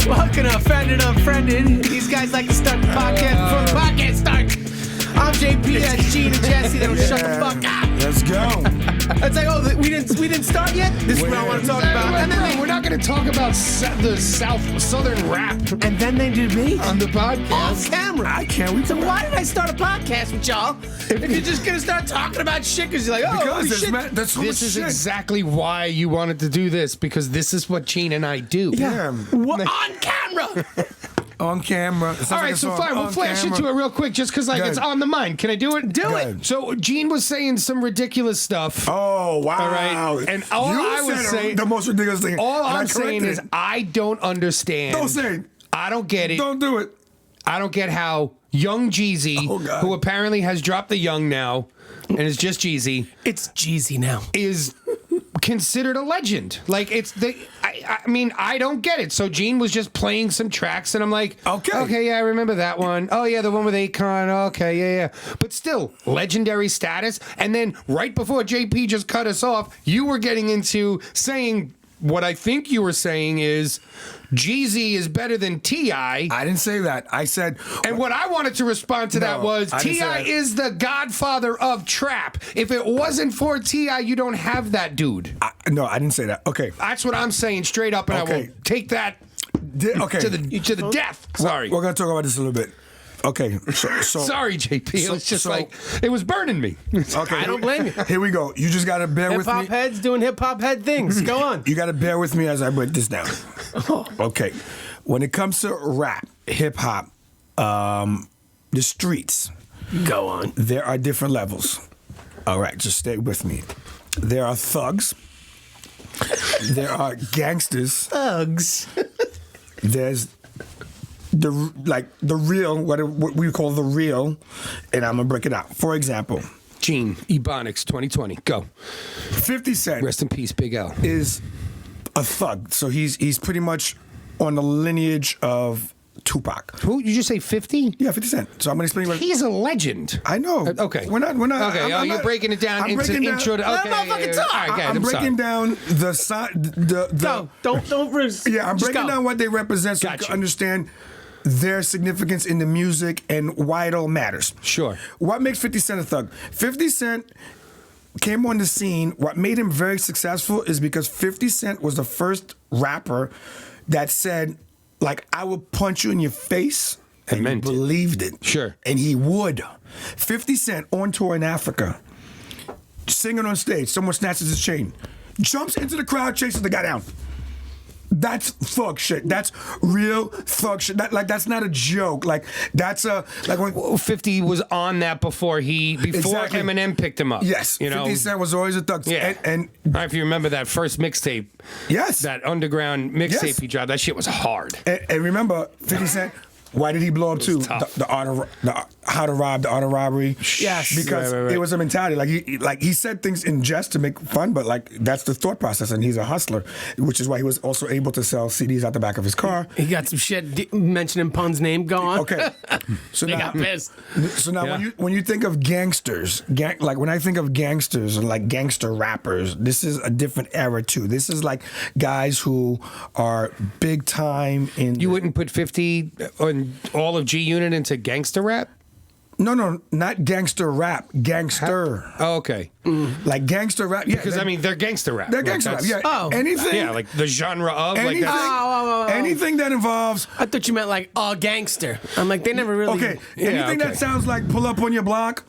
Welcome to Offended, Unfriended. These guys like to start the podcast before the podcast starts. I'm JP, that's Gene and Jesse. They don't shut the fuck up. Let's go. It's like, oh, we didn't start yet? This is what I want to talk about. And then We're not going to talk about the southern rap and then they debate on the podcast. off camera. I can't wait So to why did I start a podcast with y'all if you're just gonna start talking about shit? Because you're like, oh, Because holy there's shit. there's so much This is shit. exactly why you wanted to do this, because this is what Gene and I do. Yeah. What, on camera. On camera. It sounds All like right, a so song. fine. We'll On flash camera. into it real quick just because Go it's ahead. on the mind. Can I do it? Go ahead. So Gene was saying some ridiculous stuff. Oh, wow. All right. And all you I was said saying- the most ridiculous thing. All and I I'm saying corrected is it. I don't understand. Don't say it. I don't get it. Don't do it. I don't get how young JayZ, Oh, God. who apparently has dropped the young now and is just JayZ, It's JayZ now. is considered a legend. Like, it's the. I mean, I don't get it. So Gene was just playing some tracks, and I'm like, okay, yeah, I remember that one. Oh yeah, the one with Akon. Okay, yeah. But still, legendary status. And then right before JP just cut us off, you were getting into saying what I think you were saying is JayZ is better than T.I. I didn't say that. I said. And what I wanted to respond to that No, was I didn't say T.I. that. is the godfather of trap. If it wasn't for T.I., you don't have that dude. No, I didn't say that. Okay. That's what I'm saying straight up, and I Okay. will take that Okay. to the death. Sorry. We're going to talk about this a little bit. Okay. So Sorry, JP. It was just so- like, it was burning me. Okay. I don't blame you. Here we go. You just got to bear Hip with hop me. heads doing hip hop head things. Go on. You got to bear with me as I break this down. Okay. When it comes to rap, hip hop, the streets, Go on. there are different levels. All right, just stay with me. There are thugs. There are gangsters. Thugs. There's the real, what we call the real, and I'm gonna break it out. For example, Gene, Ebonics 2020. Go. 50 Cent Rest in peace, Big L. is a thug, so he's pretty much on the lineage of Tupac. Who? You just say 50? Yeah, 50 Cent. So I'm gonna explain what. He's a legend. I know. Okay. We're not. Okay, I'm you're not- breaking it down I'm into breaking down- intro to. Let Okay, him motherfucking talk. All right, go ahead, I'm I'm breaking sorry. down the side. Go. Don't Bruce. Yeah, I'm Just breaking go. down what they represent so you Gotcha. can understand their significance in the music and why it all matters. Sure. What makes 50 Cent a thug? 50 Cent came on the scene. What made him very successful is because 50 Cent was the first rapper that said, like, I will punch you in your face. And he meant it. believed it. Sure. And he would. 50 Cent on tour in Africa, singing on stage, someone snatches his chain, jumps into the crowd, chases the guy down. That's thug shit. That's real thug shit. That's not a joke. Like that's a like when 50 was on that before Exactly. Eminem picked him up. yes, You know? 50 Cent was always a thug. Yeah. And I don't know if you remember that first mixtape, yes, that underground mixtape Yes. he dropped. That shit was hard. and remember 50 Cent. Why did he blow up too? tough. The art of how to rob, the art of robbery. Yes. because Right. it was a mentality. Like he said things in jest to make fun, but like that's the thought process, and he's a hustler, which is why he was also able to sell CDs out the back of his car. He got some shit mentioning Pun's name. Go on. Okay, so They now, got pissed. So now, Yeah. when you think of gangsters, like when I think of gangsters and like gangster rappers, this is a different era too. This is like guys who are big time in. You wouldn't put 50 on all of G Unit into gangster rap? No, not gangster rap, gangster. Oh, okay. Like gangster rap, yeah. Because I mean, they're gangster rap. they're Like, gangster rap. that's- Yeah. Oh. Anything. Yeah, like the genre of anything. like that's, Anything that involves. I thought you meant like a gangster. I'm like, they never really. Okay. Yeah, anything okay. that sounds like pull up on your block.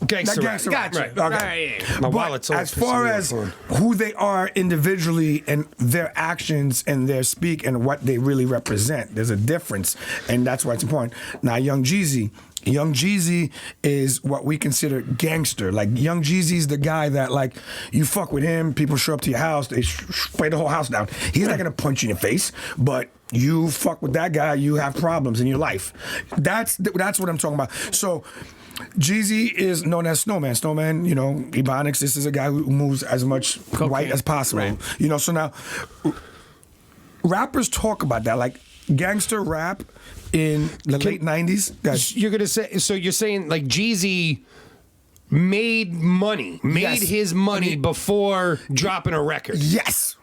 gangster That rap. gangster rap. Gotcha. Right. All Okay. right, yeah. My But wallet's always as far pissing me as off. who they are individually and their actions and their speak and what they really represent, there's a difference, and that's why it's important. Now, Young JayZ is what we consider gangster. Like Young JayZ's the guy that like you fuck with him, people show up to your house, they spray the whole house down. He's not gonna punch you in the face, but you fuck with that guy, you have problems in your life. That's what I'm talking about. So. JayZ is known as Snowman. Snowman, you know, Ebonics, this is a guy who moves as much white as possible. Right. You know, so now rappers talk about that, like gangster rap in the late 90s. Guys, You're gonna say so? You're saying like JayZ made Yes. his money before dropping a record. yes.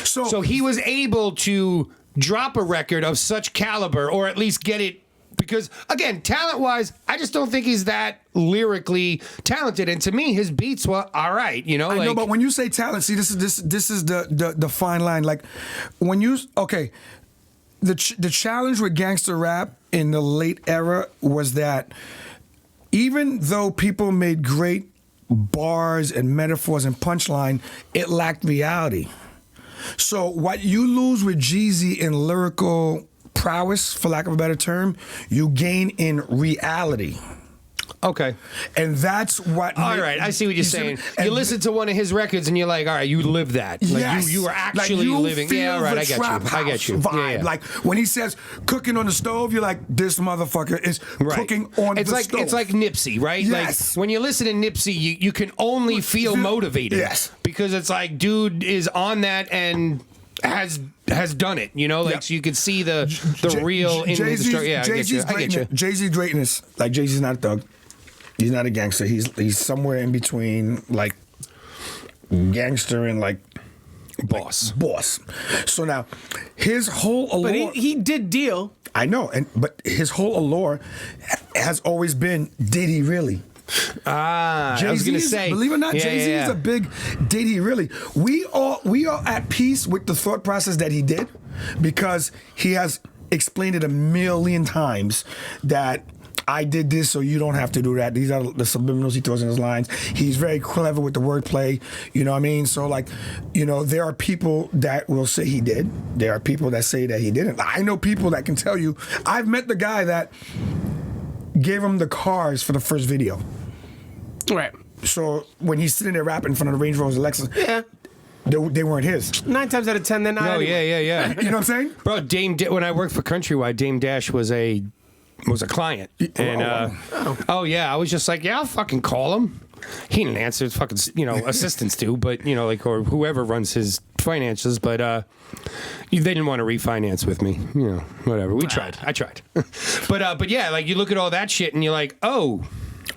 So he was able to drop a record of such caliber, or at least get it. Because again, talent-wise, I just don't think he's that lyrically talented. And to me, his beats were all right. You know, I know, but when you say talent, see, this is the fine line. Like when you the challenge with gangster rap in the late era was that even though people made great bars and metaphors and punchline, it lacked reality. So what you lose with JayZ in lyrical prowess, for lack of a better term, you gain in reality. Okay. And that's what... All right, I see what you're saying. You listen to one of his records and you're like, all right, you live that. Like, yes. you are actually like living... Yeah, all right, I get you. Vibe. Yeah. Like, when he says cooking on the stove, you're like, this motherfucker is cooking on the stove. It's like Nipsey, right? Yes. Like, when you listen to Nipsey, you can only feel motivated. Yes. Because it's like, dude is on that and... has done it, you know, like so you can see the real in the story. Yeah, I get you. JayZ greatness, like JayZ's not a thug, he's not a gangster. He's somewhere in between, like gangster and like boss. So now his whole allure, but he did deal. I know, but his whole allure has always been, did he really? I was gonna say, believe it or not, JayZ is a big did he really? We are at peace with the thought process that he did, because he has explained it a million times that I did this so you don't have to do that. These are the subliminals he throws in his lines. He's very clever with the wordplay, you know what I mean? So like, you know, there are people that will say he did. There are people that say that he didn't. I know people that can tell you, I've met the guy that gave him the cars for the first video. Right. So when he's sitting there rapping in front of the Range Rovers, Lexus, they weren't his. 9 times out of 10, they're not. Oh, anyway. yeah. You know what I'm saying? Bro, when I worked for Countrywide, Dame Dash was a client. And I was just like, yeah, I'll fucking call him. He didn't answer. His fucking, assistants do, but, like, or whoever runs his finances, but they didn't want to refinance with me. Whatever. We tried. I tried. but yeah, like, you look at all that shit and you're like, oh.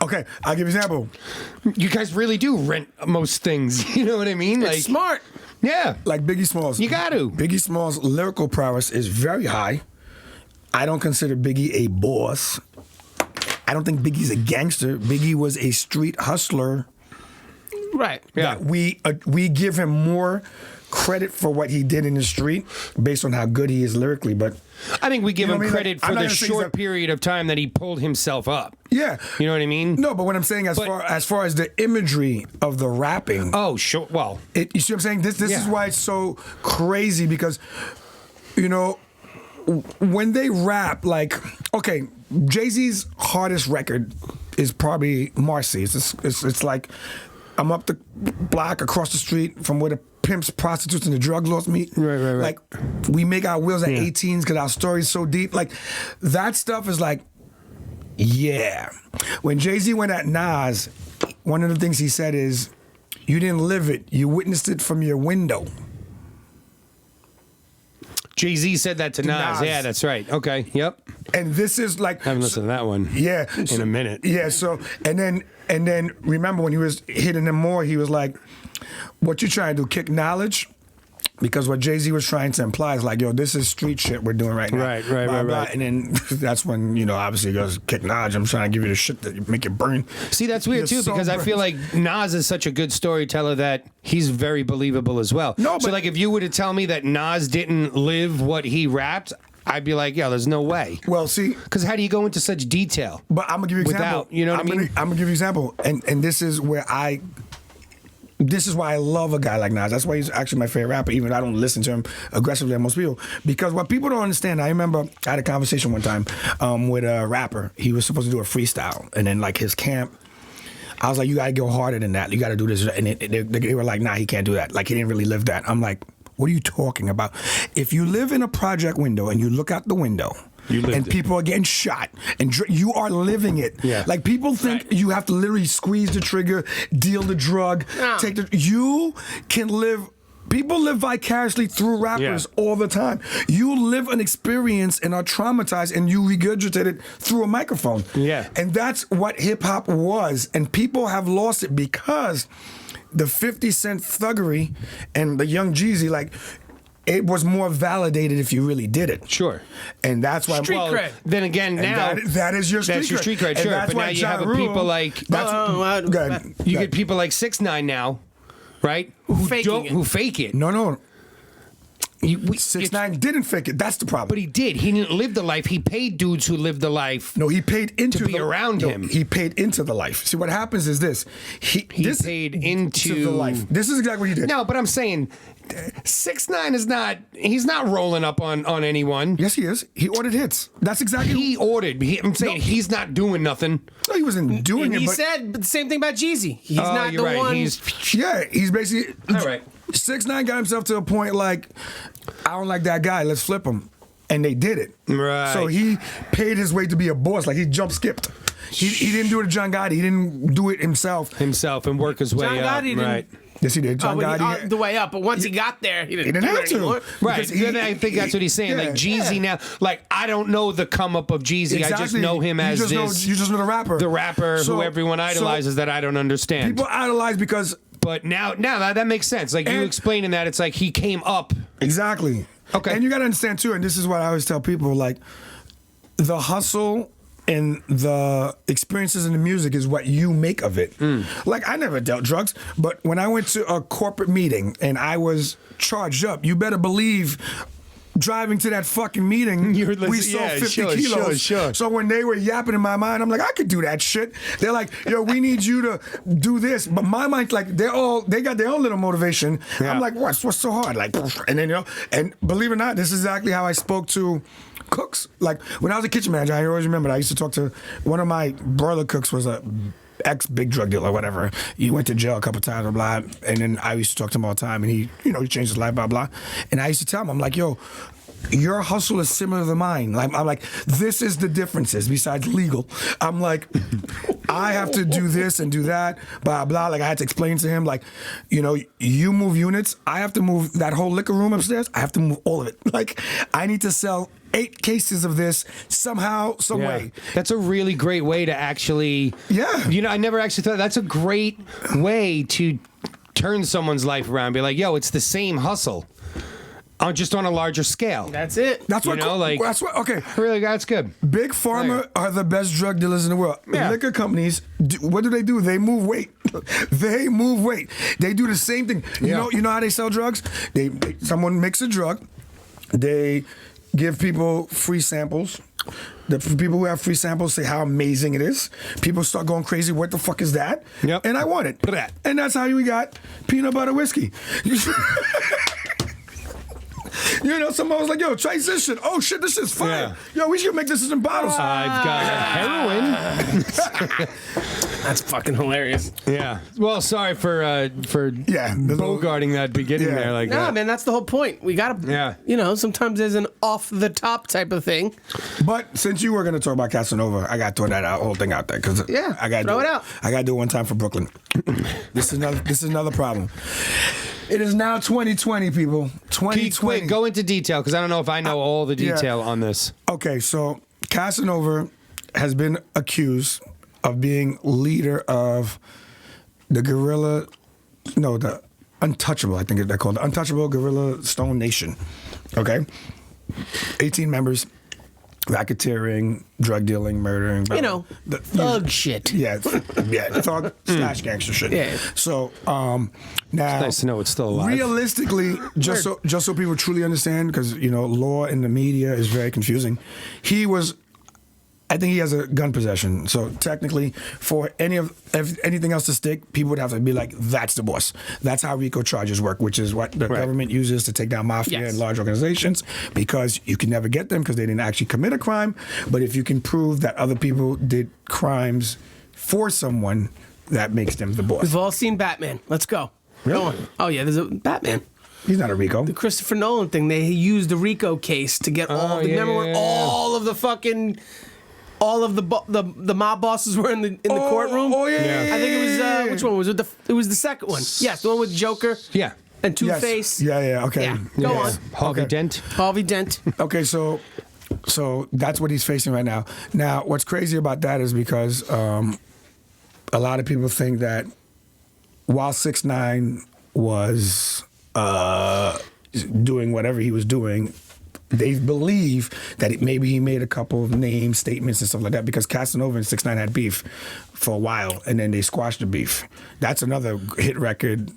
Okay, I'll give you an example. You guys really do rent most things. You know what I mean? It's like smart. Yeah. Like Biggie Smalls. You got to. Biggie Smalls' lyrical prowess is very high. I don't consider Biggie a boss. I don't think Biggie's a gangster. Biggie was a street hustler. Right. Yeah. We give him more credit for what he did in the street based on how good he is lyrically, but I think we give him credit for the short that period of time that he pulled himself up. Yeah. You know what I mean? No, but what I'm saying as far as the imagery of the rapping. Oh, sure. Well, you see what I'm saying? This is why it's so crazy, because when they rap, like, okay, JayZ's hardest record is probably Marcy. It's like, I'm up the block across the street from where the pimps, prostitutes, and the drug lords meet. Right. Like, we make our wheels at 18s because our story's so deep. Like, that stuff is like, yeah. When JayZ went at Nas, one of the things he said is, you didn't live it, you witnessed it from your window. JayZ said that to Nas. Yeah, that's right. Okay. Yep. And this is like, I haven't listened to that one. Yeah. In a minute. Yeah. So and then remember when he was hitting him more, he was like, "What you trying to do? Kick knowledge?" Because what JayZ was trying to imply is like, yo, this is street shit we're doing right now. Right. And then that's when, obviously he goes, kick knowledge. I'm trying to give you the shit that make it burn. See, that's weird too, because I feel like Nas is such a good storyteller that he's very believable as well. No, but, so like if you were to tell me that Nas didn't live what he rapped, I'd be like, yo, there's no way. Well, see. Because how do you go into such detail? But I'm going to give you an example. You know what I mean? I'm going to give you an example. And this is where this is why I love a guy like Nas. That's why he's actually my favorite rapper, even though I don't listen to him aggressively like most people. Because what people don't understand, I remember I had a conversation one time with a rapper. He was supposed to do a freestyle. And then like his camp, I was like, you got to go harder than that. You got to do this. And they were like, nah, he can't do that. Like he didn't really live that. I'm like, what are you talking about? If you live in a project window and you look out the window, and people are getting shot, and you are living it. Yeah. Like people think you have to literally squeeze the trigger, deal the drug, take the. You can live. People live vicariously through rappers all the time. You live an experience and are traumatized, and you regurgitate it through a microphone. Yeah. And that's what hip hop was, and people have lost it because the 50 Cent thuggery and the young JayZ, like. it was more validated if you really did it. Sure. And that's why. Street cred. Then again, now that is your street that's your street cred. And Sure, that's but now why you have Ja Rule- people like Go ahead. you get people like 6ix9ine now, right? Who faking it. who fake it. No. You- 6ix9ine didn't fake it. That's the problem. But he did. He didn't live the life. He paid dudes who lived the life. No, he paid into To be around him. He paid into the life. See, what happens is this: he paid into the life. This is exactly what he did. No, but I'm saying 6ix9ine is not. He's not rolling up on anyone. Yes, he is. He ordered hits. That's exactly. He ordered. I'm saying he's not doing nothing. No, he wasn't doing And it. he but said the same thing about JayZ. He's Oh, not you're the right. one. He's he's basically. all right. 6ix9ine got himself to a point like, I don't like that guy. Let's flip him, and they did it. Right. So he paid his way to be a boss. Like he jump skipped. He didn't do it to John Gotti. He didn't do it himself. And work his way John up. Gotti didn't- Right. Yes, he did. John when Gotti. the way up, but once he got there, he didn't, didn't do have it to. anymore. Right. Because he- I think that's what he's saying. Yeah. Like JayZ now, like I don't know the come up of JayZ. I just know him as you just this. you just know the rapper. the rapper So- who everyone idolizes that I don't understand. People idolize because but now that makes sense. Like you And- explaining that, it's like he came up. exactly. Okay. And you got to understand too, and this is what I always tell people: like the hustle and the experiences in the music is what you make of it. Like I never dealt drugs, but when I went to a corporate meeting and I was charged up, you better believe. Driving to that fucking meeting, You were we listening- sold yeah, 50 sure, kilos. sure. So when they were yapping in my mind, I'm like, I could do that shit. They're like, yo, we need you to do this. But my mind's like, they got their own little motivation. Yeah. I'm like, what's so hard? Like, and then, and believe it or not, this is exactly how I spoke to cooks. Like when I was a kitchen manager, I always remember I used to talk to one of my broiler cooks was a ex-big drug dealer or whatever. He went to jail a couple times, blah, blah. And then I used to talk to him all the time, and he changed his life, blah, blah. And I used to tell him, I'm like, yo, your hustle is similar to mine. Like, I'm like, this is the differences besides legal. I'm like, I have to do this and do that, blah, blah. Like, I had to explain to him, like, you move units. I have to move that whole liquor room upstairs. I have to move all of it. Like, I need to sell 8 cases of this somehow, some way. That's a really great way to actually. Yeah. I never actually thought that's a great way to turn someone's life around. Be like, yo, it's the same hustle. Just on a larger scale. That's it. That's what, okay. Really, that's good. Big Pharma are the best drug dealers in the world. Yeah. Liquor companies, what do? They move weight. They move weight. They do the same thing. You know how they sell drugs? Someone makes a drug. They give people free samples. The people who have free samples say how amazing it is. People start going crazy. What the fuck is that? Yep. And I want it. And that's how we got peanut butter whiskey. Someone was like, yo, try this shit. Oh, shit, this shit's fire. Yeah. Yo, we should make this in bottles. I've got heroin. That's fucking hilarious. Yeah. Well, sorry for bogarting that beginning there like Nah, that. man, that's the whole point. We gotta, sometimes there's an off the top type of thing. But since you were going to talk about Casanova, I got to throw that whole thing out there because I got to throw it out. I got to do it one time for Brooklyn. This is another problem. It is now 2020, people. 2020. Wait, go into detail because I don't know if I know all the detail on this. Okay, so Casanova has been accused of being leader of the the Untouchable, I think they're called, the Untouchable Guerrilla Stone Nation. Okay? 18 members, racketeering, drug dealing, murdering. Thug shit. Yeah, thug / gangster shit. Yeah. So now, It's nice to know it's still alive. realistically, just so people truly understand, because law in the media is very confusing. I think he has a gun possession. So technically, for anything else to stick, people would have to be like, that's the boss. That's how RICO charges work, which is what the government uses to take down mafia and large organizations, because you can never get them because they didn't actually commit a crime. But if you can prove that other people did crimes for someone, that makes them the boss. We've all seen Batman. Let's go. Really? Go on. Oh, yeah, there's a Batman. He's not a RICO. The Christopher Nolan thing, they used the RICO case to get remember where all of the fucking... All of the mob bosses were in the courtroom. Oh yeah. I think it was which one was it? It was the second one. Yes, the one with Joker. Yeah. And Two-Face. Yeah. Okay. Yeah. Go on. Harvey Dent. Harvey Dent. Okay, so that's what he's facing right now. Now, what's crazy about that is because a lot of people think that while 6ix9ine was doing whatever he was doing, they believe that maybe he made a couple of name statements and stuff like that because Casanova and 6ix9ine had beef for a while, and then they squashed the beef. That's another hit record.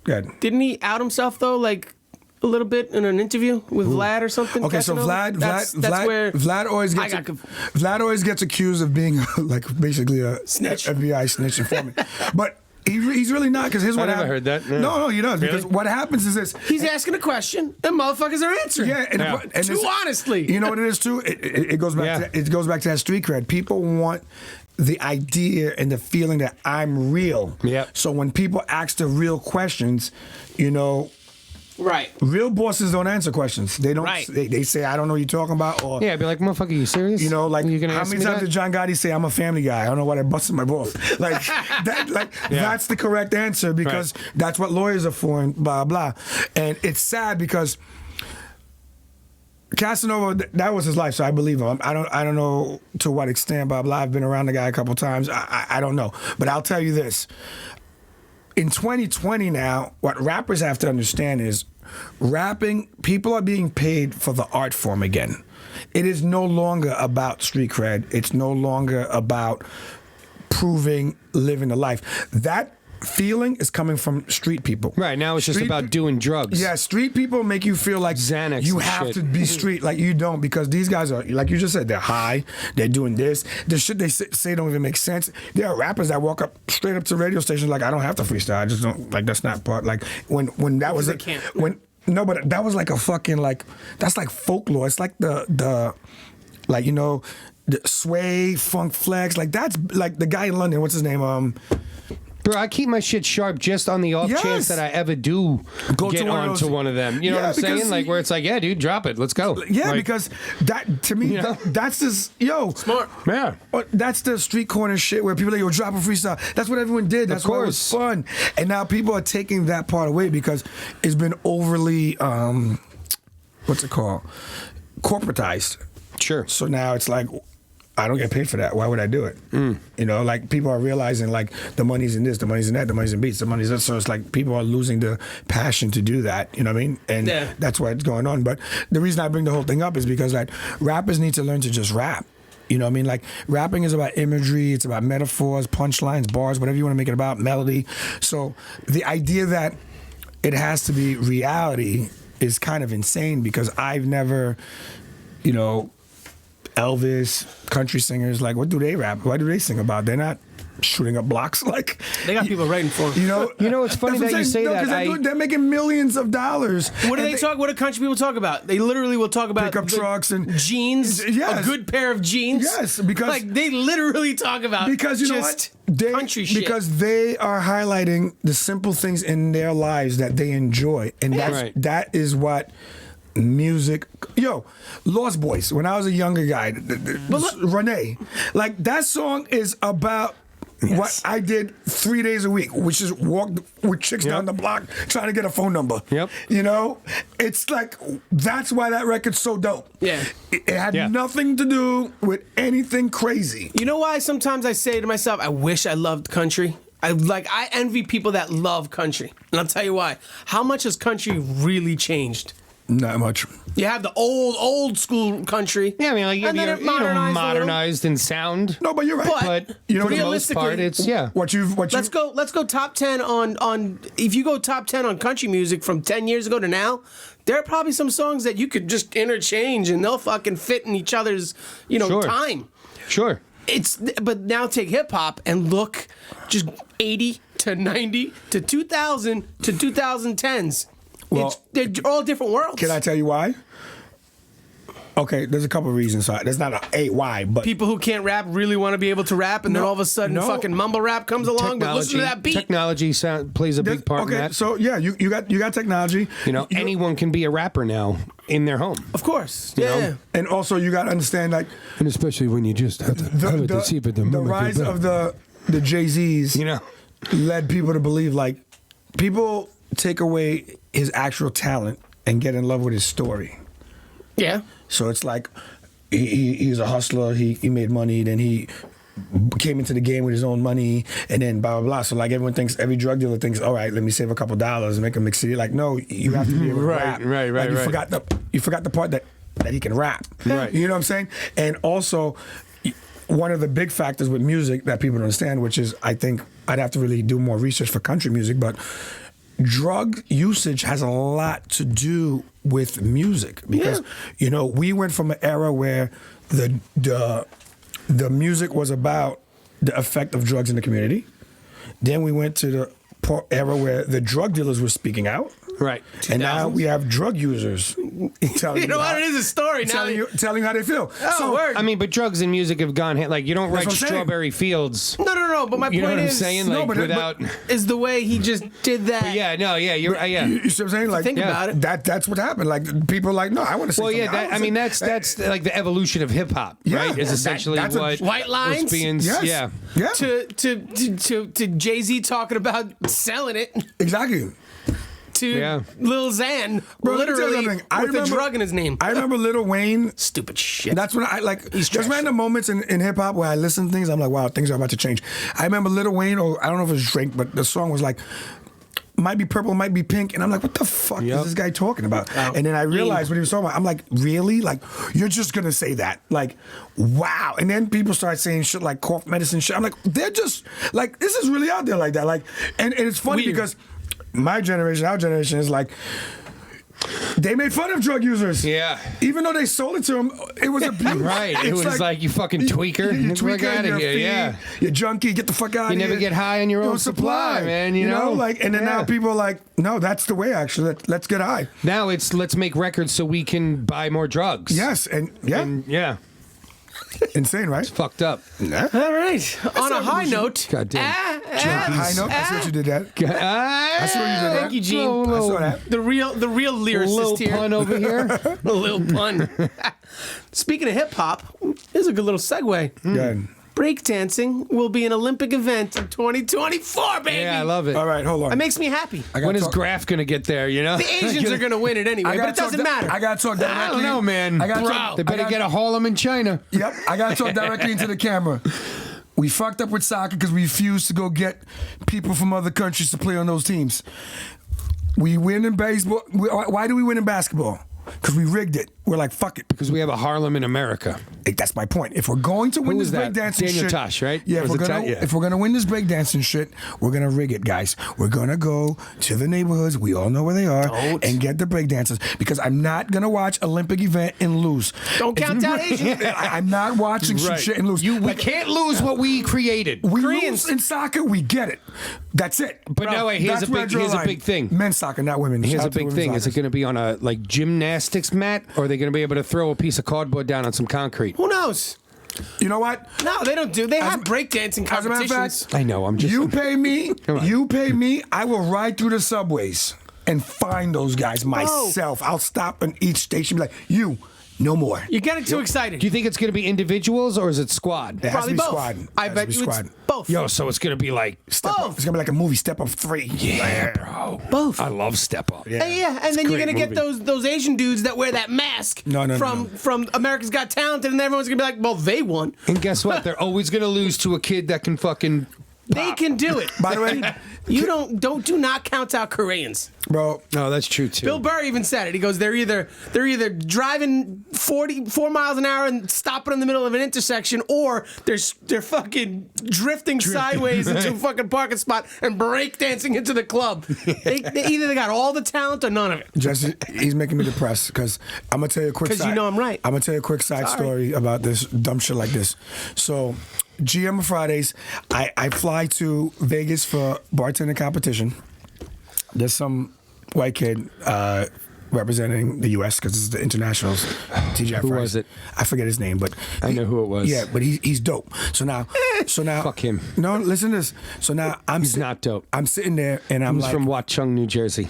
Good. Didn't he out himself though, like a little bit in an interview with Vlad or something? Okay, Casanova? so That's where Vlad always gets accused of being like basically a Snitch. FBI snitch informant, but. He's really not, because here's what I never heard that. Yeah. No, he does. Really? Because what happens is this. he's asking a question and motherfuckers are answering. Yeah, and Too honestly. You know what it is too? It goes back it goes back to that street cred. People want the idea and the feeling that I'm real. Yep. So when people ask the real questions, you know, Right. real bosses don't answer questions. They don't. Right. They say, I don't know what you're talking about, or Yeah, I'd be like, motherfucker, you serious? you know, like you gonna how ask many me times that? did John Gotti say I'm a family guy? I don't know why I busted my balls. Like that's the correct answer, because that's what lawyers are for, and blah blah. And it's sad because Casanova, that was his life, so I believe him. I don't know to what extent, blah blah. I've been around the guy a couple times. I don't know, but I'll tell you this. In 2020 now, what rappers have to understand is rapping, people are being paid for the art form again. It is no longer about street cred. It's no longer about proving living the life. That feeling is coming from street people. Right, now it's just about doing drugs. Yeah, street people make you feel like Xanax you and have shit. to be street. Like you don't, because these guys are, like you just said, they're high, they're doing this. The shit they say don't even make sense. There are rappers that walk up straight up to radio stations like, I don't have to freestyle. I just don't, like, that's not part. Like when that was They can't. No, but that was like a fucking, like, that's like folklore. It's like the like, you know, the sway, funk flex. Like that's like the guy in London, what's his name? Bro, I keep my shit sharp just on the off Yes. chance that I ever do Go get to one of onto those- one of them. You know Yeah, what I'm saying? because- Like, where it's like, yeah, dude, drop it. Let's go. Yeah, Like, because that, to me, You know? that's just, yo. Smart. Yeah. That's the street corner shit where people are like, yo, drop a freestyle. That's what everyone did. That's why it was fun. And now people are taking that part away because it's been overly, what's it called? Corporatized. Sure. So now it's like, I don't get paid for that. Why would I do it? You know, like people are realizing like the money's in this, the money's in that, the money's in beats, the money's in that. So it's like people are losing the passion to do that. You know what I mean? And that's why it's going on. But the reason I bring the whole thing up is because like rappers need to learn to just rap. You know what I mean? Like rapping is about imagery, it's about metaphors, punchlines, bars, whatever you want to make it about, melody. So the idea that it has to be reality is kind of insane, because I've never, you know, Elvis, country singers, like, what do they rap? What do they sing about? They're not shooting up blocks. Like, They got people writing for them. you know, it's funny that's what that I'm you saying. say No, that. 'cause they're making millions of dollars. What do they talk? What do country people talk about? They literally will talk about Pickup trucks and jeans. Yes. A good pair of jeans. Yes, because like they literally talk about because you know just what? country shit. Because they are highlighting the simple things in their lives that they enjoy, and that is what music. Yo, Lost Boys. When I was a younger guy, Renee, like that song is about. Yes. What I did 3 days a week, which is walk with chicks down the block trying to get a phone number. Yep. You know, it's like that's why that record's so dope. Yeah. It had nothing to do with anything crazy. You know why sometimes I say to myself, I wish I loved country? I envy people that love country. And I'll tell you why. How much has country really changed? Not much. You have the old school country. Yeah, I mean, like, and then it modernized, modernized in sound. No, but you're right. But you know, for the most part, it's, Let's go top 10 on if you go top 10 on country music from 10 years ago to now, there are probably some songs that you could just interchange and they'll fucking fit in each other's, time. Sure. But now take hip hop and look just 80 to 90 to 2000 to 2010s. Well, they're all different worlds. Can I tell you why? Okay, there's a couple of reasons. So there's not a why, but people who can't rap really want to be able to rap, and then all of a sudden, fucking mumble rap comes along. But listen to that beat. Technology plays a big part in that. So yeah, you got technology. Anyone can be a rapper now in their home. Of course, You know? And also, you got to understand, like, and especially when you just have to the rise of the JayZs, led people to believe, like, people take away his actual talent and get in love with his story. Yeah. So it's like he's a hustler. He made money. Then he came into the game with his own money, and then blah blah blah. So like every drug dealer thinks, all right, let me save a couple dollars and make a mix CD. Like, no, you have to be able to rap. Right. Like, you forgot the part that he can rap. Right. You know what I'm saying? And also, one of the big factors with music that people don't understand, which is, I think I'd have to really do more research for country music, but drug usage has a lot to do with music because we went from an era where the music was about the effect of drugs in the community. Then we went to the era where the drug dealers were speaking out. Right. And now we have drug users telling You know what? It is a story now. telling you how they feel. Oh, word. I mean, but drugs and music have gone hand. Like, you don't write what I'm saying. Strawberry Fields. No. But my You know point what I'm is, saying? Like, without. is the way he just did that. Yeah, no, yeah, you're yeah. You see what I'm saying? Like, Think about it. That's what happened. Like, people are like, no, I want to say Well, something. yeah, I mean, that's like the evolution of hip hop, Yeah. right? Is essentially That's what White lines? was being, Yes. yeah. Yeah. To JayZ talking about selling it Exactly. to Lil Xan, Bro, let me tell you literally something. with a drug in his name. I remember Lil Wayne. Stupid shit. That's when I like. He's There's trash. random moments in hip hop where I listen to things. I'm like, wow, things are about to change. I remember Lil Wayne, or I don't know if it was Drake, but the song was like, might be purple, might be pink, and I'm like, what the fuck is this guy talking about? And then I realized what he was talking about. I'm like, really? Like, you're just gonna say that? Like, wow. And then people start saying shit like cough medicine shit. I'm like, they're just like, this is really out there like that. Like, and it's funny Weird. because my generation, our generation is like, they made fun of drug users. Yeah. Even though they sold it to them, it was abuse. Right. It It's was like, you fucking tweaker. You Get the fuck tweaker, outta you're a here, fiend, yeah. you're junkie, get the fuck out of You here. never get high on your own supply, man, you know? Like, and then now Yeah. people are like, no, that's the way, actually. Let's get high. Now it's let's make records so we can buy more drugs. Yes, and yeah, And yeah, insane, right? fucked up. All right. On a high note. God damn. High note, I see what you did that. I see what you did that. Thank you, Gene. I saw that. The real lyricist Little here. pun over here. A little pun. Speaking of hip hop, here's a good little segue. Good. Breakdancing will be an Olympic event in 2024, baby. Yeah, I love it. All right, hold on. It makes me happy. I gotta When is talk- Graf gonna get there? You know, The Asians are going to win it anyway, but gotta it doesn't talk matter. I got to talk directly. I don't know, man. I gotta Bro, talk- they better get a Harlem in China. Yep, I got to talk directly into the camera. We fucked up with soccer because we refused to go get people from other countries to play on those teams. We win in baseball. Why do we win in basketball? Because we rigged it. We're like, fuck it. Because we have a Harlem in America. That's my point. If we're going to win Who this was that? breakdancing Daniel shit, Tosh, right? Yeah, Was it if we're gonna win this breakdancing shit, we're gonna rig it, guys. We're gonna go to the neighborhoods. We all know where they are, and get the breakdancers. Because I'm not gonna watch Olympic event and lose. Don't count out Asians. I'm not watching some shit and lose. We can't lose what we created. We Koreans. lose in soccer, we get it. That's it. But no, wait, here's That's a where I big draw the here's a line. big thing. Men's soccer, not women. Here's Shout a out to big women's thing. Is it soccer. going to be on a like gymnastics mat, or are they going to be able to throw a piece of cardboard down on some concrete? Who knows? You know what? No, they don't do. They have breakdancing As a matter of competitions. fact, I know. I'm just. You pay me. on. You pay me. I will ride through the subways and find those guys myself. I'll stop in each station. Be like, you, no more. You're getting too excited. Do you think it's going to be individuals or is it squad? It has Probably to be both. squad. I It has to bet be you it's squad. both. Yo, so it's going to be like Step up. It's gonna be like a movie. Step up 3. yeah, bro. Both. I love Step Up. Yeah. Yeah, and then you're great gonna get movie. those Asian dudes that wear that mask No. from America's Got Talent, and everyone's gonna be like, well, they won. And guess what? They're always going to lose to a kid that can fucking. They can do it. By the way, You do not count out Koreans. bro. No, that's true too. Bill Burr even said it. He goes, they're either driving 4 miles an hour and stopping in the middle of an intersection, or they're fucking drifting sideways into a fucking parking spot and breakdancing into the club. They either got all the talent or none of it. Jesse, he's making me depressed because I'm gonna tell you a quick. 'Cause you know I'm right. I'm gonna tell you a quick side story about this dumb shit like this. So, GM of Fridays, I fly to Vegas for bartending competition. There's some white kid representing the U.S. because it's the internationals. TGI Who Fridays. was it? I forget his name, but I know who it was. Yeah, but he's dope. So now, Fuck him. No, listen to this. So now He's not dope. I'm sitting there and I'm He's like, from Watchung, New Jersey.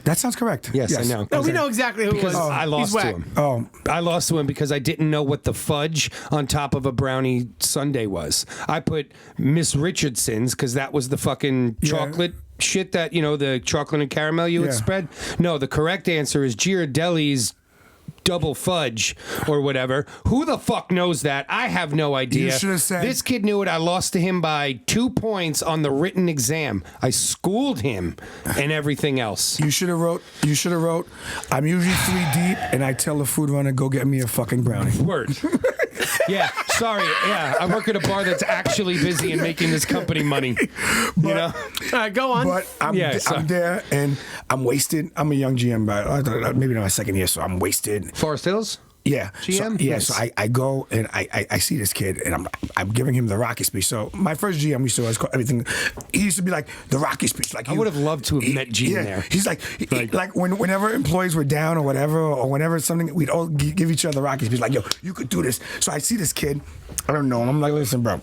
that sounds correct. Yes, I know. No, we know exactly who it Because was. I He's lost to whack. him. Oh, I lost to him because I didn't know what the fudge on top of a brownie sundae was. I put Miss Richardson's because that was the fucking chocolate shit that, the chocolate and caramel you would Yeah. spread. No, the correct answer is Ghirardelli's double fudge or whatever. Who the fuck knows that? I have no idea. You should have said. This kid knew it. I lost to him by 2 points on the written exam. I schooled him and everything else. You should have wrote. I'm usually 3 deep, and I tell the food runner, go get me a fucking brownie. Word. Yeah, sorry. Yeah, I work at a bar that's actually busy and making this company money. You know? All right, go on. But I'm there, and I'm wasted. I'm a young GM, but maybe not my second year, so I'm wasted. Forest Hills? Yeah. GM? So I go and I see this kid and I'm giving him the Rocky speech. So my first GM used to always call everything. He used to be like the Rocky speech. Like I would have loved to have met Gene there. He's like whenever employees were down or whatever, or whenever something, we'd all give each other the Rocky speech. Like, yo, you could do this. So I see this kid. I don't know him. I'm like, listen, bro.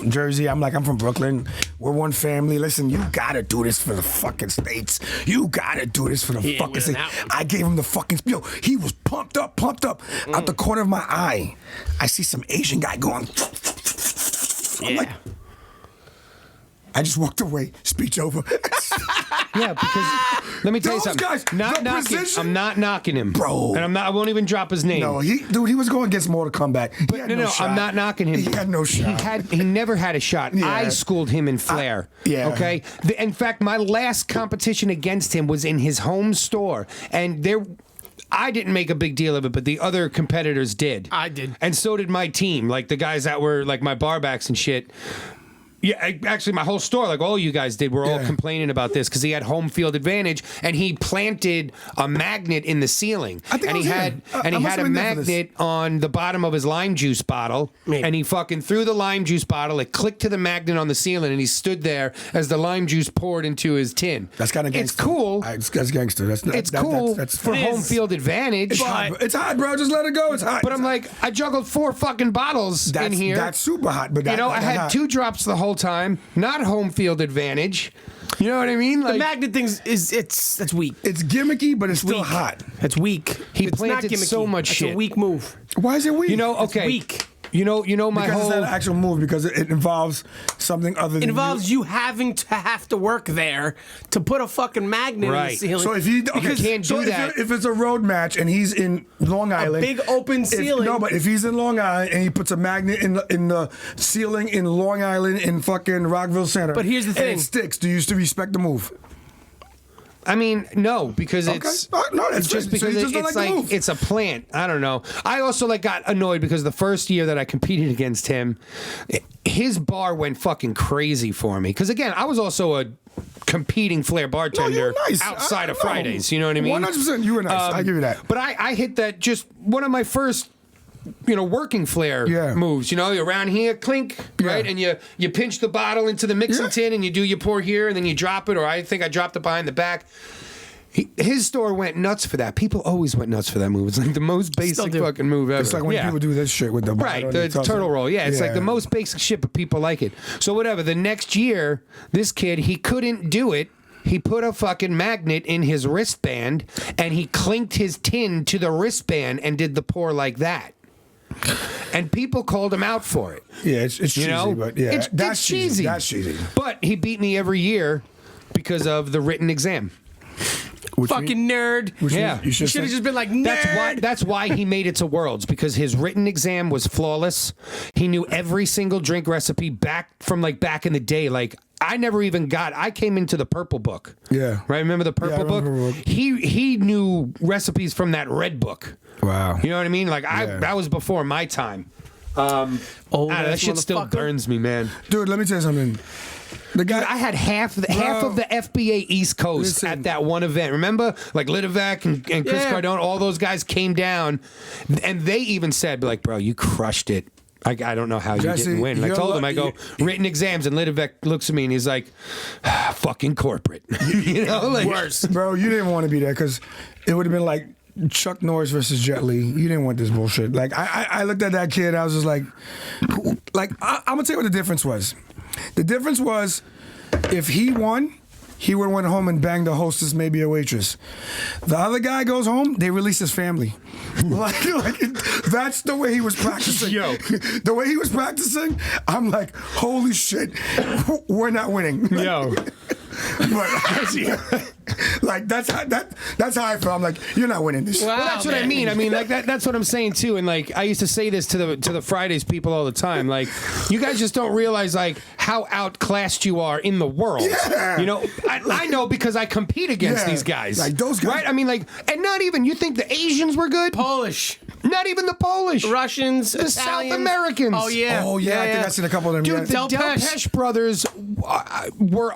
Jersey, I'm from Brooklyn. We're one family. Listen, you gotta do this for the fucking States. You gotta do this for the fucking States. I gave him the fucking yo. He was pumped up. Out the corner of my eye, I see some Asian guy going. I'm like, I just walked away. Speech over. Yeah, because let me tell you something. Guys, I'm not knocking him, bro. And I won't even drop his name. No, he was going against Mortal Kombat. But no, I'm not knocking him. He had no shot. He never had a shot. Yeah. I schooled him in flair. Yeah. Okay. In fact, my last competition against him was in his home store, and I didn't make a big deal of it, but the other competitors did. I did. And so did my team, like the guys that were like my barbacks and shit. Yeah, actually, my whole store, like all you guys did, were all complaining about this because he had home field advantage, and he planted a magnet in the ceiling, and he had a magnet on the bottom of his lime juice bottle, and he fucking threw the lime juice bottle. It clicked to the magnet on the ceiling, and he stood there as the lime juice poured into his tin. That's kind of gangster. It's cool. That's gangster. It's cool for home field advantage. It's hot, bro. Just let it go. It's hot. But I'm like, I juggled 4 fucking bottles in here. That's super hot. But I had 2 drops the whole time, not home field advantage. You know what I mean? The magnet thing that's weak. It's gimmicky, but it's still weak. hot. It's weak. It's planted not gimmicky. so much It's shit. a weak move. Why is it weak? It's weak. You know my because whole. it's not an actual move because it involves something other than. It involves you having to have to work there to put a fucking magnet in the ceiling. So if you can't do that. If it's a road match and he's in Long Island, big open ceiling. No, but if he's in Long Island and he puts a magnet in the ceiling in Long Island in fucking Rockville Center, But here's the thing. and it sticks. Do you still respect the move? I mean, no, because it's no, that's just so because you just don't it's like the like move. it's a plant. I don't know. I also got annoyed because the first year that I competed against him, his bar went fucking crazy for me. Because again, I was also a competing flair bartender nice. outside of Fridays. You know what I mean? 100%. You were nice. I give you that. But I hit that just one of my first. Working flair moves. Around here, clink, right, and you pinch the bottle into the mixing tin, and you pour here, and then you drop it. Or I think I dropped it behind the back. His store went nuts for that. People always went nuts for that move. It's like the most basic fucking move ever. It's like when people do this shit with the right, the turtle roll. Yeah, it's like the most basic shit, but people like it. So whatever. The next year, this kid, he couldn't do it. He put a fucking magnet in his wristband, and he clinked his tin to the wristband and did the pour like that. And people called him out for it. Yeah, it's cheesy, but yeah, it's cheesy. That's cheesy. But he beat me every year because of the written exam. Fucking nerd. You should have just been like, nerd. That's why he made it to Worlds, because his written exam was flawless. He knew every single drink recipe back in the day. Like, I came into the purple book. Yeah. Right? Remember the purple book? He knew recipes from that red book. Wow. You know what I mean? Like, that was before my time. That shit still burns me, man. Dude, let me tell you something. The guy, dude, I had half of the FBA East Coast at that one event. Remember, like Lidovac and Chris Cardone, all those guys came down, and they even said, "Like, bro, you crushed it. I don't know how you didn't win." And I told him, I go, written exams, and Lidovac looks at me and he's like, "Fucking corporate," worse, bro. You didn't want to be there because it would have been like Chuck Norris versus Jet Li. You didn't want this bullshit. Like I looked at that kid, I was just like I'm gonna tell you what the difference was. The difference was if he won, he would have went home and banged a hostess, maybe a waitress. The other guy goes home, they release his family. like that's the way he was practicing. The way he was practicing, I'm like, holy shit, we're not winning. Yo. But Like that's how I feel. I'm like, you're not winning this. Wow. Well, that's what I mean. I mean, like that's what I'm saying too. And like, I used to say this to the Fridays people all the time. Like, you guys just don't realize like how outclassed you are in the world. Yeah. You know, I know because I compete against these guys. Like those guys, right? I mean, like, and not even. You think the Asians were good? Polish. Not even the Polish. Russians, The Italians. South Americans. Oh yeah. Oh yeah, I think I've seen a couple of them. Dude, yeah. the Delpeche brothers were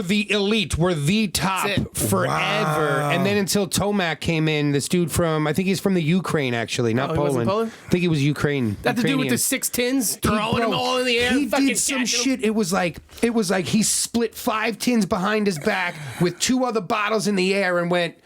the elite, were the top That's it. forever. Wow. And then until Tomac came in, this dude from, I think he's from the Ukraine actually, not Oh, he wasn't Poland. Poland? I think he was Ukraine. That to do with Ukrainian. the 6 tins, throwing them all in the air. He fucking did some catching 'em. shit. It was like he split 5 tins behind his back with 2 other bottles in the air and went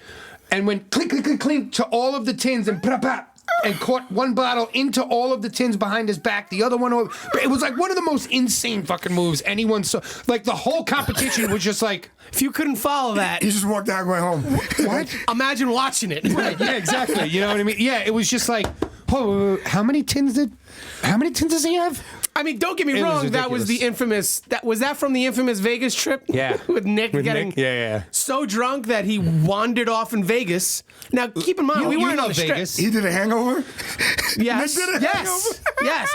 clink clink clink clink to all of the tins and pop pop. And caught one bottle into all of the tins behind his back, the other one. It was like one of the most insane fucking moves anyone saw. Like the whole competition was just like, If you couldn't follow that, He just walked out going home. what? imagine watching it. Right, yeah, exactly. You know what I mean? Yeah, it was just like, oh, how many tins does he have? I mean, don't get me It was wrong. That was the ridiculous. infamous. Was that from the infamous Vegas trip? Yeah. with Nick getting Yeah. so drunk that he wandered off in Vegas. Now, keep in mind, we weren't on the Vegas. strip. He did a hangover. Yes, Nick did a yes, yes.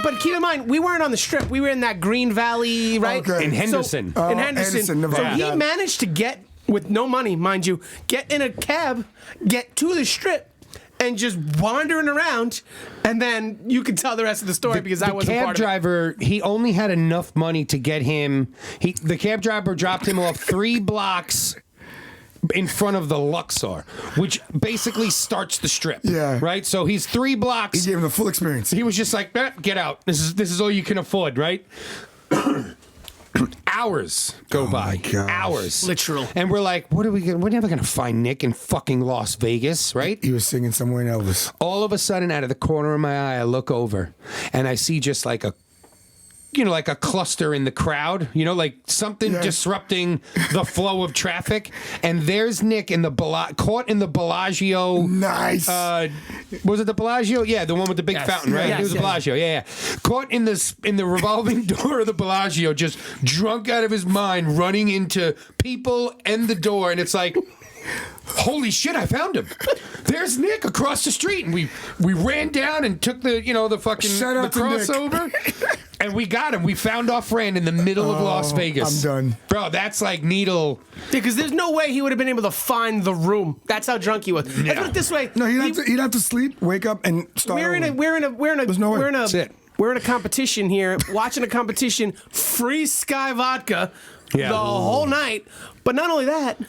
But keep in mind, we weren't on the strip. We were in that Green Valley, right? Okay. In Henderson. So, in Henderson, Henderson. So Nevada. he managed to get, with no money, mind you, get in a cab, get to the strip, and just wandering around, and then you can tell the rest of the story because I wasn't cab part of it. driver, he only had enough money to get him. The cab driver dropped him off 3 blocks in front of the Luxor, which basically starts the strip. Yeah. Right. So he's 3 blocks. He gave him the full experience. He was just like, get out. This is all you can afford, right? Hours go by. my gosh. Hours. Literal. And we're like, we're never gonna find Nick in fucking Las Vegas, right? He was singing somewhere in Elvis. All of a sudden, out of the corner of my eye, I look over and I see just like a cluster in the crowd, like something disrupting the flow of traffic. And there's Nick in caught in the Bellagio. Nice. Was it the Bellagio? Yeah, the one with the big fountain, right? Yes, It was the yes. Bellagio. Yeah. Caught in the revolving door of the Bellagio, just drunk out of his mind, running into people and the door. And it's like, holy shit, I found him. There's Nick across the street. And we ran down and took the fucking Shout out the to Nick. crossover. And we got him. We found our friend in the middle of Las Vegas. I'm done. Bro, that's like needle. Because there's no way he would have been able to find the room. That's how drunk he was. Let's put it this way. No, he'd have to sleep, wake up, and start. We're in a There's no way. That's it. We're in a competition here, watching a competition, free Sky vodka Yeah. the whole night. But not only that,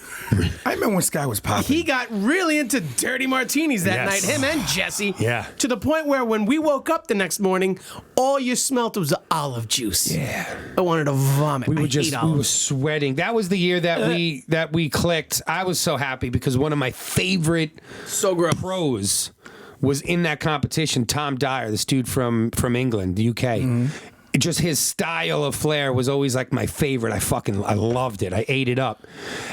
I remember when Sky was popping. he got really into dirty martinis that Yes. night, him and Jesse. Yeah. To the point where when we woke up the next morning, all you smelt was olive juice. Yeah. I wanted to vomit. We I were hate olive. we were sweating. That was the year that we clicked. I was so happy because one of my favorite So gross. pros was in that competition. Tom Dyer, this dude from England, the UK. Just his style of flair was always like my favorite. I loved it. I ate it up,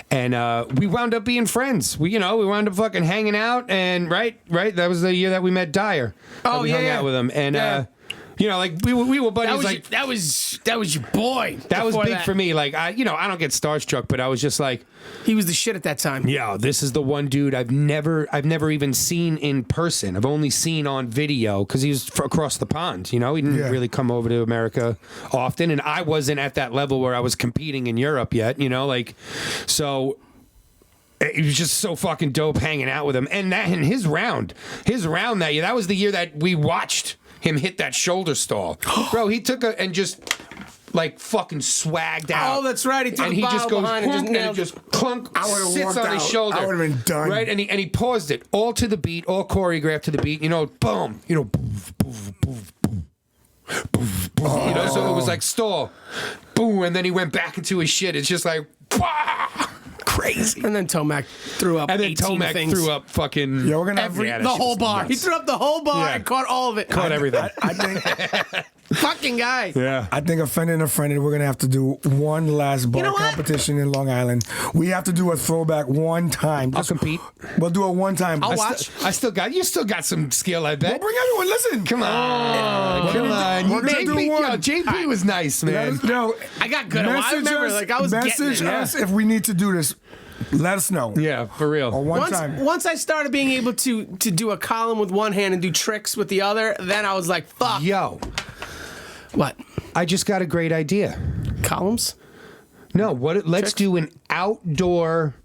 and we wound up being friends. We wound up fucking hanging out, and right. That was the year that we met Dyer. Oh, we hung yeah. out with him, and Yeah. like we were buddies. That was your boy. That was before big for me. Like I don't get starstruck, but I was just like, He was the shit at that time. yo, this is the one dude I've never even seen in person. I've only seen on video because he was across the pond. He didn't really come over to America often, and I wasn't at that level where I was competing in Europe yet. So. It was just so fucking dope hanging out with him, and his round that year. That was the year that we watched him hit that shoulder stall, bro. He took and just like fucking swagged out. Oh, that's right. He took and a he just bottle goes behind and just and nailed it it. just clunk I would've sits walked on his out. shoulder. I would've been done. Right, and he paused it all to the beat, all choreographed to the beat. Boom. Boof, boof, boof, boof. Boof, boof, so it was like stall, boom, and then he went back into his shit. It's just like, crazy. And then Tomac threw up. And then 18 Tomac things. threw up fucking Yeah, we're gonna have Yeah, that the shit whole was bar. nuts. He threw up the whole bar Yeah. and caught all of it. Caught everything. I think. Fucking guy. Yeah. I think Offended and Unfriended, we're going to have to do one last bar know what? competition in Long Island. We have to do a throwback one time. I'll compete. We'll do a one time. I'll We'll watch. You still got some skill, I bet. bring everyone. Listen. Come on. Come on. we're gonna do JP, one. JP was nice, man. No, I got good. I message remember, us, like, I was getting message it. us if we need to do this. Let us know. Yeah, for real. Or one time. Once I started being able to do a column with one hand and do tricks with the other, then I was like, fuck. Yo, What? I just got a great idea. Columns? No, let's do an outdoor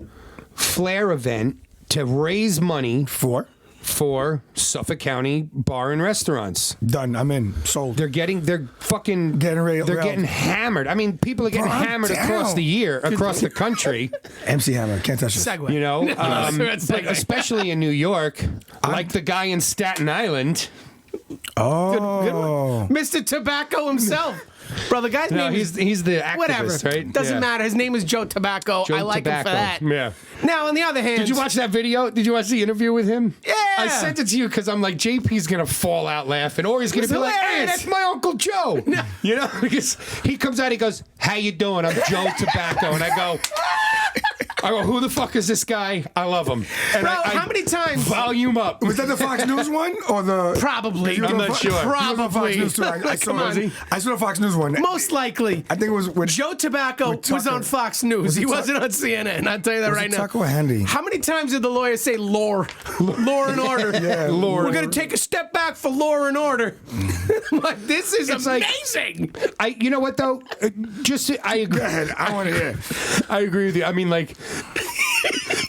flair event to raise money For? for Suffolk County bar and restaurants. Done. I'm in. Sold. They're fucking Getting ready. They're getting hammered. I mean, people are getting Bro, I'm hammered down. across the country. MC Hammer. Can't touch this. Segue. You know, That's but segue. especially in New York, like the guy in Staten Island. Oh. Good one. Mr. Tobacco himself. Bro, the guy's No, name is... he's the activist, Whatever. right? Doesn't Yeah. matter. His name is Joe Tobacco. Joe I like Tobacco. him for that. Yeah. Now, on the other hand... Did you watch that video? Did you watch the interview with him? Yeah. I sent it to you because I'm like, JP's going to fall out laughing. Or he's going to It's be like, hey, hilarious. that's my Uncle Joe. You know, because he comes out, he goes, how you doing? I'm Joe Tobacco. And I go, who the fuck is this guy? I love him. And Bro, I how many times... volume up. Was that the Fox News one or the? Probably. You I'm were not the- sure. you were the Fox Probably. News too. I Come on. saw the Fox News one. Most likely. I think it was with Joe Tobacco with was Tucker. on Fox News. Was it He Tuck- wasn't on CNN. I'll tell you that Was right it now. Tucker or Handy? How many times did the lawyer say law? Law and order. Yeah, Lord. We're going to take a step back for law and order. I'm like, this is It's like- amazing. You know what though? I agree. Go ahead. I want to hear. I agree with you. I mean, like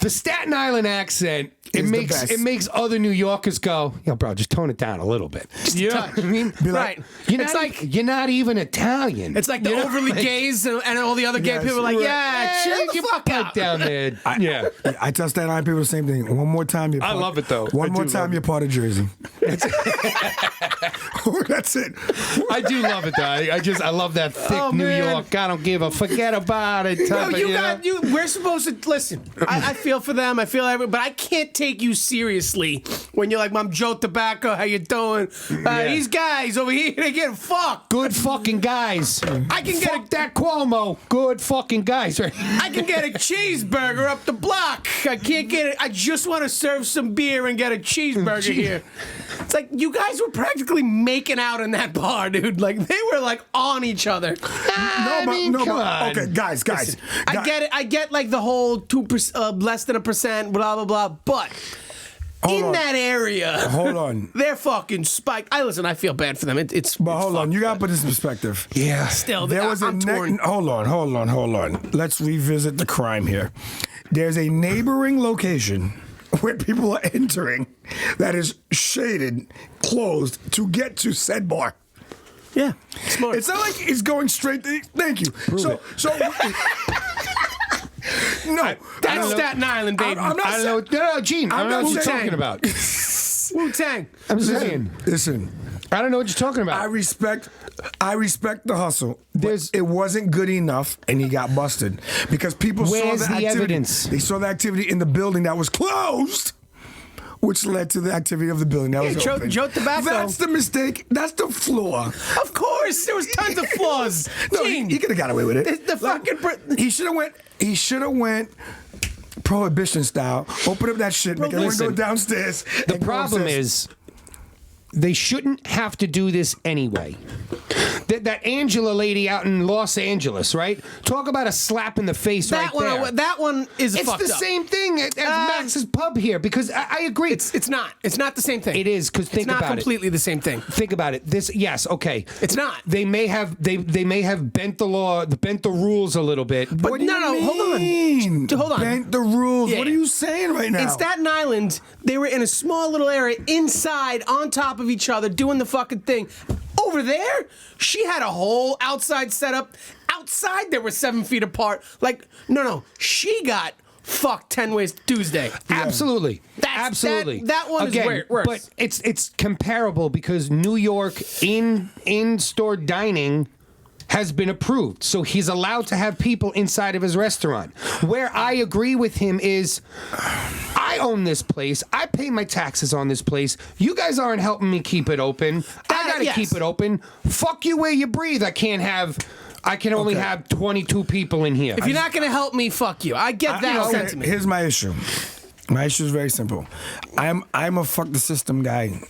the Staten Island accent. Is the best. It makes other New Yorkers go, yo, bro, just tone it down a little bit. You know what I mean? Be Right. You're not even Italian. It's like the overly gays and all the other gay Yes, people are like, right. yeah, chill the get fuck back out. down there. Yeah. I tell Staten Island people the same thing. One more time, you're I part- love it, though. One I more do time, love you're part of Jersey. That's it. I do love it though. I love that thick Oh, New man. York. I don't give a forget about it type No, of, we're supposed to listen. I feel for them. I feel but I can't take you seriously when you're like, I'm Joe Tobacco. How you doing? These guys over here, they get fucked. Good fucking guys. I can get Fuck that Cuomo. Good fucking guys. Right? I can get a cheeseburger up the block. I can't get it. I just want to serve some beer and get a cheeseburger here. It's like you guys were practically making out in that bar, dude. Like they were like on each other. Come on. Okay, guys. I get it. I get like the whole 2%, less than 1%, blah blah blah. But Hold in on. that area, Hold on. they're fucking spiked. I feel bad for them. It's But hold on, you fucked. gotta put this in perspective. Yeah. Still, There was I'm torn. Hold on. Let's revisit the crime here. There's a neighboring location where people are entering that is shaded, closed to get to said bar. Yeah, smart. It's not like it's going straight. Thank you. So. No, That's Staten Island, baby. I'm not I don't know. No, Gene. I don't know not what you're saying- talking about. Wu-Tang. I'm saying. Listen. I don't know what you're talking about. I respect the hustle. There's- But it wasn't good enough, and he got busted because people Where's saw the activity. evidence? They saw the activity in the building that was closed, which led to the activity of the building that was open. Joe Tobacco. That's the mistake. That's the flaw. Of course, there was tons of flaws. No, Gene, he could have got away with it. The fucking He should have went. He should have went. Prohibition style. Open up that shit. Make everyone go listen. downstairs. The and go problem upstairs. is, they shouldn't have to do this anyway. That Angela lady out in Los Angeles, right? Talk about a slap in the face that right there. that one is It's fucked the up. same thing as Max's pub here because I agree. It's not. It's not the same thing. It is, 'cause think it's not about it. completely the same thing. Think about it. Yes, okay. It's not. They may have bent the law, bent the rules a little bit. But What do you hold on. mean? Hold on. Bent the rules. Yeah. What are you saying right now? In Staten Island, they were in a small little area inside, on top of each other, doing the fucking thing. Over there, she had a whole outside setup. Outside, they were 7 feet apart. Like, no, she got fucked 10 ways Tuesday. Absolutely. That's- Absolutely. that one is Again, worse. But it's comparable because New York in-store dining has been approved. So he's allowed to have people inside of his restaurant. Where I agree with him is I own this place. I pay my taxes on this place. You guys aren't helping me keep it open. I gotta yes. keep it open. Fuck you where you breathe. I can only Okay. have 22 people in here. If you're not going to help me, fuck you. I get that Okay, sentiment. here's my issue. My issue is very simple. I'm a fuck the system guy.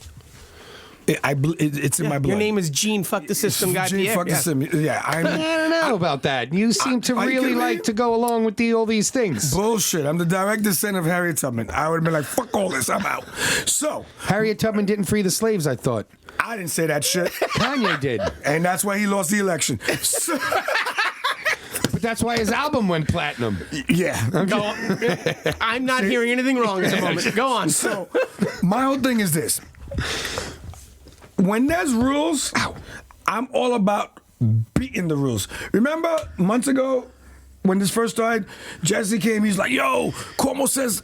It's in my blood. Your name is Gene Fuck the System Guy Gene Pierre. Fuck the System. Yeah, I don't know about that. You seem to really like to go along with all these things. Bullshit. I'm the direct descendant of Harriet Tubman. I would have been like, fuck all this, I'm out. So Harriet Tubman didn't free the slaves, I thought. I didn't say that shit. Kanye did. And that's why he lost the election. So, but that's why his album went platinum. yeah. Go on. I'm not hearing anything wrong at the moment. Go on. So my whole thing is this. When there's rules, I'm all about beating the rules. Remember months ago when this first started, JayZ came, he's like, yo, Cuomo says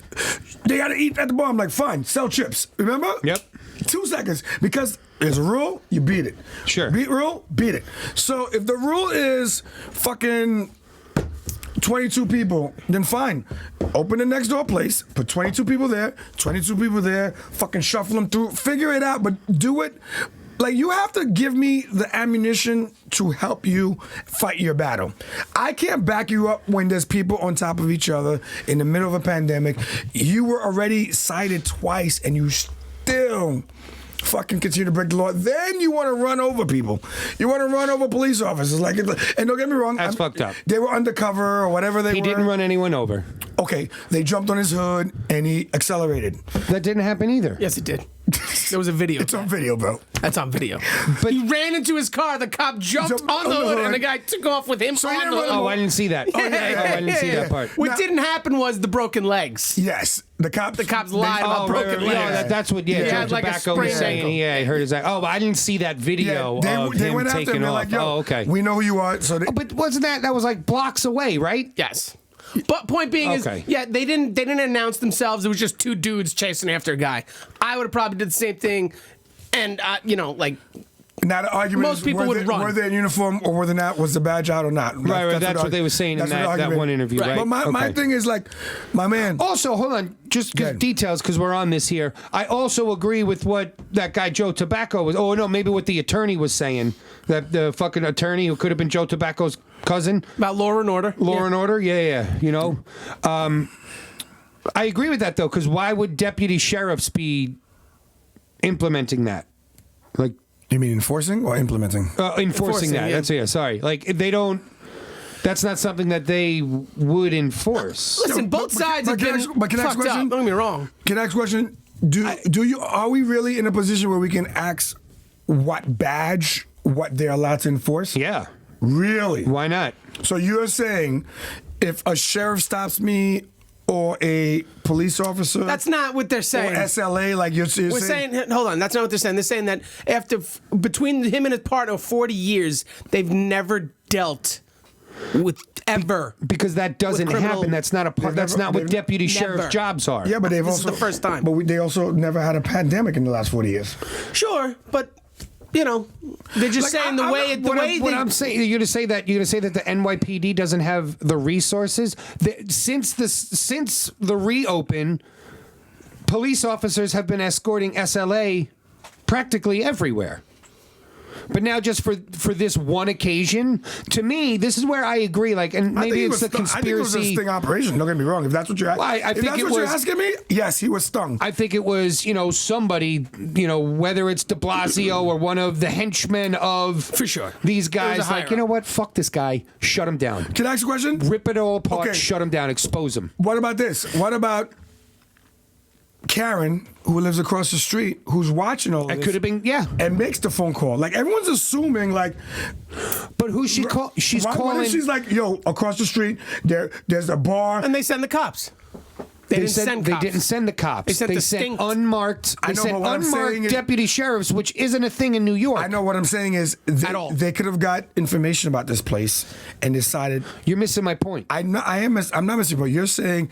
they gotta eat at the bar. I'm like, fine, sell chips. Remember? Yep. 2 seconds. Because there's a rule, you beat it. Sure. Beat rule, beat it. So if the rule is fucking 22 people, then fine. Open the next door place, put 22 people there, fucking shuffle them through, figure it out, but do it. Like, you have to give me the ammunition to help you fight your battle. I can't back you up when there's people on top of each other in the middle of a pandemic. You were already cited twice and you still fucking continue to break the law. Then you want to run over people. You want to run over police officers. Like, and don't get me wrong. That's fucked up. They were undercover or whatever they were. He didn't run anyone over. Okay, they jumped on his hood and he accelerated. That didn't happen either. Yes, it did. There was a video. It's on video, bro. That's on video. But he ran into his car. The cop jumped on the hood, and the guy took off with him So he on didn't the run hood. Oh, I didn't see that. Yeah, I didn't see that part. What didn't happen was the broken legs. Yes, the cops lied about broken legs. Yeah, that's what. Yeah, He Joe had like a Tobacco was sprained saying. ankle. Yeah, I heard his. Oh, but I didn't see that video Yeah, of they him went after him. taking They're off. like, yo, oh, okay. we know who you are. So they, But wasn't that was like blocks away, right? Yes. But point being Okay. is, yeah, they didn't announce themselves. It was just two dudes chasing after a guy. I would have probably did the same thing, and like. now the argument Most is people would run. were they in uniform or were they not? Was the badge out or not? Right, that's what they were saying in that one interview, right? But my Okay. thing is like, my man. Also, hold on, just Go ahead. details because we're on this here. I also agree with what that guy Joe Tobacco was. Oh no, maybe what the attorney was saying. That the fucking attorney who could have been Joe Tobacco's cousin. About Law and Order. Law and Order, yeah. You know, I agree with that though, because why would deputy sheriffs be implementing that? Like You mean enforcing or implementing? enforcing that. yeah. That's sorry. Like they don't. That's not something that they would enforce. Listen, both sides have been can I ask a fucked up. question? Don't get me wrong. Can I ask a question? Are we really in a position where we can ask what they're allowed to enforce? Yeah. Really? Why not? So you're saying if a sheriff stops me or a police officer That's not what they're saying. or SLA, like you're We're saying, hold on, that's not what they're saying. They're saying that between him and his partner, 40 years, they've never dealt with ever. Because that doesn't With criminal- happen. That's not a part. That's not what deputy sheriff Never. jobs are. Yeah, but they've This also is the first time. But they also never had a pandemic in the last 40 years. Sure, but they're just Like, saying the way What I'm saying, you're gonna say that the NYPD doesn't have the resources. Since the reopen, police officers have been escorting SLA practically everywhere. But now, just for this one occasion, to me, this is where I agree. Like, and maybe it's the conspiracy. I think it was a sting operation. Don't get me wrong. If that's what you're asking, I think you're asking me, yes, he was stung. I think it was, somebody, whether it's de Blasio or one of the henchmen of For sure. these It guys, was a like, you know what? Fuck this guy. Shut him down. Can I ask a question? Rip it all apart. Okay. Shut him down. Expose him. What about this? What about Karen, who lives across the street, who's watching all of It this? could have been, yeah. And makes the phone call. Like, everyone's assuming, like... But who's she call? She's why calling. if she's like, yo, across the street, there's a bar. And they send the cops. They didn't send cops. They didn't send the cops. They sent distinct- unmarked. I They know, sent but what I'm saying unmarked is- deputy sheriffs, which isn't a thing in New York. I know what I'm saying is At all. they could have got information about this place and decided... You're missing my point. I'm not missing, but you're saying...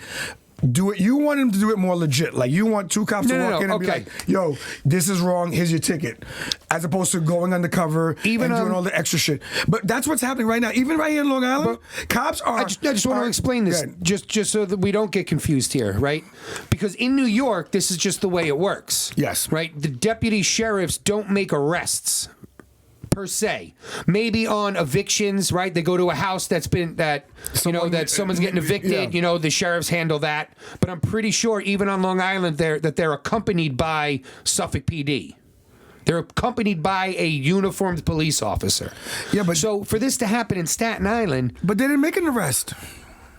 Do it. You want him to do it more legit. Like, you want two cops to walk in and be okay. like, "Yo, this is wrong. Here's your ticket," as opposed to going undercover Even and doing all the extra shit. But that's what's happening right now. Even right here in Long Island, cops are. I just want to explain this, Go ahead. just so that we don't get confused here, right? Because in New York, this is just the way it works. Yes. Right? The deputy sheriffs don't make arrests per se. Maybe on evictions, right? They go to a house that someone's getting evicted, yeah. the sheriffs handle that. But I'm pretty sure even on Long Island they're accompanied by Suffolk PD. They're accompanied by a uniformed police officer. Yeah, but so for this to happen in Staten Island, but they didn't make an arrest.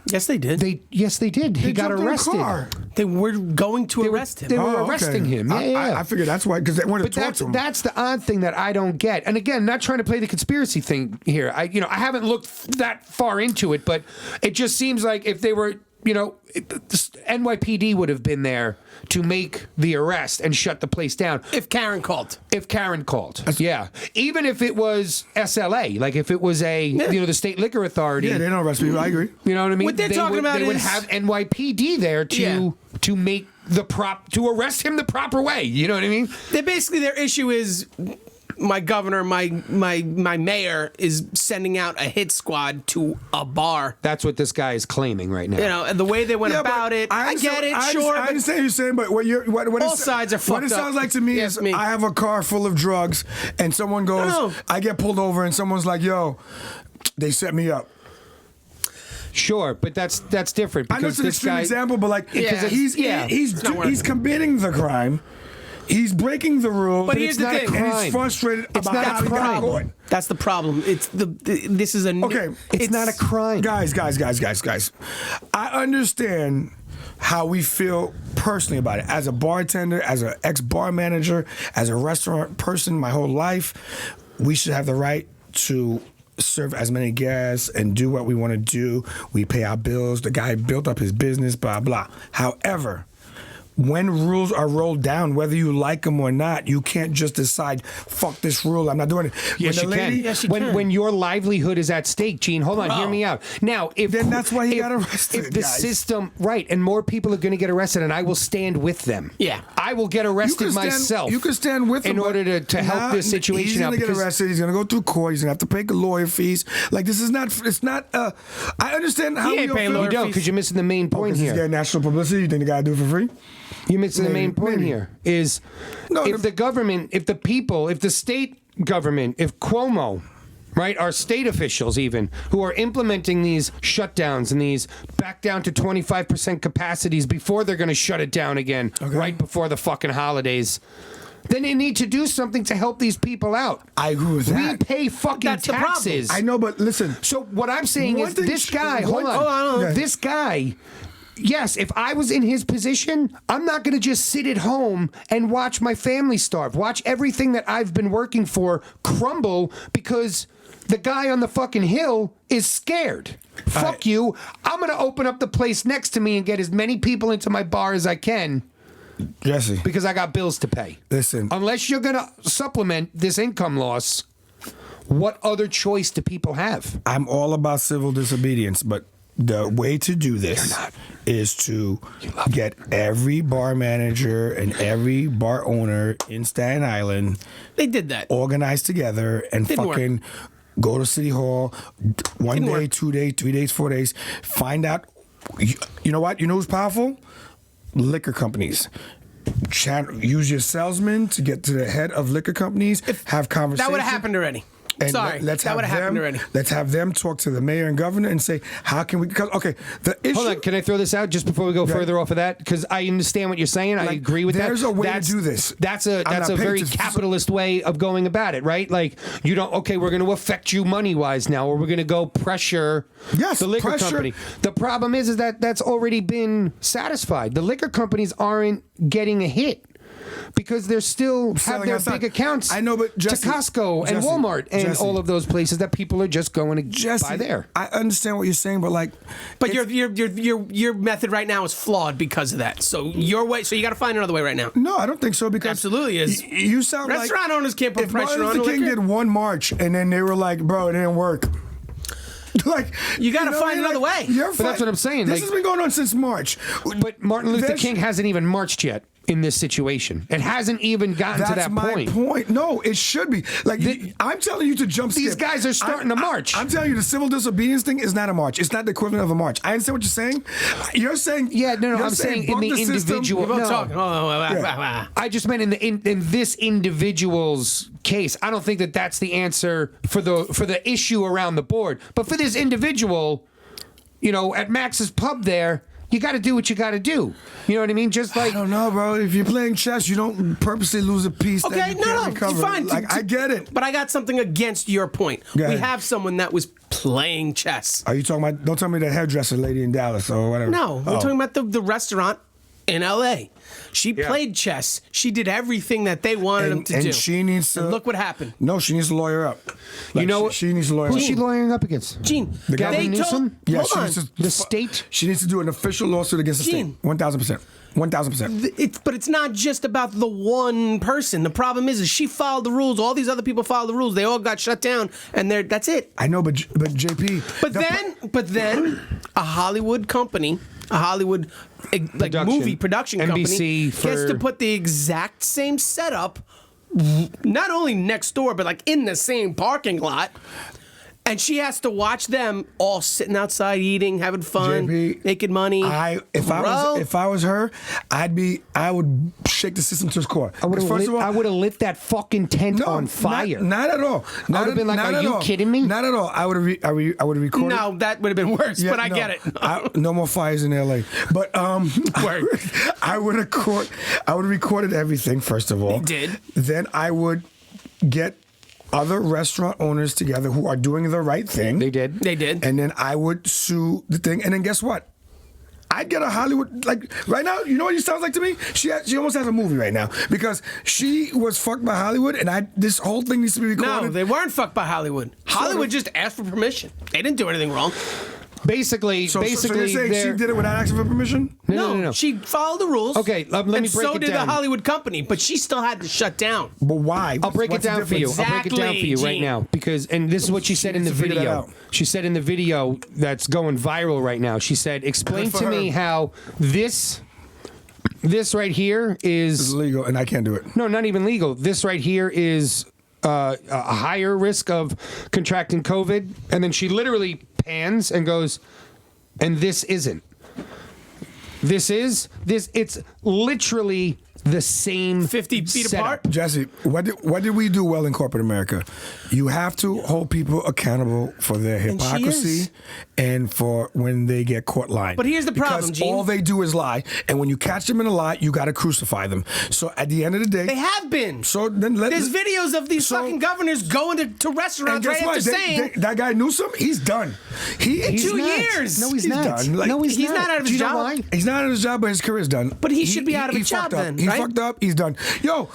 Yes, they did. Yes, they did. He got jumped in a arrested. car. They were going to arrest him. They were arresting him. Yeah, I figured that's why, because they wanted to talk to him. That's the odd thing that I don't get. And again, not trying to play the conspiracy thing here. I haven't looked that far into it, but it just seems like if they were, NYPD would have been there to make the arrest and shut the place down. If Karen called. Yeah. Even if it was SLA, like if it was the State Liquor Authority. Yeah, they don't arrest people. I agree. You know what I mean? What they're talking about they would have NYPD there to make to arrest him the proper way. You know what I mean? Their issue is my governor, my mayor is sending out a hit squad to a bar. That's what this guy is claiming right now. And the way they went about it, I get it, sure. I understand what you're saying, but all sides are fucked up. What it sounds like to me is I have a car full of drugs, and someone goes, I get pulled over, and someone's like, yo, they set me up. Sure, but that's different. I know it's an extreme example, but like he's committing the crime. He's breaking the rules, but here's the thing: and he's frustrated about how he got caught. That's the problem. This is a It's not a crime, guys. I understand how we feel personally about it. As a bartender, as an ex-bar manager, as a restaurant person, my whole life, we should have the right to serve as many guests and do what we want to do. We pay our bills. The guy built up his business, blah blah. However, when rules are rolled down, whether you like them or not, you can't just decide, fuck this rule, I'm not doing it. Yes, you can. Yes, you can. When your livelihood is at stake, Gene, hold on, hear me out. Now, then that's why he got arrested, If the system, right, and more people are going to get arrested, and I will stand with them. Yeah. I will get arrested myself. You can stand with him. In order to help this situation out. He's going to get arrested. He's going to go through court. He's going to have to pay lawyer fees. Like, this is not, I understand how you don't, because you're missing the main point here. He's getting national publicity. You think the guy do it for free? You're missing the main point here is if the government, if the people, if the state government, if Cuomo, right, our state officials even, who are implementing these shutdowns and these back down to 25% capacities before they're going to shut it down again, right before the fucking holidays, then they need to do something to help these people out. I agree with that. We pay fucking taxes. I know, but listen. So what I'm saying is this guy, hold on. This guy... Yes, if I was in his position, I'm not going to just sit at home and watch my family starve. Watch everything that I've been working for crumble because the guy on the fucking hill is scared. Fuck you. I'm going to open up the place next to me and get as many people into my bar as I can. Jesse. Because I got bills to pay. Listen. Unless you're going to supplement this income loss, what other choice do people have? I'm all about civil disobedience, but the way to do this is to get every bar manager and every bar owner in Staten Island. They did that. Organized together and fucking go to City Hall 1 day, 2 days, 3 days, 4 days. Find out. You know what? You know who's powerful? Liquor companies. Use your salesman to get to the head of liquor companies. Have conversations. That would have happened already. And that would have happened already. Let's have them talk to the mayor and governor and say, how can we... Because, the issue... Hold on, can I throw this out just before we go further off of that? Because I understand what you're saying. I agree with that. There's a way to do this. That's a very capitalist way of going about it, right? Like, you don't... Okay, we're going to affect you money-wise now, or we're going to go pressure the liquor company. The problem is that that's already been satisfied. The liquor companies aren't getting a hit. Because they're still have their big accounts. I know, but Jesse, to Costco and Walmart and all of those places that people are just going to buy there. I understand what you're saying, but your method right now is flawed because of that. So your way, so you got to find another way right now. No, I don't think so because absolutely is. You sound restaurant owners can't put pressure on. If Martin Luther King did one march and then they were like, bro, it didn't work. Like you got to find another way. But that's what I'm saying. This has been going on since March. But Martin Luther King hasn't even marched yet in this situation. It hasn't even gotten to that point. That's my point. No, it should be. Like I'm telling you to jump skip. These guys are starting to march. I'm telling you the civil disobedience thing is not a march. It's not the equivalent of a march. I understand what you're saying. You're saying I'm saying in the individual. I just meant in this individual's case. I don't think that that's the answer for the issue around the board. But for this individual, at Max's pub there, you got to do what you got to do. You know what I mean? Just like I don't know, bro. If you're playing chess, you don't purposely lose a piece. Okay, that you can't recover. fine. Like I get it. But I got something against your point. Go We ahead. have someone that was playing chess. Are you talking about? Don't tell me the hairdresser lady in Dallas or whatever. No, we're Oh. talking about the restaurant in L.A. She played chess. She did everything that they wanted him to and do. she needs to And look what happened. No, she needs to lawyer up. You know she needs to lawyer who's up. she lawyering up against? Gene, The they Gavin told. Newsom? Yeah, Hold she on. needs to, The state? She needs to do an official lawsuit against the Gene. state. 1,000%. 1,000%. But it's not just about the one person. The problem is she followed the rules. All these other people followed the rules. They all got shut down, and that's it. I know, but JP. But then a Hollywood company, a Hollywood movie production company, NBC gets to put the exact same setup, not only next door, but like in the same parking lot. And she has to watch them all sitting outside eating, having fun, JP, making money. If I was her, I would shake the system to its core. I would First of all, have lit that fucking tent on fire. Not at all. I would have been like, "Are you kidding me?" Not at all. I would have recorded. No, that would have been worse. Yeah, but I no. get it. No more fires in LA. But Word. I would have recorded everything first of all. You did. Then I would get other restaurant owners together who are doing the right thing. They did. They did. And then I would sue the thing. And then guess what? I'd get a Hollywood, like right now, you know what it sounds like to me? She almost has a movie right now because she was fucked by Hollywood and this whole thing needs to be recorded. No, they weren't fucked by Hollywood. Hollywood just asked for permission. They didn't do anything wrong. Basically, So you're saying she did it without asking for permission? No. She followed the rules. Okay, let me and break so it did down. the Hollywood company, but she still had to shut down. But why? I'll break What's it the down for you. difference? I'll break it down for you right Gene. now because, and this is what she said in the needs to figure that video. out. She said in the video that's going viral right now. She said, "Explain Good for to me her. how this right here It's is legal and I can't do it. no, not even legal. This right here is a higher risk of contracting COVID." And then she literally pans and goes, "And this isn't. This. It's literally the same 50 feet setup. apart? Jesse, what did we do well in corporate America? You have to hold people accountable for their And she hypocrisy is. and for when they get caught lying. But here's the problem, because Gene. all they do is lie, and when you catch them in a lie, you got to crucify them. So at the end of the day, They have been. So then There's videos of these fucking governors going to And restaurants guess right what? after saying, that guy Newsom, he's done. He's 2 not. years. No, he's He's not. done. Like, no, he's not out of Do his you know job. why? He's not out of his job, but his career's done. But he should be out of a job fucked up. then, He right? fucked up. He's done. Yo,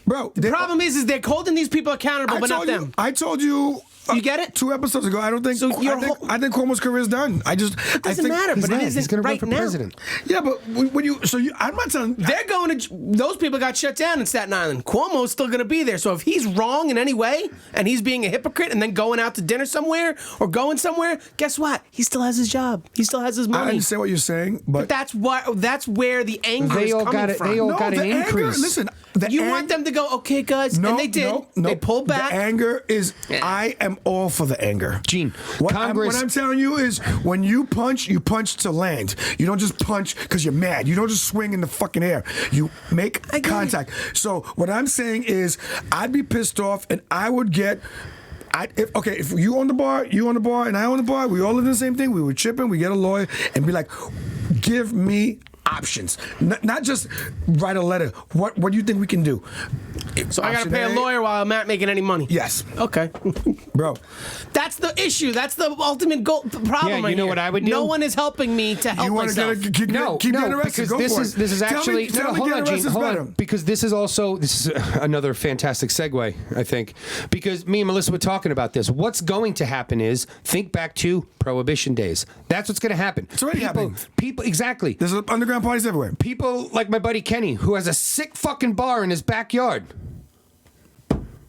bro. The problem is they're holding these people accountable, but not them. I told you. You get it? 2 episodes ago. I don't think. So your I think Cuomo's career is done. It doesn't matter, but it isn't He's going to run right for now. president. Yeah, but when you, I'm not telling. They're going to. Those people got shut down in Staten Island. Cuomo's still going to be there. So if he's wrong in any way and he's being a hypocrite and then going out to dinner somewhere or going somewhere, guess what? He still has his job. He still has his I money. understand what you're saying, but That's where the anger They is all coming got it. from. They all no, got the an anger. increase. Listen, You want them to go, okay, guys, No, and they did. No, They pulled back. The anger is. I am all for the anger. Gene, What Congress. I'm telling you is, when you punch to land. You don't just punch because you're mad. You don't just swing in the fucking air. You make I get contact. So what I'm saying is, I'd be pissed off, and I would get. If you own the bar, and I own the bar, we all live in the same thing. We would chip in, we get a lawyer, and be like, give me options, not just write a letter. What do you think we can do? So I got to Option pay a A- lawyer while I'm not making any money. Yes, Okay. bro. That's the issue. That's the ultimate problem. Yeah, you right know here. what I would do? No one is helping me to help You want to myself. keep getting arrested? because Go this for is it. this is Tell me- actually tell me hold getting on, Gene, arrested is hold better. on, because this is another fantastic segue. I think because me and Melissa were talking about this. What's going to happen is think back to Prohibition days. That's what's going to happen. It's already happening. People exactly. There's underground parties everywhere. People like my buddy Kenny, who has a sick fucking bar in his backyard.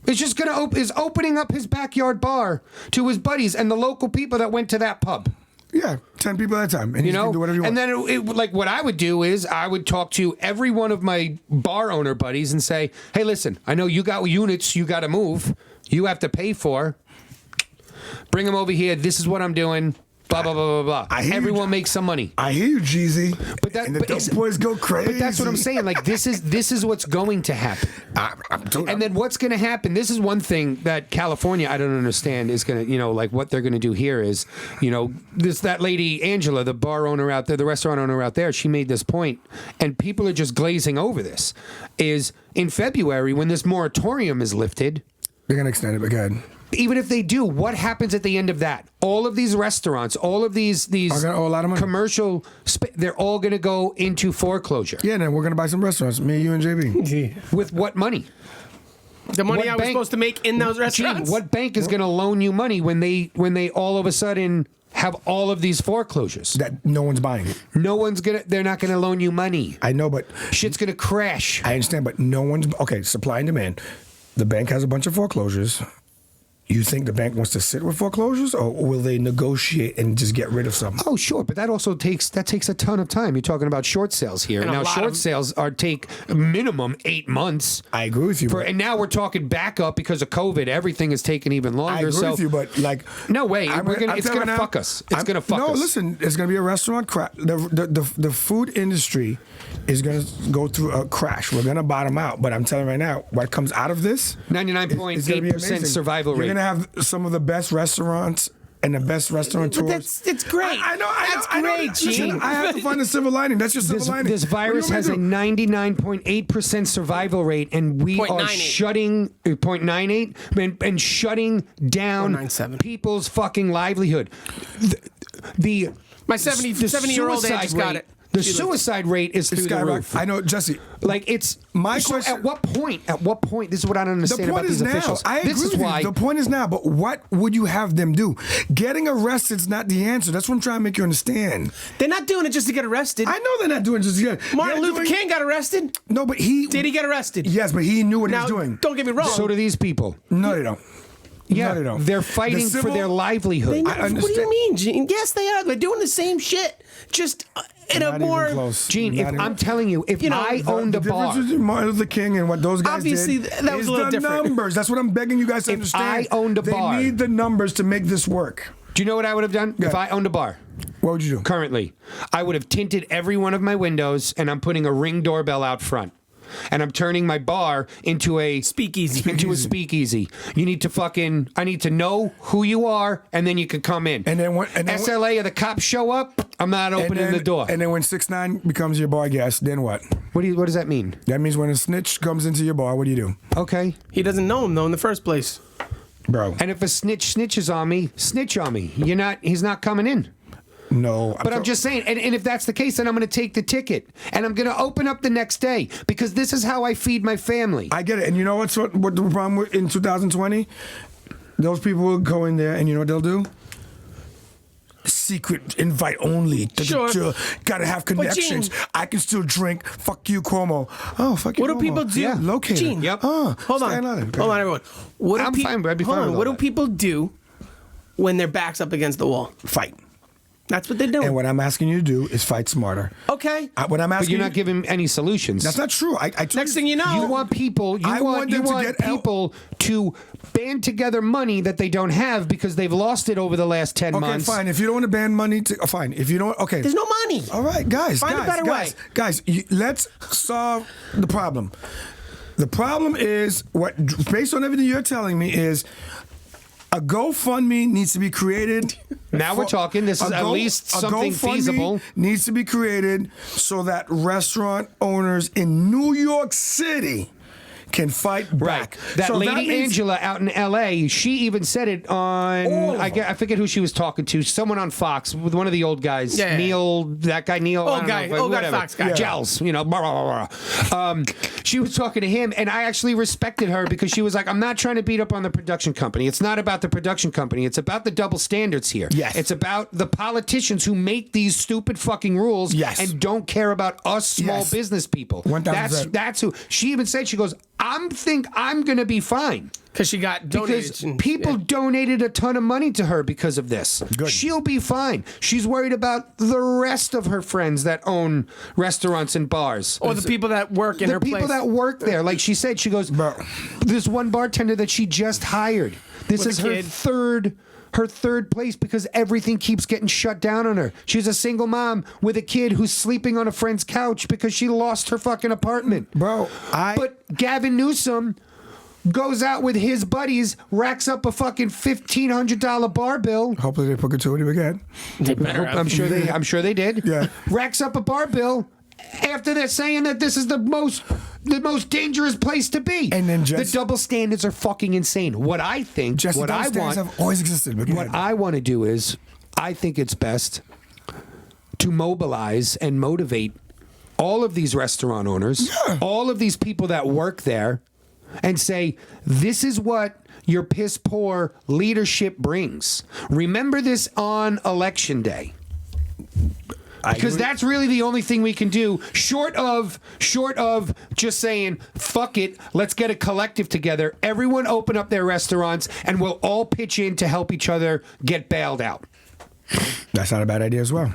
Is just gonna is opening up his backyard bar to his buddies and the local people that went to that pub. Yeah, 10 people at a time, and you You know, can do whatever you want. and then like what I would do is I would talk to every one of my bar owner buddies and say, "Hey, listen, I know you got units you got to move, you have to pay for. Bring them over here. This is what I'm doing. Blah blah blah blah blah. Everyone makes some money. I hear you, JayZ. But that, and the dope boys go crazy. But that's what I'm saying. Like this is what's going to happen. And then what's going to happen? This is one thing that California, I don't understand, is going to, like what they're going to do here is, that lady Angela, the bar owner out there, the restaurant owner out there, she made this point, and people are just glazing over this. Is in February when this moratorium is lifted, they're going to extend it again. Even if they do, what happens at the end of that? All of these restaurants, all of these are gonna owe a lot of money. Commercial, they're all going to go into foreclosure. Yeah, then we're going to buy some restaurants, me, you, and JB. With what money? The money I was supposed to make in those restaurants? Gene, what bank is going to loan you money when they all of a sudden have all of these foreclosures? That no one's buying it. They're not going to loan you money. I know, but shit's going to crash. I understand, but no one's, okay, supply and demand. The bank has a bunch of foreclosures. You think the bank wants to sit with foreclosures, or will they negotiate and just get rid of some? Oh, sure, but that also takes a ton of time. You're talking about short sales here. And now, short sales take minimum 8 months. I agree with you. And now we're talking backup because of COVID. Everything is taking even longer. I agree with you, but like, no way, it's gonna fuck us. It's gonna fuck us. No, listen, it's gonna be a restaurant crash. The food industry is gonna go through a crash. We're gonna bottom out, but I'm telling you right now, what comes out of this, 99.8% survival rate. You're gonna have some of the best restaurants and the best restaurateurs. It's great. I know. That's great, Gene. Listen, I have to find a silver lining. That's your silver lining. This virus has a 99.8% survival rate, and we are shutting 0.98 and shutting down 0.97. people's fucking livelihood. My 70-year-old aunt just got it. The suicide rate is through the roof. I know, Jesse. Like it's my so question. At what point? This is what I don't understand about these officials. I agree with you. The point is now. But what would you have them do? Getting arrested is not the answer. That's what I'm trying to make you understand. They're not doing it just to get arrested. I know they're not doing it just to get. Martin Luther King got arrested. No, but did he get arrested? Yes, but he knew what he was doing. Don't get me wrong. So do these people. No, they don't. Yeah, no, they don't. They're fighting for their livelihood. What do you mean, Gene? Yes, they are. They're doing the same shit, just in a more. Gene, I'm telling you, if I owned a bar, the difference between Martin Luther King and what those guys obviously did that was a little the different. Numbers. That's what I'm begging you guys to understand. If I owned a bar, they need the numbers to make this work. Do you know what I would have done if I owned a bar? What would you do? Currently, I would have tinted every one of my windows, and I'm putting a Ring doorbell out front. And I'm turning my bar into a speakeasy. You need to I need to know who you are, and then you can come in. And then when SLA or the cops show up, I'm not opening the door. And then when 6ix9ine becomes your bar guest, then what? What does that mean? That means when a snitch comes into your bar, what do you do? Okay. He doesn't know him though in the first place, bro. And if a snitches on me, snitch on me. He's not coming in. No. But I'm just saying, and if that's the case, then I'm going to take the ticket. And I'm going to open up the next day because this is how I feed my family. I get it. And you know what the problem with in 2020? Those people will go in there and you know what they'll do? Secret invite only. Sure. Gotta have connections. I can still drink. Fuck you, Cuomo. Oh, fuck you, What do Cuomo. people do? Yeah. Located. Gene, Yep. Hold on, everyone. What do people do when their back's up against the wall? Fight. That's what they're doing. And what I'm asking you to do is fight smarter. Okay. What I'm asking, but you're not giving any solutions. That's not true. Next thing you know, you want people. You want people to band together money that they don't have because they've lost it over the last 10 months. Okay, fine. If you don't want to ban money, fine. If you don't, okay. There's no money. All right, guys. Find a better way. Guys, let's solve the problem. The problem is based on everything you're telling me is. A GoFundMe needs to be created. Now we're talking. This is at least something feasible. Needs to be created so that restaurant owners in New York City can fight back. That lady Angela out in L.A., she even said it on, I forget who she was talking to, someone on Fox, with one of the old guys. Yeah. Neil, that guy Neil. Old guy Fox guy. Gels, blah, blah, blah. She was talking to him, and I actually respected her because she was like, I'm not trying to beat up on the production company. It's not about the production company. It's about the double standards here. Yes. It's about the politicians who make these stupid fucking rules and don't care about us small business people. 1,000%. That's who. She even said, she goes, I'm going to be fine. Because she got donated. Because people donated a ton of money to her because of this. Good. She'll be fine. She's worried about the rest of her friends that own restaurants and bars. Or the people that work in her place. The people that work there. Like she said, she goes, Bro. this one bartender that she just hired. This With is a her kid. third place because everything keeps getting shut down on her. She's a single mom with a kid who's sleeping on a friend's couch because she lost her fucking apartment. Bro, But Gavin Newsom goes out with his buddies, racks up a fucking $1,500 bar bill. hopefully they put gratuity again. They better have. I'm sure they did. Yeah. Racks up a bar bill after they're saying that this is the most dangerous place to be. And then the double standards are fucking insane. What I think, Just what double I standards want, have always existed. But what I want to do is, I think it's best to mobilize and motivate all of these restaurant owners, all of these people that work there, and say, this is what your piss poor leadership brings. Remember this on election day. Because that's really the only thing we can do, short of just saying, fuck it, let's get a collective together. Everyone open up their restaurants and we'll all pitch in to help each other get bailed out. That's not a bad idea as well.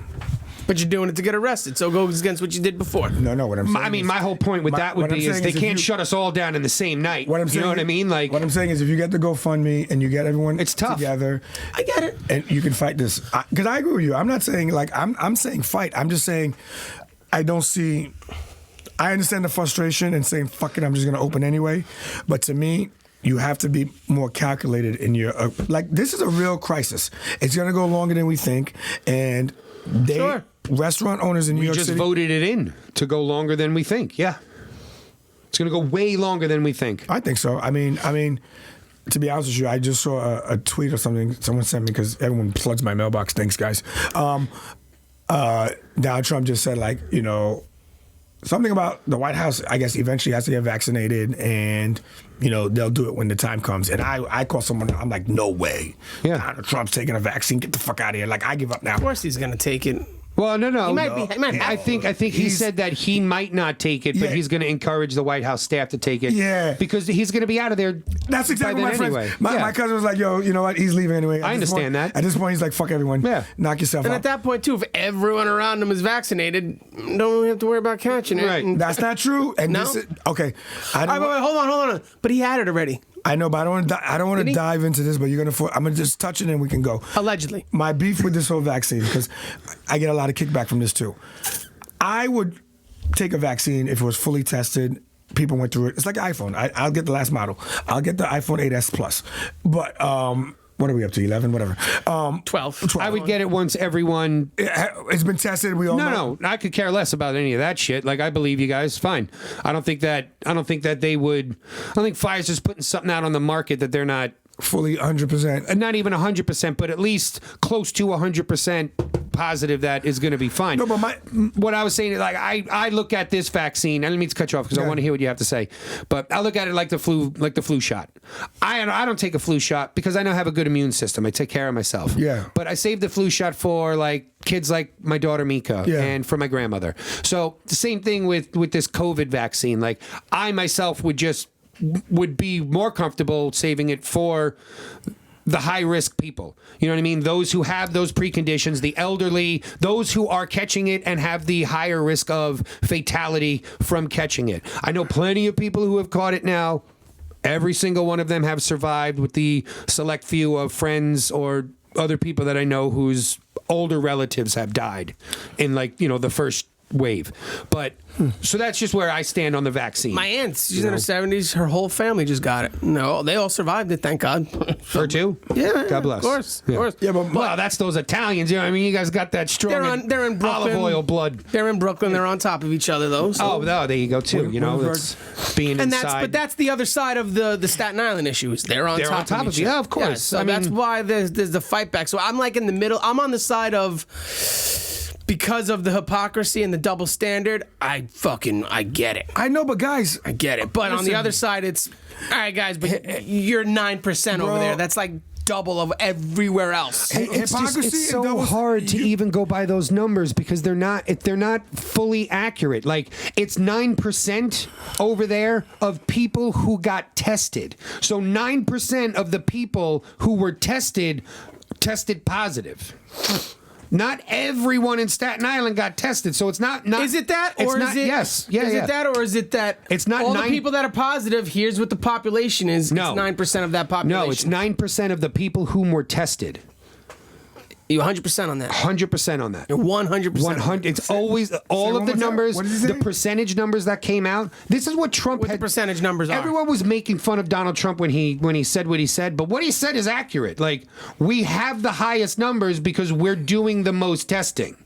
But you're doing it to get arrested, so it goes against what you did before. No, what I'm saying I mean, is- my whole point with that would what I'm be is saying they is if can't you- shut us all down in the same night. What I'm saying, you know what I mean? Like, what I'm saying is, if you get the GoFundMe and you get everyone It's tough. together, I get it. and you can fight this. Because I agree with you. I'm not saying like I'm saying fight. I'm just saying I don't see. I understand the frustration and saying fuck it, I'm just gonna open anyway. But to me, you have to be more calculated in your like. This is a real crisis. It's gonna go longer than we think, and they. Sure. Restaurant owners in New we York just City voted it in to go longer than we think. Yeah. It's going to go way longer than we think. I think so. I mean, to be honest with you, I just saw a tweet or something someone sent me because everyone floods my mailbox. Thanks, guys. Donald Trump just said, like, you know, something about the White House, I guess, eventually has to get vaccinated, and you know they'll do it when the time comes. And I call someone, I'm like, no way. Yeah. Donald Trump's taking a vaccine. Get the fuck out of here. Like, I give up now. Of course he's going to take it. Well, no. He might I think he He's- said that he might not take it, but Yeah. he's going to encourage the White House staff to take it. Yeah. Because he's going to be out of there. That's exactly by what my then friends. anyway. My cousin was like, yo, you know what? He's leaving anyway. I At this understand point- that. At this point, he's like, fuck everyone. Yeah. Knock yourself And out. at that point, too, if everyone around him is vaccinated, don't really have to worry about catching it. Right. And- That's not true. And No? this is, okay. I Wait, don't. wait, hold on. But he had it already, I know, but I don't want Did to he? dive into this. But you're gonna. I'm gonna just touch it and we can go. allegedly. My beef with this whole vaccine, because I get a lot of kickback from this too. I would take a vaccine if it was fully tested. People went through it. It's like an iPhone. I'll get the last model. I'll get the iPhone 8s Plus. But what are we up to? 11, whatever. 12. I would get it once everyone. It's been tested. We all know. No. I could care less about any of that shit. Like, I believe you guys. Fine. I don't think that they would. I don't think Pfizer's putting something out on the market that they're not. Fully 100%. Not even 100%, but at least close to 100% positive that is going to be fine. No, but what I was saying is, like, I look at this vaccine. I didn't mean to cut you off because I Yeah. want to hear what you have to say, but I look at it like the flu shot. I don't take a flu shot because I know I have a good immune system. I take care of myself. Yeah. But I save the flu shot for like kids like my daughter Mika Yeah. and for my grandmother. So the same thing with this COVID vaccine. Like, I myself would be more comfortable saving it for the high risk people. You know what I mean? Those who have those preconditions, the elderly, those who are catching it and have the higher risk of fatality from catching it. I know plenty of people who have caught it now. Every single one of them have survived, with the select few of friends or other people that I know whose older relatives have died in, like, you know, the first wave. But so that's just where I stand on the vaccine. My aunt, she's in her 70s. Her whole family just got it. No, they all survived it, thank God. Her too? Yeah, God bless. Of course, Yeah. of course. Yeah, but Well, that's those Italians. You know what I mean? You guys got that strong They're in Brooklyn. olive oil blood. They're in Brooklyn. They're on top of each other, though. So. Oh, no, there you go too. You know, it's being And inside. that's the other side of the Staten Island issues. They're on top of each other. Yeah, of course. So I that's mean- why there's the fight back. So I'm like in the middle. I'm on the side of, because of the hypocrisy and the double standard, I get it. I know, but guys, I get it. But on the Listen. other side, it's all right, guys. But you're 9% over Bro. there. That's like double of everywhere else. It's so hard to even go by those numbers because they're not fully accurate. Like it's 9% over there of people who got tested. So 9% of the people who were tested positive. Not everyone in Staten Island got tested, so it's not. Is it that, or is it? Yes, Is it that, or is it that? It's not all the people that are positive. Here's what the population is. No, it's 9% of that population. No, it's 9% of the people whom were tested. You 100% on that. 100% on that. You're 100%. 100. It's always all of the numbers, the percentage numbers that came out. This is what Trump What the percentage numbers are. Everyone was making fun of Donald Trump when he said what he said, but what he said is accurate. Like we have the highest numbers because we're doing the most testing.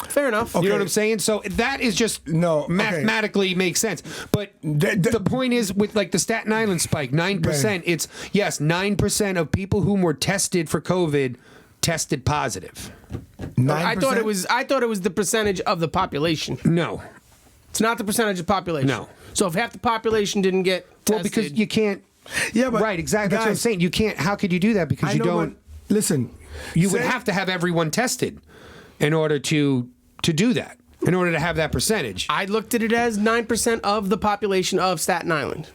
Fair enough. You know what I'm saying? So that is just mathematically makes sense. But the point is with like the Staten Island spike, 9%. It's 9% of people whom were tested for COVID tested positive. 9%? I thought it was the percentage of the population. No. It's not the percentage of population. No. So if half the population didn't get tested. Well, because you can't. Yeah, but right, exactly. Guys, that's what I'm saying. You can't. How could you do that? Because you don't. Listen, you would have to have everyone tested in order to do that. In order to have that percentage. I looked at it as 9% of the population of Staten Island.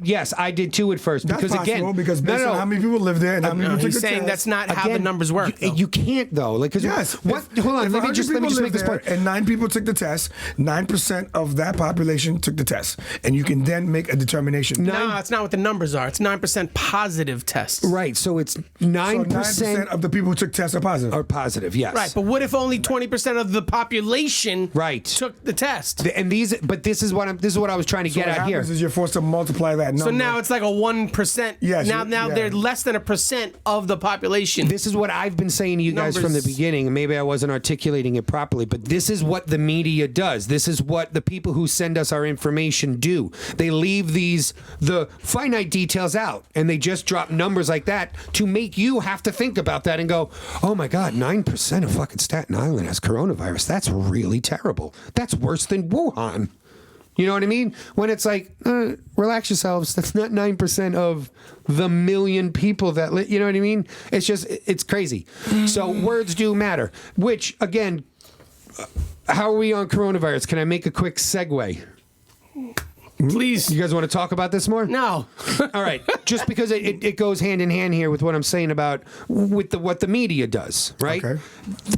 Yes, I did too at first. That's because possible, again, because based on how many people live there and how many people took He's the saying test. that's not how the numbers work. You can't though. Like, Yes. What? Hold on. Let me just make this point. And 9 people took the test. 9% of that population took the test, and you can then make a determination. No, that's not what the numbers are. It's 9% positive tests. Right. So it's 9%. So 9% of the people who took tests are positive. Are positive. Yes. Right. But what if only 20% of the population took the test? And this is what I was trying to get at here. Is you're forced to multiply that number. So now it's like a 1%. Yes. Now they're less than 1% of the population. This is what I've been saying to you guys from the beginning, and maybe I wasn't articulating it properly, but this is what the media does. This is what the people who send us our information do. They leave the finite details out, and they just drop numbers like that to make you have to think about that and go, oh my God, 9% of fucking Staten Island has coronavirus. That's really terrible. That's worse than Wuhan. You know what I mean? When it's like, relax yourselves. That's not 9% of the million people that, you know what I mean? It's just, it's crazy. So words do matter. Which, again, how are we on coronavirus? Can I make a quick segue? Please. You guys want to talk about this more? No. All right. Just because it goes hand in hand here with what I'm saying about what the media does, right? Okay.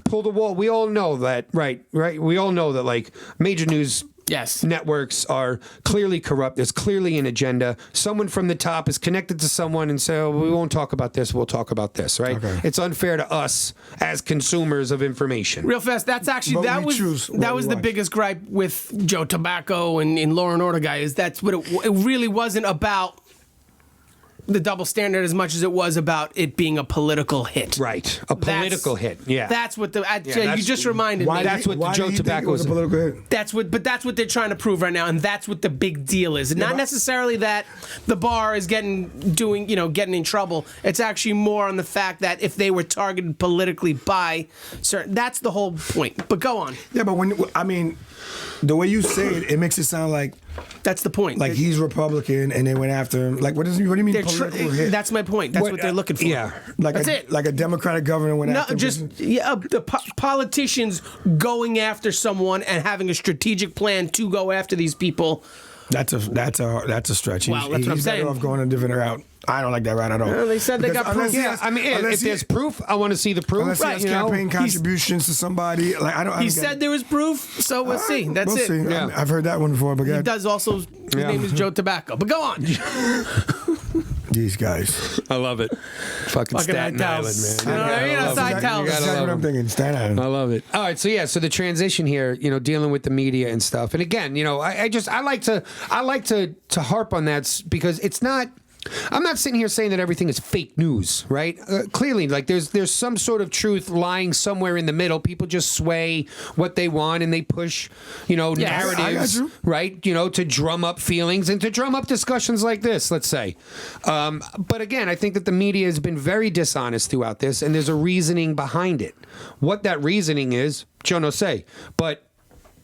Pull the wall. We all know that, right? We all know that like major news Yes. networks are clearly corrupt. There's clearly an agenda. Someone from the top is connected to someone and say, oh, we won't talk about this. We'll talk about this, right? Okay. It's unfair to us as consumers of information. Real fast. That's actually, that was the biggest gripe with Joe Tobacco and Law and Order guy is that's what it really wasn't about the double standard as much as it was about it being a political hit. Right. A political hit. Yeah. That's what you just reminded me. That's what the Joe Tobacco was. A political hit? That's what they're trying to prove right now, and that's what the big deal is. Not necessarily that the bar is getting in trouble. It's actually more on the fact that if they were targeted politically by certain, that's the whole point. But go on. Yeah, but the way you say it, it makes it sound like that's the point. Like he's Republican and they went after him. Like what do you mean political hit? That's my point. That's what they're looking for. Yeah, that's it. Like a Democratic governor went after him. The politicians going after someone and having a strategic plan to go after these people. That's a stretch. Well, that's what I'm saying. Better off going a different route. I don't like that route at all. Well, they said they got proof. Yeah, I mean, if there's proof, I want to see the proof. Unless he has campaign contributions to somebody. Like he said there was proof, so we'll see. That's it. See. Yeah. I've heard that one before. But he does also. His name is Joe Tobacco. But go on. These guys. I love it. Fucking Staten Island, man. Side towels. That's what I'm thinking. Staten Island. I love it. All right, so the transition here, dealing with the media and stuff. And again, I like to harp on that because it's not. I'm not sitting here saying that everything is fake news, right? Clearly, like there's some sort of truth lying somewhere in the middle. People just sway what they want and they push, narratives, right? To drum up feelings and to drum up discussions like this, let's say. But again, I think that the media has been very dishonest throughout this, and there's a reasoning behind it. What that reasoning is, yo no sé. But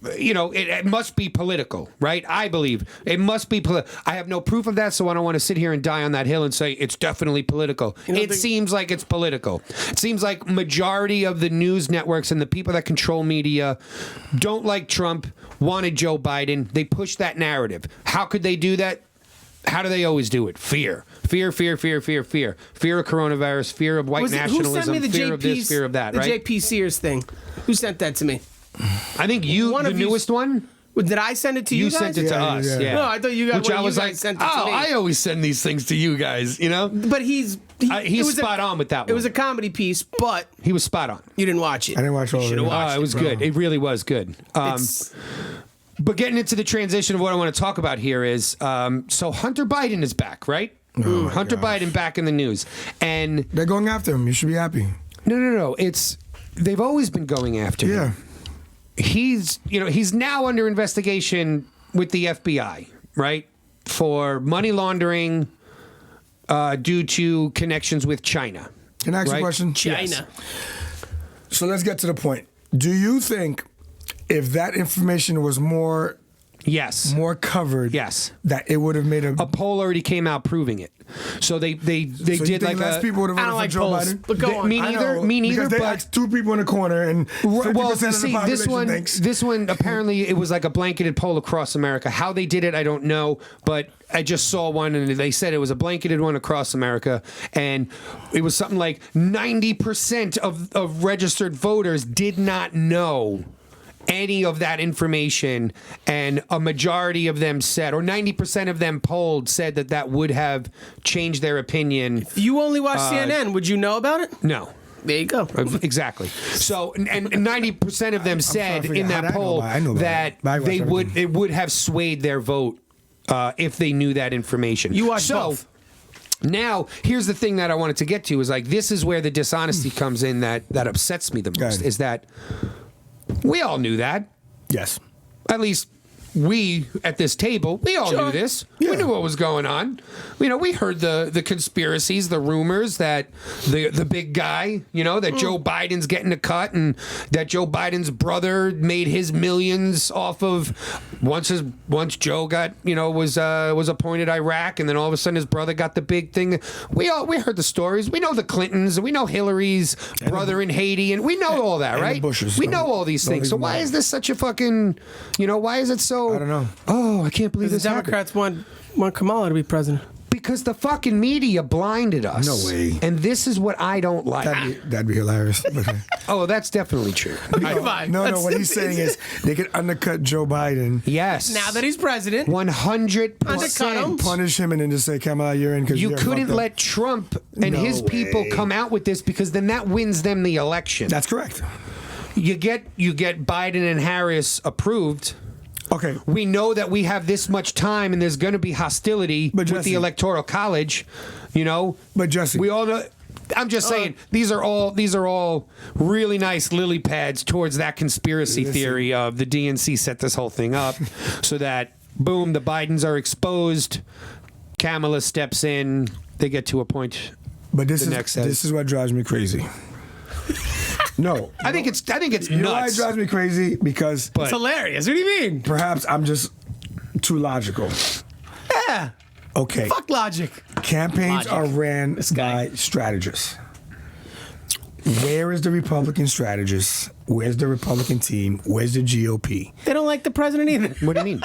it must be political, right? I believe it must be political. I have no proof of that, so I don't want to sit here and die on that hill and say it's definitely political. It seems like it's political. It seems like majority of the news networks and the people that control media don't like Trump, wanted Joe Biden. They push that narrative. How could they do that? How do they always do it? Fear. Fear, fear, fear, fear, fear. Fear of coronavirus, fear of white nationalism, who sent me the fear of this, fear of that, the right? JP Sears thing. Who sent that to me? I think the newest one? Did I send it to you guys? You sent it to us, yeah. No, I thought you guys, Which I was like, sent it to me. I always send these things to you guys, But he's spot on with that one. It was a comedy piece, but he was spot on. you didn't watch it. I didn't watch all of it. It was good. It really was good. But getting into the transition of what I want to talk about here is, so Hunter Biden is back, right? Oh Hunter Biden back in the news. And they're going after him. You should be happy. No. They've always been going after him. He's now under investigation with the FBI, right? For money laundering due to connections with China. Can I ask you a question? China. Yes. So let's get to the point. Do you think if that information was more covered, that it would have made a poll already came out proving it. So they so did like less people would have voted for Joe Biden? But go on. Me neither. Because they but asked two people in the corner, and 50% of the population thinks. This one apparently it was like a blanketed poll across America. How they did it, I don't know, but I just saw one, and they said it was a blanketed one across America, and it was something like 90% of registered voters did not know any of that information, and a majority of them said, or 90% of them polled said that would have changed their opinion. If you only watch CNN, would you know about it? No. There you go. Exactly. So, and 90% of them said in that poll that it would have swayed their vote if they knew that information. You watch both. Now, here's the thing that I wanted to get to is like, this is where the dishonesty comes in that upsets me the most, is that we all knew that. Yes. At least we at this table, we all knew this. Yeah. We knew what was going on. We heard the conspiracies, the rumors that the big guy, that Joe Biden's getting a cut, and that Joe Biden's brother made his millions off of once Joe got was appointed Iraq, and then all of a sudden his brother got the big thing. We heard the stories. We know the Clintons, and we know Hillary's brother in Haiti, and we know all that, right? The Bushes. We know all these things. So why is this such a fucking? Why is it so? I don't know. Oh, I can't believe this the Democrats want Kamala to be president. Because the fucking media blinded us. No way. And this is what I don't like. That'd be hilarious. Oh, that's definitely true. No. What he's saying is they could undercut Joe Biden. Yes. Now that he's president, 100%. Punish him and then just say, Kamala, you're in. You couldn't let Trump and his people come out with this, because then that wins them the election. That's correct. You get Biden and Harris approved. Okay. We know that we have this much time, and there's going to be hostility with the Electoral College, But Jesse, we all know. I'm just saying these are all really nice lily pads towards that conspiracy theory of the DNC set this whole thing up, so that boom, the Bidens are exposed. Kamala steps in. They get to appoint. But this is what drives me crazy. No, I think it's nuts. You know why it drives me crazy? Because it's hilarious. What do you mean? Perhaps I'm just too logical. Yeah. Okay. Fuck logic. Campaigns are ran by strategists. Where is the Republican strategist? Where's the Republican team? Where's the GOP? They don't like the president either. What do you mean?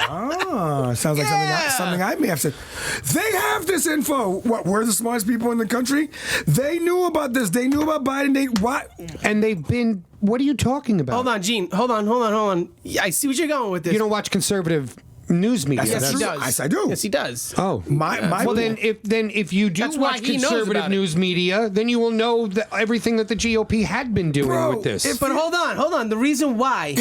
Sounds like something I may have said. They have this info. What? We're the smartest people in the country. They knew about this. They knew about Biden. And they've been. What are you talking about? Hold on, Gene. Hold on. I see what you're going with this. You don't watch conservative news media. Yes, he does. Yes, I do. Yes, he does. Oh, well, then if you do watch conservative news media, then you will know everything that the GOP had been doing with this. But hold on. The reason why,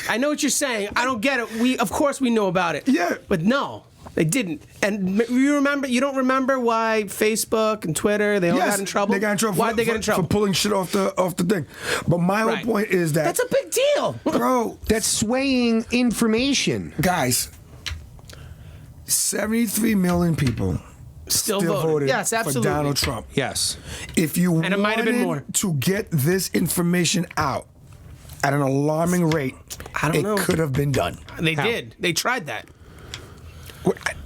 I know what you're saying. I don't get it. Of course we know about it. Yeah. But no, they didn't. And you don't remember why Facebook and Twitter, they all got in trouble? They got in trouble. Why'd they get in trouble? For pulling shit off the thing. But my whole point is that that's a big deal. Bro. That's swaying information. Guys. 73 million people still voted yes, absolutely. for Donald Trump. Yes. If you and it might have been more to get this information out at an alarming rate, I don't know. it could have been done. They did. They tried that.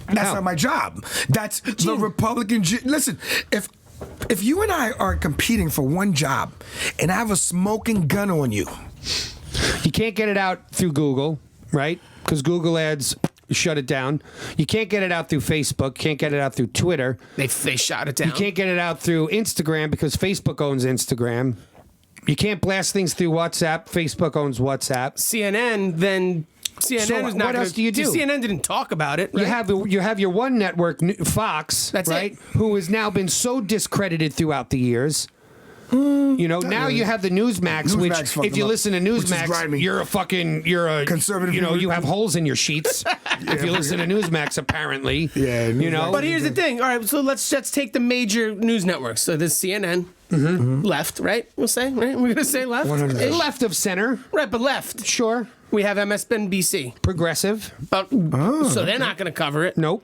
That's not my job. That's the Republican. Listen, if you and I are competing for one job, and I have a smoking gun on you, you can't get it out through Google, right? Because Google ads shut it down. You can't get it out through Facebook. Can't get it out through Twitter. They shot it down. You can't get it out through Instagram because Facebook owns Instagram. You can't blast things through WhatsApp. Facebook owns WhatsApp. CNN then. CNN was not. What else do you do? CNN didn't talk about it. Right? You have your one network, Fox, That's right? it. Who has now been so discredited throughout the years. Now you have the Newsmax, which if you listen to Newsmax, you're a conservative. You have holes in your sheets. If you listen to Newsmax, apparently, But here's the thing. All right, so let's take the major news networks. So this CNN, left, right? We'll say, right? We're gonna say left. 100%. Left of center, Right, but left. sure. We have MSNBC. Progressive, So they're not gonna cover it. nope.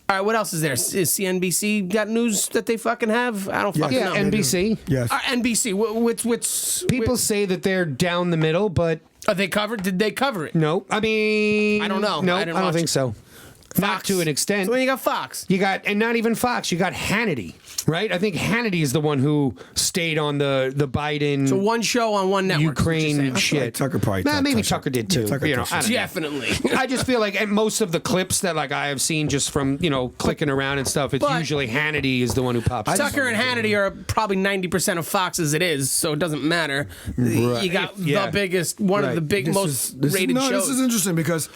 All right, what else is there? Is CNBC got news that they fucking have? I don't fucking know. NBC. Yes. NBC. Which People say that they're down the middle, but are they covered? Did they cover it? no. I mean, I don't know. No, I I didn't don't watch think it. so. Not to an extent. So then you got Fox. And not even Fox. You got Hannity, right? I think Hannity is the one who stayed on the Biden. So one show on one network. is what you're saying. Ukraine shit. Tucker probably. Maybe Tucker did too. Tucker I don't know. Definitely. I just feel like, and most of the clips that like I have seen just from clicking around and stuff, it's But- usually Hannity is the one who pops up. Tucker and Hannity are probably 90% of Fox as it is, so it doesn't matter. You got Yeah. the biggest, one of the big, most rated shows. This is interesting because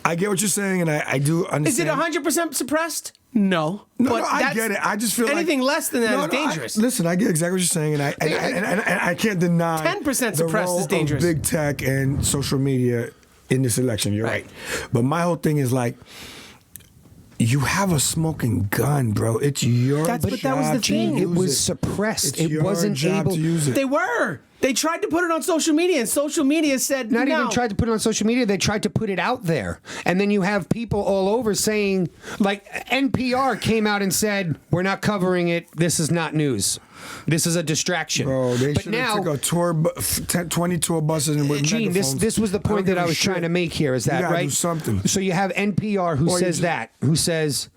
I get what you're saying, and I do understand. Is it 100% suppressed? No. No, I get it. I just feel anything like less than that is dangerous. Listen, I get exactly what you're saying, and I can't deny 10% the suppressed role is dangerous. of big tech and social media in this election. You're right. But my whole thing is like, you have a smoking gun, bro. It's your But job that was the to thing. use It was suppressed. It's It your wasn't job able to use it. They were. They tried to put it on social media, and social media said Not no. even tried to put it on social media. They tried to put it out there. And then you have people all over saying, like NPR came out and said, we're not covering it. This is not news. This is a distraction. Bro, they but should now, have took a tour, 20 tour buses and with Gene, megaphones. this was the I don't point give that I a was shit. trying to make here is that, You gotta right? do something. So you have NPR who Or you says just- that, who says,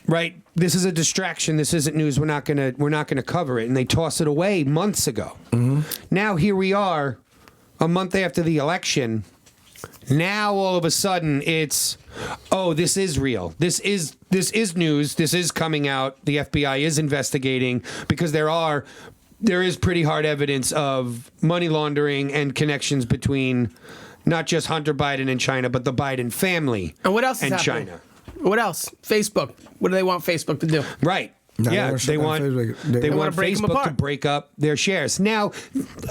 right, this is a distraction. This isn't news. We're not gonna cover it. And they toss it away months ago. Mm-hmm. Now here we are, a month after the election. Now all of a sudden it's, oh, this is real. This is news. This is coming out. The FBI is investigating because there is pretty hard evidence of money laundering and connections between not just Hunter Biden and China, but the Biden family And what else is and happening? China. What else? Facebook. What do they want Facebook to do? Right. No, yeah, they want they wanna want break 'em Facebook to apart. break up their shares. Now,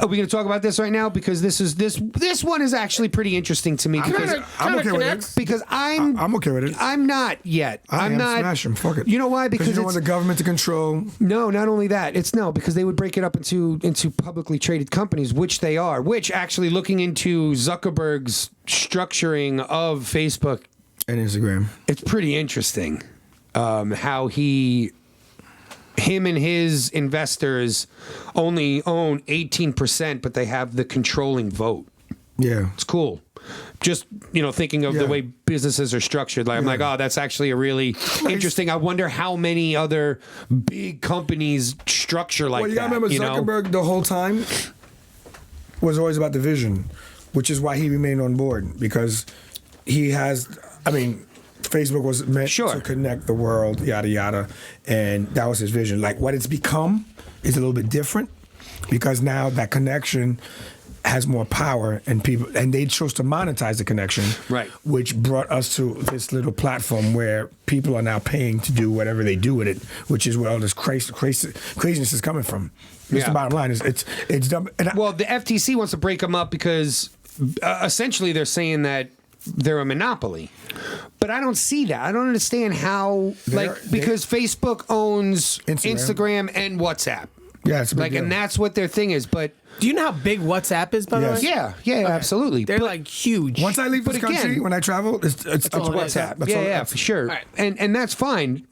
are we going to talk about this right now? Because this one is actually pretty interesting to me. Because I'm okay with it. connects. because I'm okay with it. I'm not yet. I'm not. Smash them. Fuck it. You know why? Because you don't want the government to control. no, not only that. It's no, because they would break it up into publicly traded companies, which they are. Which actually, looking into Zuckerberg's structuring of Facebook, And Instagram. it's pretty interesting how him and his investors only own 18%, but they have the controlling vote. Yeah. It's cool. Just, thinking of the Yeah. way businesses are structured. Like, I'm like, oh, that's actually a really interesting. I wonder how many other big companies structure like Well, you that. gotta remember Zuckerberg the whole time was always about the vision, which is why he remained on board, because he has, Facebook was meant Sure. to connect the world, yada yada, and that was his vision. Like what it's become is a little bit different because now that connection has more power, and they chose to monetize the connection, Right. which brought us to this little platform where people are now paying to do whatever they do with it, which is where all this craziness is coming from. It's Yeah. the bottom line. It's dumb. And Well, the FTC wants to break them up because essentially they're saying that they're a monopoly. But I don't see that. I don't understand how, because Facebook owns Instagram and WhatsApp. Yeah, it's a big deal. and that's what their thing is. But Do you know how big WhatsApp is, by the way? Yes. yeah, absolutely. They're like huge. Once I leave this But again- country, when I travel, it's all it is. WhatsApp. That's all- Yeah, for sure. Right. And that's fine.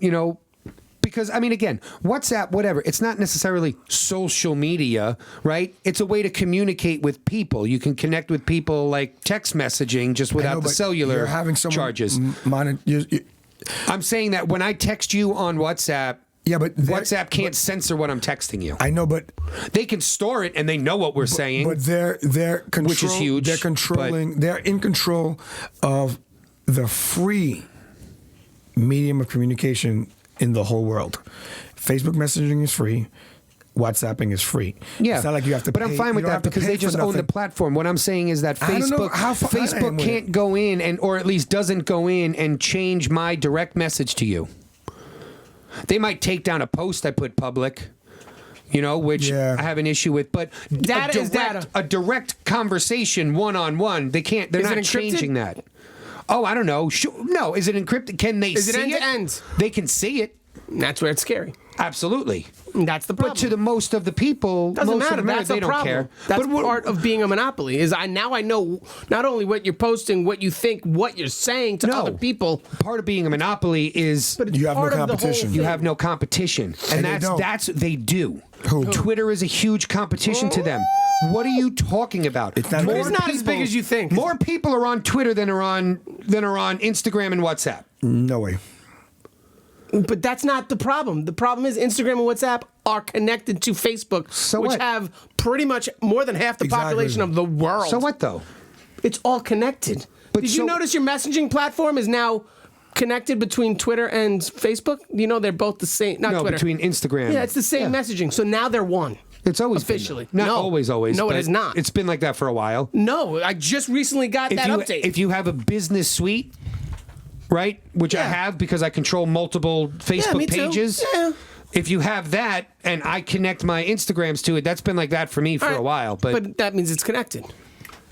Because, I mean, again, WhatsApp, whatever, it's not necessarily social media, right? It's a way to communicate with people. You can connect with people like text messaging just without the cellular charges. I'm saying that when I text you on WhatsApp, but WhatsApp can't censor what I'm texting you. I know, but they can store it and they know what we're saying. But they're which is huge. They're controlling. They're in control of the free medium of communication in the whole world. Facebook messaging is free. WhatsApping is free. Yeah, it's not like you have to. But pay. I'm fine with that because they just own the platform. What I'm saying is that Facebook can't go in or at least doesn't go in and change my direct message to you. They might take down a post I put public, which I have an issue with. But a direct conversation one-on-one, they can't. They're not changing that. Oh, I don't know. No, is it encrypted? Can they see it? Is it end to end? They can see it. That's where it's scary. Absolutely. That's the problem. But to the most of the people, doesn't matter. That's they a don't problem. care. That's part of being a monopoly. I know not only what you're posting, what you think, what you're saying to other people. Part of being a monopoly is you have no competition. You have no competition, and they do. Who? Twitter is a huge competition to them. What are you talking about? It's not as big as you think. More people are on Twitter than are on Instagram and WhatsApp. No way. But that's not the problem. The problem is Instagram and WhatsApp are connected to Facebook, which have pretty much more than half the population of the world. So what, though? It's all connected. But did you notice your messaging platform is now connected between Twitter and Facebook? They're both the same. Not Twitter. Between Instagram. Yeah, it's the same messaging. So now they're one. It's always officially been, not always. No, it is not. It's been like that for a while. No, I just recently got that update. If you have a business suite, right, which I have because I control multiple Facebook pages. Yeah. If you have that and I connect my Instagrams to it, that's been like that for me for a while. But that means it's connected.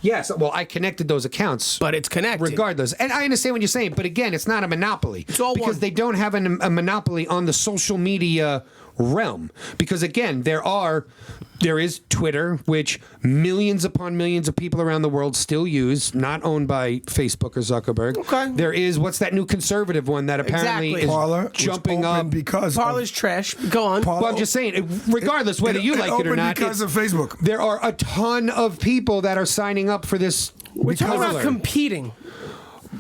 Yes, well, I connected those accounts. But it's connected. Regardless. And I understand what you're saying, but again, it's not a monopoly. It's all because they don't have a monopoly on the social media realm. Because again, there is Twitter, which millions upon millions of people around the world still use, not owned by Facebook or Zuckerberg. Okay. There is, what's that new conservative one that apparently is Parler, jumping up? Because Parler's trash. Go on. Well, I'm just saying, regardless whether you like it or not, because of Facebook. There are a ton of people that are signing up for this. We're talking about competing.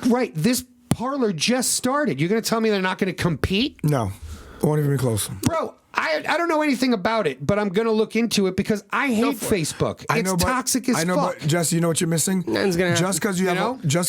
Right. This Parler just started. You're going to tell me they're not going to compete? No. I won't even be close. Bro, I don't know anything about it, but I'm going to look into it because I hate Facebook. It's toxic as fuck. I know, but Jess, you know what you're missing? Nothing's gonna happen. Just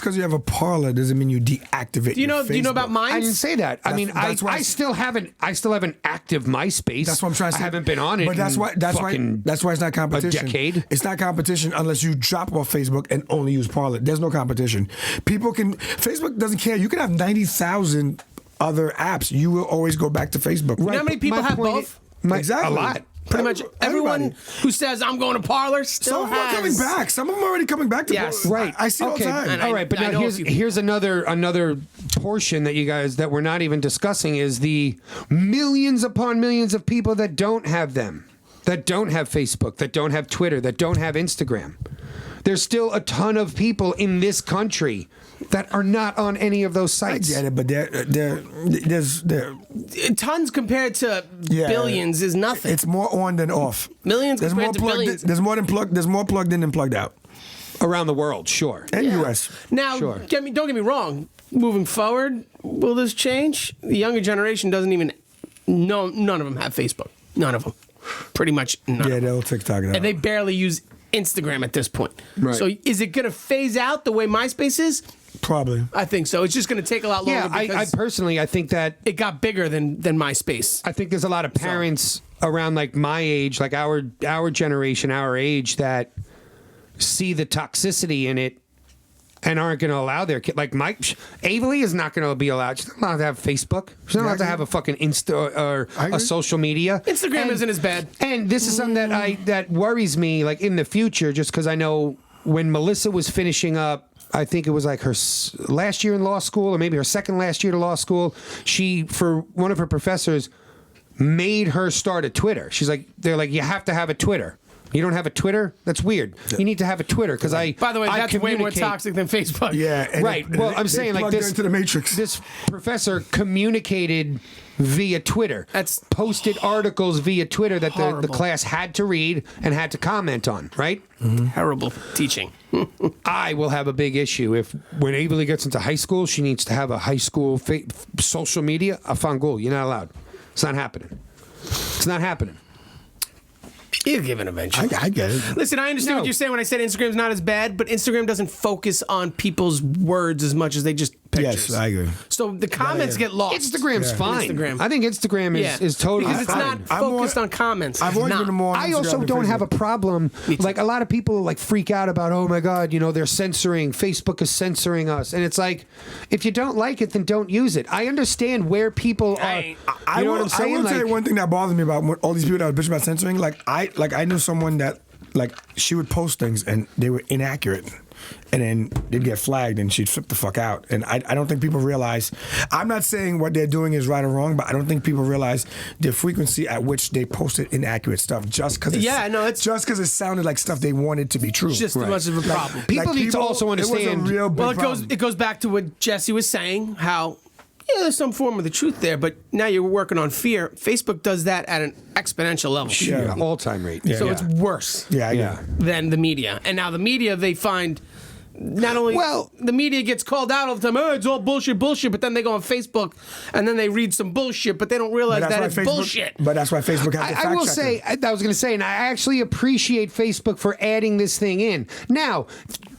because you have a Parler doesn't mean you deactivate. Do you know about mine? I didn't say that. I still have an active MySpace. That's what I'm trying to say. I haven't been on it. But that's why it's not competition. A decade. It's not competition unless you drop off Facebook and only use Parler. There's no competition. Facebook doesn't care. You can have 90,000 other apps. You will always go back to Facebook. Right. You know how many people have both? Exactly. A lot. Pretty much everyone who says I'm going to Parler still Some of them are coming back. Some of them are already coming back to Parler. Right. I see all the time. All right, but now here's another portion that we're not even discussing is the millions upon millions of people that don't have them, that don't have Facebook, that don't have Twitter, that don't have Instagram. There's still a ton of people in this country that are not on any of those sites. I get it, but there's tons compared to billions is nothing. It's more on than off. Millions compared to billions. There's more plugged in than plugged out. Around the world, sure. And US. Now, don't get me wrong. Moving forward, will this change? The younger generation doesn't even know. None of them have Facebook. None of them. Pretty much none. Yeah, they'll TikTok it out. And they barely use Instagram at this point. Right. So is it going to phase out the way MySpace is? Probably. I think so. It's just going to take a lot longer. Yeah, I personally, I think that it got bigger than MySpace. I think there's a lot of parents around like my age, like our generation, our age, that see the toxicity in it and aren't going to allow their kid. Like Avery is not going to be allowed. She's not allowed to have Facebook. She's not allowed to have a fucking Insta or a social media. Instagram isn't as bad. And this is something that worries me, like in the future, just because I know when Melissa was finishing up, I think it was like her last year in law school or maybe her second last year to law school, she, for one of her professors, made her start a Twitter. They're like, you have to have a Twitter. You don't have a Twitter? That's weird. You need to have a Twitter because By the way, that's way more toxic than Facebook. Yeah. And right. Well, I'm saying like this. Into the Matrix. This professor communicated via Twitter. That's posted articles via Twitter that the class had to read and had to comment on. Right. Terrible teaching. I will have a big issue if when Averly gets into high school, she needs to have a high school social media. Afangul, you're not allowed. It's not happening. It's not happening. You'll give it eventually. I get it. Listen, I understand what you're saying when I said Instagram's not as bad, but Instagram doesn't focus on people's words as much as they just pictures. Yes, I agree. So the comments get lost. Instagram's fine. Instagram. I think Instagram is totally because it's fine. not focused on comments. I've always been more on I Instagram also than don't have a Facebook. problem. Like a lot of people like freak out about, oh my God, they're censoring. Facebook is censoring us, and it's like, if you don't like it, then don't use it. I understand where people are. I know what I'm saying? I will tell you one thing that bothers me about all these people that were bitching about censoring. I knew someone that she would post things and they were inaccurate. And then they'd get flagged and she'd flip the fuck out. And I don't think people realize, I'm not saying what they're doing is right or wrong, but I don't think people realize the frequency at which they posted inaccurate stuff just because it sounded like stuff they wanted to be true. Just as much of a problem. People need to also understand. It was a real big problem. It goes back to what Jesse was saying, how there's some form of the truth there, but now you're working on fear. Facebook does that at an exponential level. Yeah, all-time rate. So it's worse than the media. And now the media, they find not only the media gets called out all the time, oh, it's all bullshit, but then they go on Facebook and then they read some bullshit, but they don't realize that it's bullshit. But that's why Facebook has the fact I will checker. say, I was going to say, and I actually appreciate Facebook for adding this thing in. Now,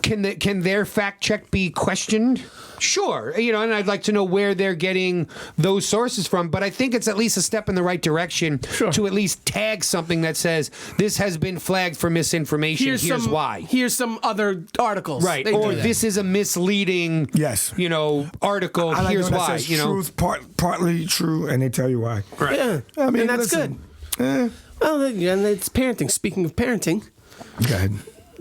can their fact check be questioned? Sure, and I'd like to know where they're getting those sources from, but I think it's at least a step in the right direction to at least tag something that says this has been flagged for misinformation. Here's why. Here's some other articles. Right, or this is a misleading article. Here's why. Says truth, partly true, and they tell you why. Right. Yeah, I mean, and that's good. Well, and it's parenting. Speaking of parenting, go ahead.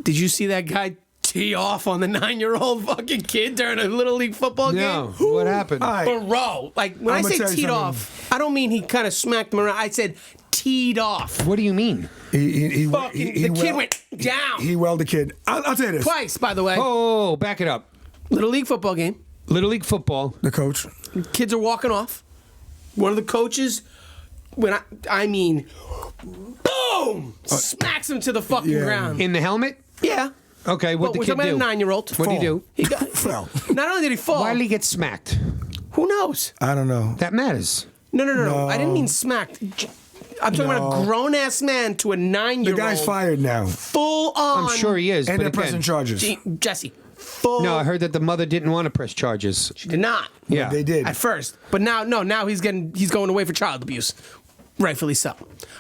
Did you see that guy tee off on the 9-year-old fucking kid during a Little League football game? No. What happened? Bro, like when I say teed off, I don't mean he kind of smacked him around. I said teed off. What do you mean? The kid went down. He welled the kid. I'll tell you this. Twice, by the way. Oh, back it up. Little League football game. Little League football. The coach. Kids are walking off. One of the coaches, I mean, boom, smacks him to the fucking ground. In the helmet? Yeah. Okay, what the kid do? We're talking about a 9-year-old. What did he do? He fell. Not only did he fall. Why did he get smacked? Who knows? I don't know. That matters. No. I didn't mean smacked. I'm talking about a grown-ass man to a 9-year-old. The guy's fired now. Full on. I'm sure he is. And they're pressing charges. Jesse, full. No, I heard that the mother didn't want to press charges. She did not. Yeah. But they did. At first. But now he's going away for child abuse. Rightfully so.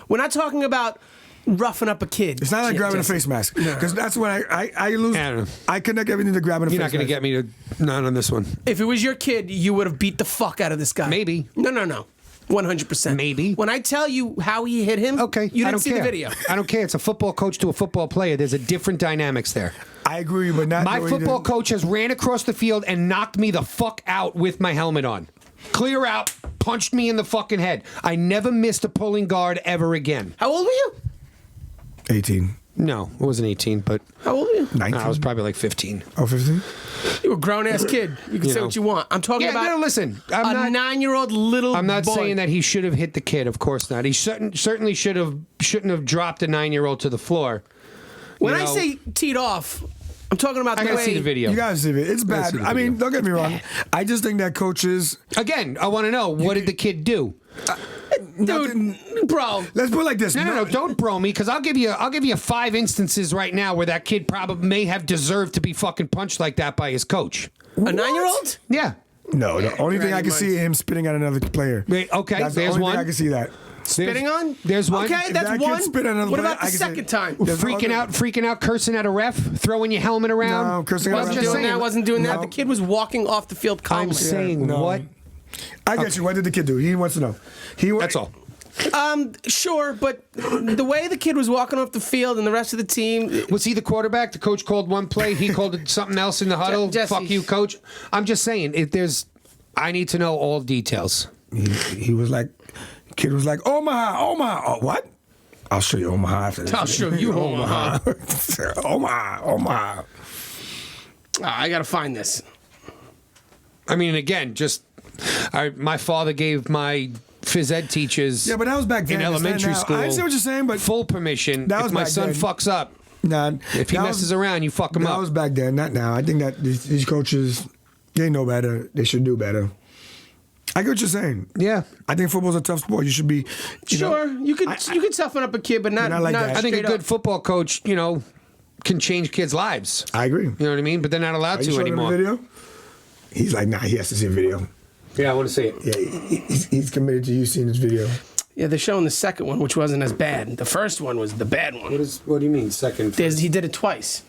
We're not talking about roughing up a kid. It's not like grabbing a face mask. Because that's when I lose. I connect everything to grabbing a face mask. You're not going to get me to not on this one. If it was your kid, you would have beat the fuck out of this guy. Maybe. No. 100%. Maybe. When I tell you how he hit him, okay, you didn't see the video. I don't care. It's a football coach to a football player. There's a different dynamics there. I agree, but not my football coach has ran across the field and knocked me the fuck out with my helmet on. Clear out, punched me in the fucking head. I never missed a pulling guard ever again. How old were you? 18. No, it wasn't 18, but... How old were you? 19. I was probably like 15. Oh, 15? You were a grown-ass kid. You can say what you want. I'm talking about listen, a 9-year-old little I'm not boy. saying that he should have hit the kid. Of course not. He certainly shouldn't have dropped a 9-year-old to the floor. When I say teed off, I'm talking about the way... I gotta see the video. You gotta see it. It's bad. I mean, don't get me wrong. I just think that coaches... Again, I want to know, what did the kid do? Dude, bro. Let's put it like this. No, don't bro me, because I'll give you 5 instances right now where that kid probably may have deserved to be fucking punched like that by his coach. A 9-year-old? Yeah. No, the only thing I can see is him spitting at another player. Wait, okay, That's there's the only one. thing I can see that. Spitting on? There's one. Okay, If that's that kid one. spit at another What player, about the I can second say- time? Freaking out, cursing at a ref, throwing your helmet around. No, cursing at a ref. Wasn't doing that. No. The kid was walking off the field calmly. I'm saying no. what? I get you. What did the kid do? He wants to know. That's all. Sure, but the way the kid was walking off the field and the rest of the team... Was he the quarterback? The coach called one play. He called it something else in the huddle. Jesse. Fuck you, coach. I'm just saying, I need to know all details. He was like, kid was like, Omaha. Oh, what? I'll show you Omaha after this. I'll show you Omaha. Omaha. I gotta find this. I mean, again, my father gave my phys ed teachers Yeah, but that was back then. in elementary school. I understand what you're saying, but full permission. That If was my back son then. fucks up, nah, if he messes around, you fuck him that up. was back then, not now. I think that these coaches, they know better. They should do better. I get what you're saying. Yeah. I think football's a tough sport. You should be. You could toughen up a kid, but not like that. I think a straight good up. football coach, can change kids' lives. I agree. You know what I mean? But they're not allowed Are you to showing him anymore. the video? He's like, nah, he has to see a video. Yeah, I want to see it. Yeah, he's committed to you seeing this video. Yeah, they're showing the second one, which wasn't as bad. The first one was the bad one. What do you mean, second? He did it twice.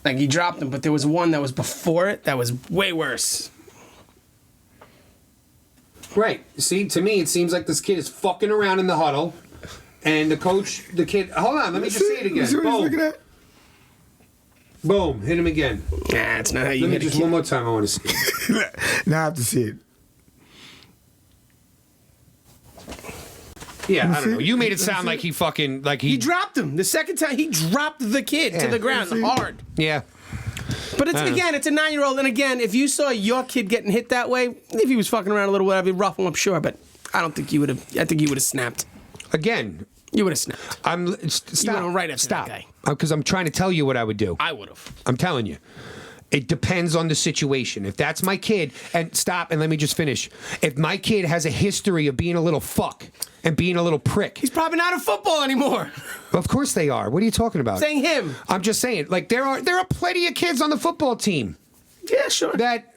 Like he dropped him, but there was one that was before it that was way worse. Right. See, to me, it seems like this kid is fucking around in the huddle, and the kid. Hold on, let me just see it again. See what he's looking at? Boom, hit him again. Nah, that's not how you Let me hit a just kid. one more time. I want to see it. Now I have to see it. Yeah, I don't see know. it? You made it Let me sound see like it. he fucking He dropped him. The second time, he dropped the kid to Yeah. the ground See? hard. Yeah. But it's a 9-year-old. And again, if you saw your kid getting hit that way, if he was fucking around a little, whatever, you'd rough him up, sure. But I don't think you would have. I think you would have snapped. Again, You would have snapped. stop. went right after Stop. that guy. Because I'm trying to tell you what I would do. I would have. I'm telling you. It depends on the situation. If that's my kid, and stop, and let me just finish. If my kid has a history of being a little fuck and being a little prick, He's probably not in football anymore. of course they are. What are you talking about? Saying him. I'm just saying, like there are plenty of kids on the football team Yeah, sure. that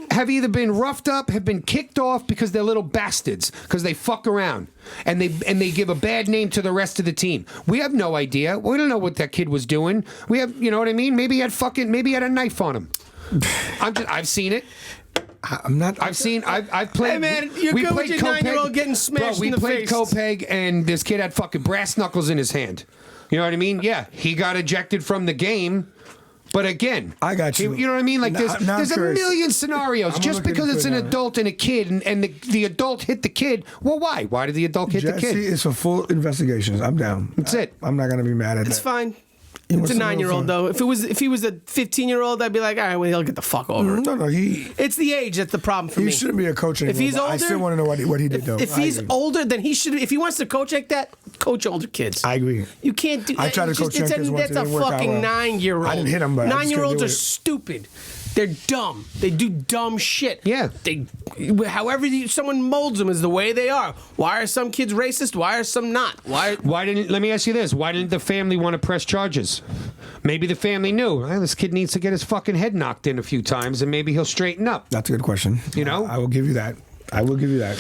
have either been roughed up, have been kicked off because they're little bastards, because they fuck around and they give a bad name to the rest of the team. We have no idea. We don't know what that kid was doing. We have, you know what I mean? Maybe he had a knife on him. I've seen it. I'm not. I've played. Hey, man, you're we good with played your Copeg. 9-year-old getting smashed Bro, in the we played face. Copeg, and this kid had fucking brass knuckles in his hand. You know what I mean? Yeah, he got ejected from the game. But again, I got you. You know what I mean? Like Now there's I'm a curious. million scenarios. I'm Just looking because it's an into it now. adult and a kid, and the adult hit the kid. Well, why? Why did the adult hit the Jesse kid? is for full investigations. I'm down. That's it. I'm not gonna be mad at It's that. fine. He It's wants a to know 9-year-old fun. though. If he was a 15-year-old, I'd be like, all right, well, he'll get the fuck over it. No, he It's the age that's the problem for me. shouldn't be a coach anymore. If he's but older, I still want to know what he did though. If I he's agree. older, then he should. If he wants to coach like that, coach older kids. I agree. You can't do. I tried to coach young kids once, That's it a didn't work out fucking well. 9-year-old. I didn't hit him, but I just couldn't 9-year-olds do are it. stupid. They're dumb. They do dumb shit. Yeah. However someone molds them is the way they are. Why are some kids racist? Why are some not? Let me ask you this: why didn't the family want to press charges? Maybe the family knew this kid needs to get his fucking head knocked in a few times, and maybe he'll straighten up. That's a good question. You know? I will give you that. I will give you that.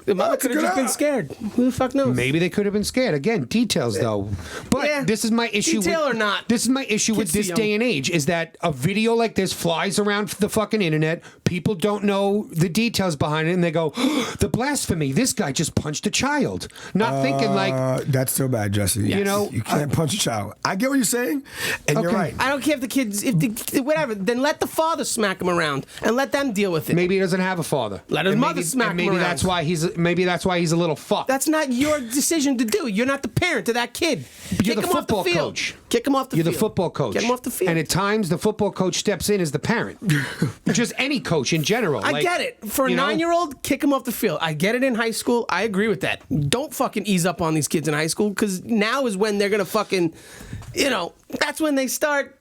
The mother could have just been scared. Who the fuck knows? Maybe they could have been scared. Again, details though. But Yeah. this is my issue. Detail or not. This is my issue with Kids this too day young. and age is that a video like this flies around the fucking internet. People don't know the details behind it, and they go, "The blasphemy! This guy just punched a child." Not thinking like, That's still bad, Jesse. You know, you can't punch a child. I get what you're saying, and you're Okay. right. I don't care if the kids, whatever. Then let the father smack him around and let them deal with it. maybe he doesn't have a father. Let his And mother maybe, smack and him maybe around. that's why he's a little fuck. That's not your decision to do. You're not the parent to that kid. You're Kick the him off the football field. coach. Kick him off the You're field. the football coach. Get him off the field. And at times, the football coach steps in as the parent. Just any coach in general. I get it. For a you know? 9-year-old, kick him off the field. I get it in high school. I agree with that. Don't fucking ease up on these kids in high school because now is when they're going to fucking, that's when they start.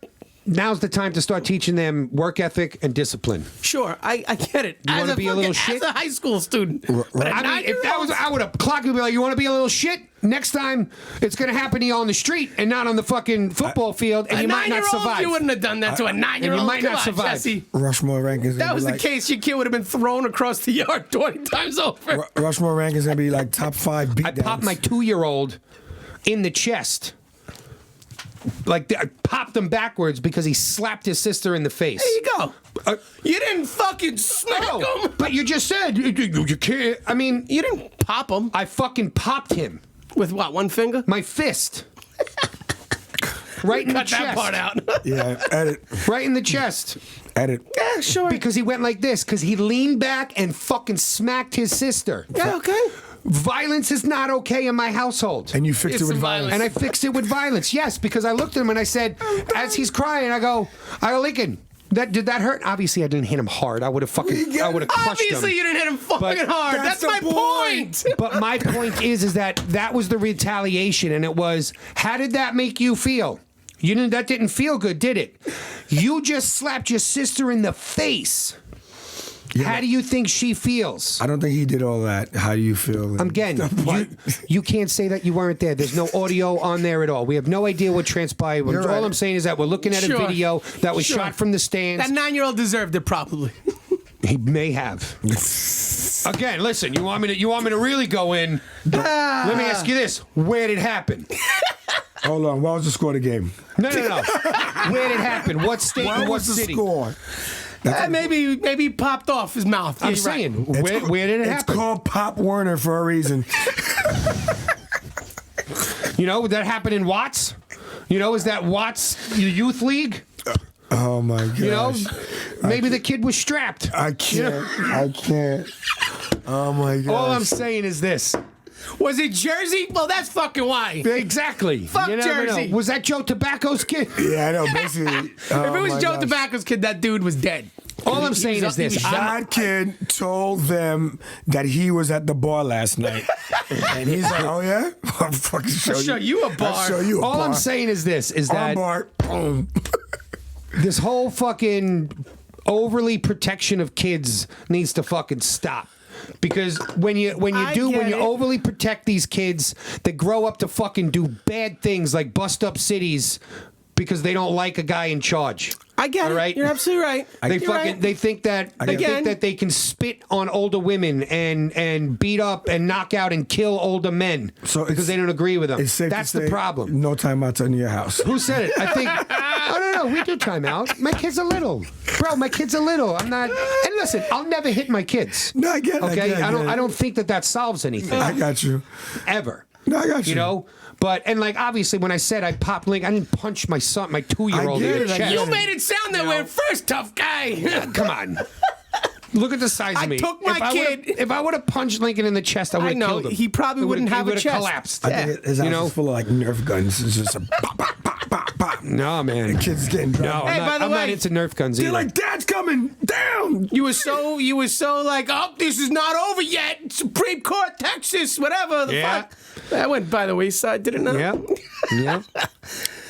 Now's the time to start teaching them work ethic and discipline. Sure, I get it. You wanna be a little shit? As a high school student. But a I mean, if that was, 9-year-old I would have clocked and be like, "You want to be a little shit? Next time, it's going to happen to you on the street and not on the fucking football field, and a you might not 9-year-old, survive." you wouldn't have done that to a 9-year-old. and you might Come not on, survive. Jesse. Rushmore rankings. That was the case. Your kid would have been thrown across the yard 20 times over. Rushmore rankings gonna be like top 5 beatdowns. I popped my 2-year-old in the chest. Like I popped him backwards because he slapped his sister in the face. There you go. You didn't fucking smack him. But you just said you can't. I mean, You didn't pop him. I fucking popped him. With what, one finger? My fist. Right in the Cut chest. that part out. Yeah, edit. Right in the chest. Edit. Yeah, sure. Because he went like this. Because he leaned back and fucking smacked his sister. Yeah, okay. Violence is not okay in my household. And you fixed it with violence. And I fixed it with violence, yes, because I looked at him and I said, as he's crying, I go, Lincoln, did that hurt? Obviously, I didn't hit him hard. I would have crushed him. Obviously, you didn't hit him fucking hard. That's my point. But my point is that was the retaliation, and it was, how did that make you feel? That didn't feel good, did it? You just slapped your sister in the face. Yeah. How do you think she feels? I don't think he did all that. How do you feel? Again, you can't say that you weren't there. There's no audio on there at all. We have no idea what transpired. You're all right. I'm saying is that we're looking at a video that was shot from the stands. That 9-year-old deserved it, probably. He may have. Again, listen. You want me to really go in? Let me ask you this: where did it happen? Hold on. What was the score of the game? No. Where did it happen? What state? What and what was the city? score? Maybe he popped off his mouth. I'm saying, where did it happen? It's called Pop Warner for a reason. Would that happen in Watts? Is that Watts youth league? Oh my gosh. Maybe the kid was strapped. I can't. I can't. Oh my gosh. All I'm saying is this. Was it Jersey? Well, that's fucking why. Exactly. Fuck Jersey. Was that Joe Tobacco's kid? Yeah, I know. Basically, if it was Joe Tobacco's kid, that dude was dead. All I'm saying is this. That kid told them that he was at the bar last night. And he's like, oh, yeah? I'll fucking show you a bar. I'll show you a bar. All I'm saying is this, is that bar, boom. This whole fucking overly protection of kids needs to fucking stop. Because when you overly protect these kids, they grow up to fucking do bad things like bust up cities because they don't like a guy in charge. I get it. Right? You're absolutely right. They think that they can spit on older women and beat up and knock out and kill older men because they don't agree with them. That's the problem. No timeouts in your house. Who said it? I think. No, we do timeout. My kid's a little, bro. My kid's a little. I'm not. And listen, I'll never hit my kids. No, I get it. Okay, I don't think that solves anything. I got you. Ever. No, I got you. But obviously when I said I popped Link, I didn't punch my 2-year-old in the chest. You made it sound that way at first, tough guy. Come on. Look at the size of me. I took my kid. If I would have punched Lincoln in the chest, I would have killed him. He probably wouldn't have a chest. Collapsed. I think his house is full of Nerf guns. It's just a pop, pop, pop, pop, pop. No, man. The kid's getting drunk. No, hey, I'm not into Nerf guns either. They're like, Dad's coming down. You were so like, oh, this is not over yet. Supreme Court, Texas, whatever the fuck. That went by the wayside, did it not? Yeah.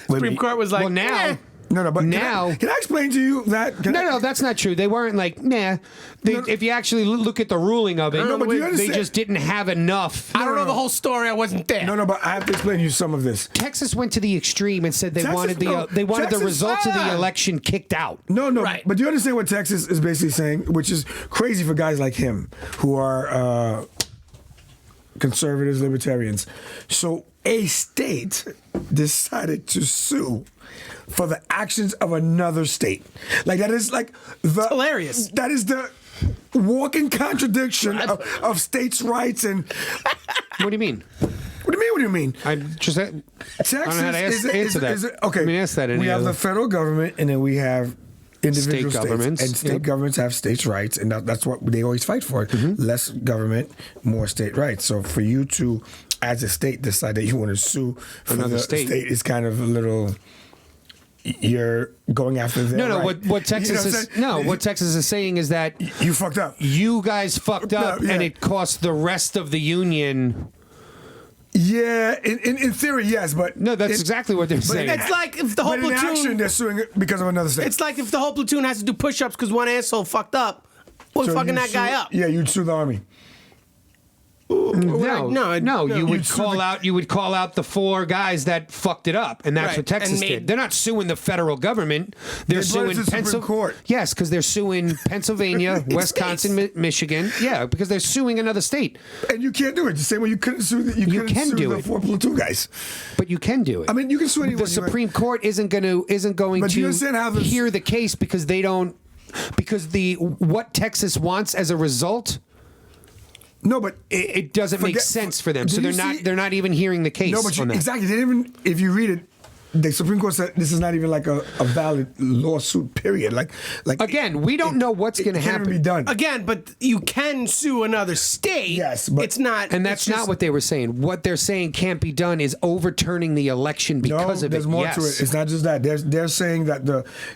Supreme Court was like, well, now. eh. No, but now, can I explain to you that? No, that's not true. They weren't like, nah. If you actually look at the ruling of it, they just didn't have enough. I don't know the whole story. I wasn't there. No, but I have to explain to you some of this. Texas went to the extreme and said they wanted the results of the election kicked out. No, right. But do you understand what Texas is basically saying, which is crazy for guys like him who are conservatives, libertarians. So a state decided to sue for the actions of another state. Like that is like the hilarious. That is the walking contradiction of states' rights and. What do you mean? What do you mean? I'm just. Texas I don't know how to answer that. Okay. Let me ask that. We have the federal government, and then we have individual state governments, and state governments have states' rights, and that's what they always fight for. Less government, more state rights. So for you to, as a state, decide that you want to sue for another the state is kind of a little. You're going after them. No. Right. What Texas what Texas is saying is that you fucked up. You guys fucked up, and it cost the rest of the union. Yeah, in theory, yes, but no, that's exactly what they're saying. It's like if the whole platoon. In action, they're suing because of another state. It's like if the whole platoon has to do push-ups because one asshole fucked up. Well, fucking that guy up. Yeah, you'd sue the army. No. You would call out the 4 guys that fucked it up, and that's what Texas did. They're not suing the federal government. They're suing Pennsylvania. Yes, because they're suing Pennsylvania, Wisconsin, Michigan. Yeah, because they're suing another state. And you can't do it the same way you couldn't sue the 4 platoon guys. But you can do it. I mean, you can sue anyone. The Supreme Court isn't going to hear the case because they don't. Because what Texas wants as a result. No, but it doesn't make sense for them. So they're not even hearing the case. No, but exactly. They didn't even. If you read it, the Supreme Court said this is not even like a valid lawsuit. Period. Like again, we don't know what's going to happen. Be done again, but you can sue another state. Yes, but it's not. And that's not what they were saying. What they're saying can't be done is overturning the election because of it. There's more to it. It's not just that. They're saying that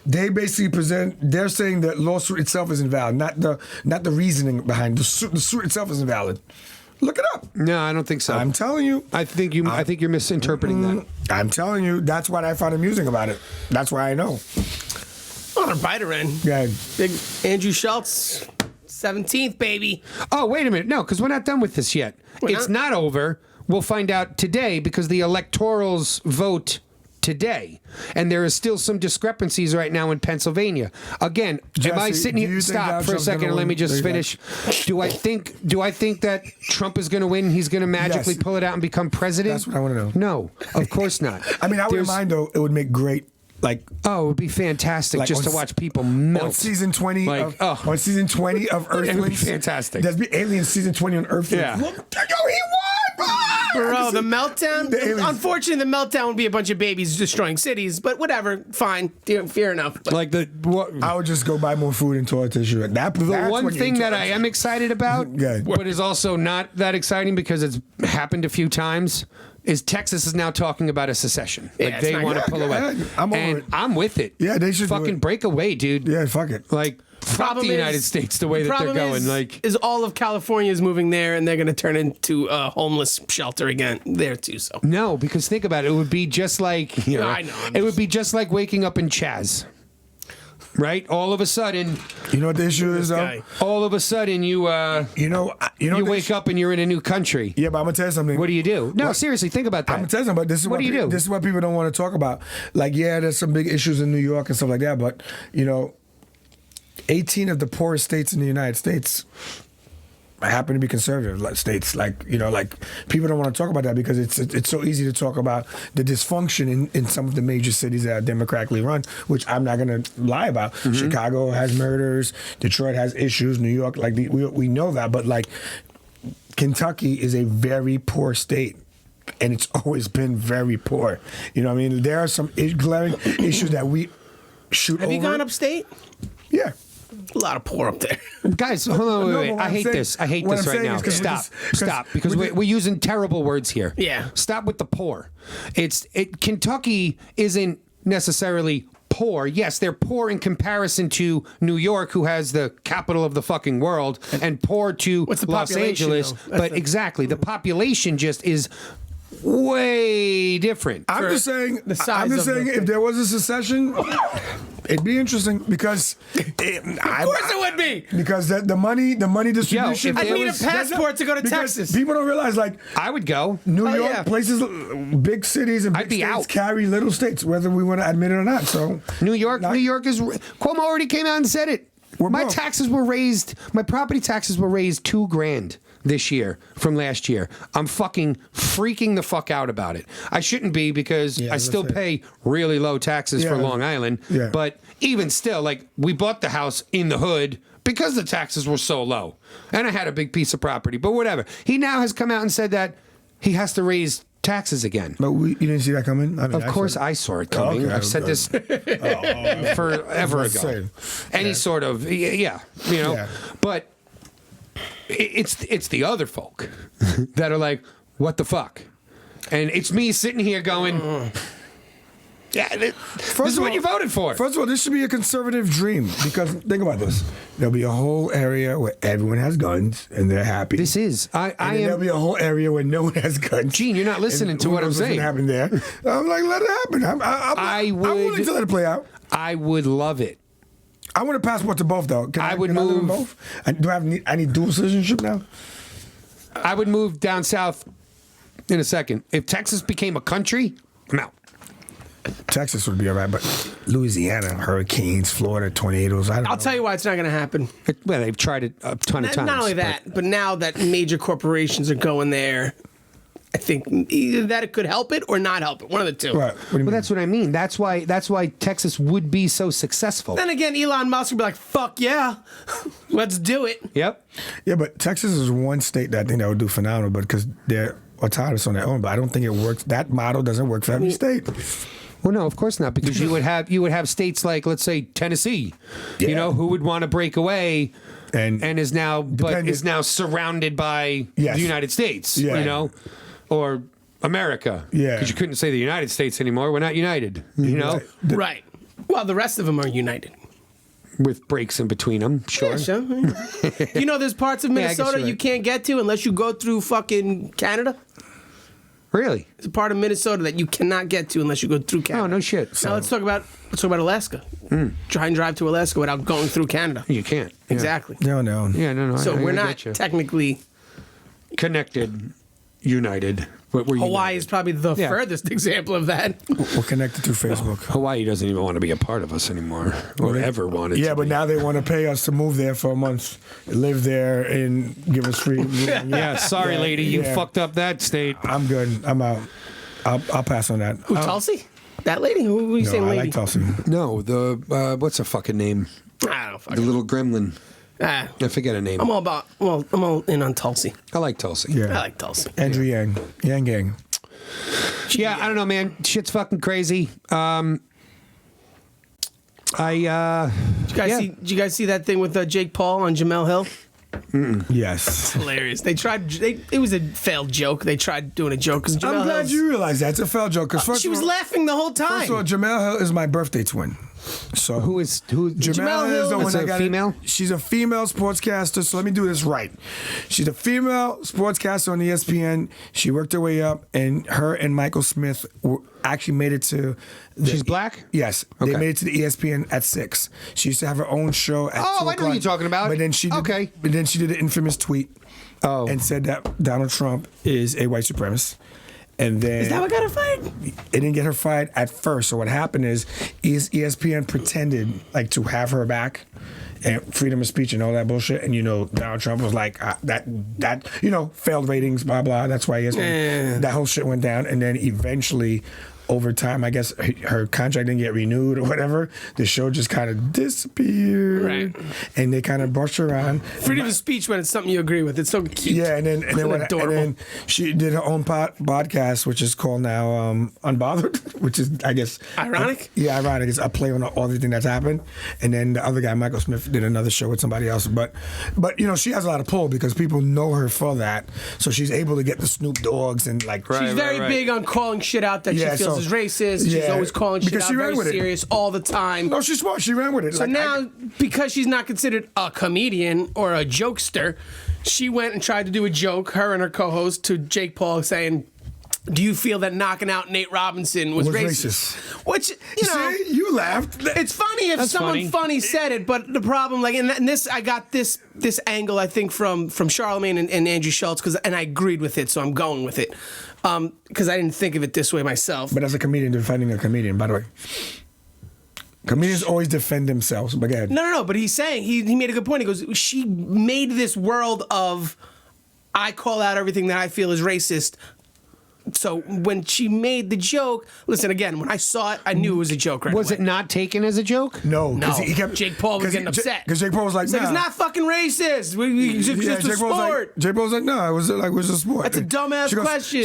they're saying that lawsuit itself is invalid, not the reasoning behind the suit itself is invalid. Look it up. No, I don't think so. I'm telling you. I think you're misinterpreting that. I'm telling you. That's what I found amusing about it. That's why I know. On a biter end. Yeah. Big Andrew Schultz, 17th, baby. Oh, wait a minute. No, because we're not done with this yet. It's not over. We'll find out today because the electorals vote today. And there is still some discrepancies right now in Pennsylvania. Again, Jesse, am I sitting here? Stop for a second and let me just finish. Do I think that Trump is going to win? He's going to magically pull it out and become president? That's what I want to know. No, of course not. I mean, I wouldn't mind though. It would make great. It would be fantastic just to watch people melt. On season 20 on season 20 of Earthlings. It would be fantastic. There'd be Aliens season 20 on Earthlings. Yeah. Look, yo, he won! Bro, the meltdown. Unfortunately, the meltdown would be a bunch of babies destroying cities, but whatever, fine, fair enough. But I would just go buy more food and toilet tissue. The one thing that I am excited about, but is also not that exciting because it's happened a few times, is Texas is now talking about a secession. Yeah, they want to pull away. I'm with it. Yeah, they should fucking break away, dude. Yeah, fuck it. Fuck the United States the way that they're going. Is all of California is moving there, and they're going to turn into a homeless shelter again there too. So no, because think about it. It would be just like I know. It would be just like waking up in Chaz. Right, all of a sudden, you know what the issue is, though. All of a sudden, you wake up and you're in a new country. Yeah, but I'm gonna tell you something. What do you do? No, seriously, think about that. I'm gonna tell you something. But this is what do you do? This is what people don't want to talk about. There's some big issues in New York and stuff like that. But 18 of the poorest states in the United States happen to be conservative states. People don't want to talk about that because it's so easy to talk about the dysfunction in some of the major cities that are democratically run, which I'm not going to lie about. Mm-hmm. Chicago has murders, Detroit has issues, New York, we know that, but Kentucky is a very poor state. And it's always been very poor. You know what I mean? There are some glaring issues that we shoot over. Have you gone upstate? Yeah. A lot of poor up there. Guys, hold on, wait. I hate this right now. Stop, because we're using terrible words here. Yeah. Stop with the poor. Kentucky isn't necessarily poor. Yes, they're poor in comparison to New York, who has the capital of the fucking world, and poor to Los Angeles. But exactly, the population just is way different. I'm just saying if there was a secession, it'd be interesting because of course it would be, because the money distribution. I need a passport to go to Texas. People don't realize I would go. New York, places, big cities and big states carry little states, whether we want to admit it or not. So New York is. Cuomo already came out and said it. My taxes were raised. My property taxes were raised $2,000 this year from last year. I'm fucking freaking the fuck out about it. I shouldn't be because I still pay really low taxes for Long Island. Yeah. But even still, we bought the house in the hood because the taxes were so low. And I had a big piece of property. But whatever. He now has come out and said that he has to raise taxes again. But you didn't see that coming? Of course I saw it coming. I've said this forever ago. Any sort of, But it's the other folk that are like, what the fuck? And it's me sitting here going, this is what you voted for. First of all, this should be a conservative dream because think about this. There'll be a whole area where everyone has guns and they're happy. This is. There'll be a whole area where no one has guns. Gene, you're not listening to what I'm saying. What's going to happen there? I'm like, let it happen. I'm willing to let it play out. I would love it. I want a passport to both, though. I would move. I live in both? I need dual citizenship now? I would move down south in a second. If Texas became a country, I'm out. Texas would be all right, but Louisiana, hurricanes, Florida, tornadoes. I'll tell you why it's not going to happen. Well, they've tried it a ton of times. Not only that, but now that major corporations are going there, I think either that it could help it or not help it. One of the two. Right. That's what I mean. That's why Texas would be so successful. Then again, Elon Musk would be like, fuck yeah, let's do it. Yep. Yeah, but Texas is one state that I think that would do phenomenal, but because they're autonomous on their own. But I don't think it works. That model doesn't work for every state. Well, no, of course not, because you would have states like, let's say, Tennessee, Yeah. you know, who would want to break away And is now surrounded by Yes. the United States, Yeah. you know, or America. Yeah. Because you couldn't say the United States anymore. We're not united, you know, Right. Well, the rest of them are united. with breaks in between them. Sure. Yeah, sure. You know, there's parts of I guess Minnesota you're you right. can't get to unless you go through fucking Canada. Really? There's a part of Minnesota that you cannot get to unless you go through Canada. Oh, no shit. Now let's talk about Alaska. Try and drive to Alaska without going through Canada. You can't. Yeah. Exactly. no. Yeah, no. So I we're get not you. technically. Connected, united. But we're Hawaii united. is probably the Yeah. furthest example of that. We're connected through Facebook. Hawaii doesn't even want to be a part of us anymore, or ever wanted Yeah, to but be. now they want to pay us to move there for a month, live there, and give us free. Yeah, sorry, Yeah, lady, you yeah. fucked up that state. I'm good. I'm out. I'll pass on that. Who, Tulsi? That lady? Who are you No, saying I lady? like Tulsi. No, the what's her fucking name? I don't The fucking little gremlin. I forget her name. I'm all in on Tulsi. I like Tulsi. Yeah. I like Tulsi. Andrew Yang. Yang Gang. Yeah, I don't know, man. Shit's fucking crazy. Did you guys see that thing with Jake Paul on Jamel Hill? Yes. Hilarious. It was a failed joke. They tried doing a joke because I'm glad you realize that. It's a failed joke. Because She was laughing the whole time. First of all, Jamel Hill is my birthday twin. So Who? Jamel Hill is the Hill one is that a got female? She's a female sportscaster. So let me do this right. She's a female sportscaster on ESPN. She worked her way up, and her and Michael Smith actually made it to. She's black? Yes, Okay. they made it to the ESPN at 6. She used to have her own show at 2 Oh, I know o'clock. what you're talking about. But then she did. Okay. But then she did an infamous tweet. Oh. And said that Donald Trump is a white supremacist. And then Is that what got her fired? it didn't get her fired at first. So what happened is ESPN pretended like to have her back and freedom of speech and all that bullshit. And Donald Trump was like that failed ratings, blah blah. That's why ESPN that whole shit went down. And then eventually, over time, I guess her contract didn't get renewed or whatever. The show just kind of disappeared, Right. And they kind of brushed her on. Freedom of speech when it's something you agree with. It's so cute. Yeah, and then Adorable. she did her own podcast, which is called now Unbothered, which is I guess Ironic? Yeah, ironic. It's a play on everything that's happened. And then the other guy, Michael Smith, did another show with somebody else. But she has a lot of pull because people know her for that. So she's able to get the Snoop Dogs and like She's very big on calling shit out that Yeah, she feels so- is racist. She's yeah, always calling shit because out she ran very with it. serious all the time. No, she's smart. She ran with it. So now, because she's not considered a comedian or a jokester, she went and tried to do a joke, her and her co-host, to Jake Paul saying, do you feel that knocking out Nate Robinson was racist? Which, See, you laughed. it's funny if That's someone funny said it, but the problem, like, and this, I got this angle, I think, from Charlemagne and Andrew Schultz, and I agreed with it, so I'm going with it, because I didn't think of it this way myself. But as a comedian defending a comedian, by the way. Comedians always defend themselves, but go ahead. No, but he's saying, he made a good point. He goes, she made this world of, I call out everything that I feel is racist. So when she made the joke, listen, again, when I saw it, I knew it was a joke right Was away. it not taken as a joke? No, No, because he kept. Jake Paul was getting upset. Because Jake Paul was like, He's like, it's not fucking racist. It's just a Jake Paul was like, sport. Jake Paul was like, no, it was a sport. That's a dumbass She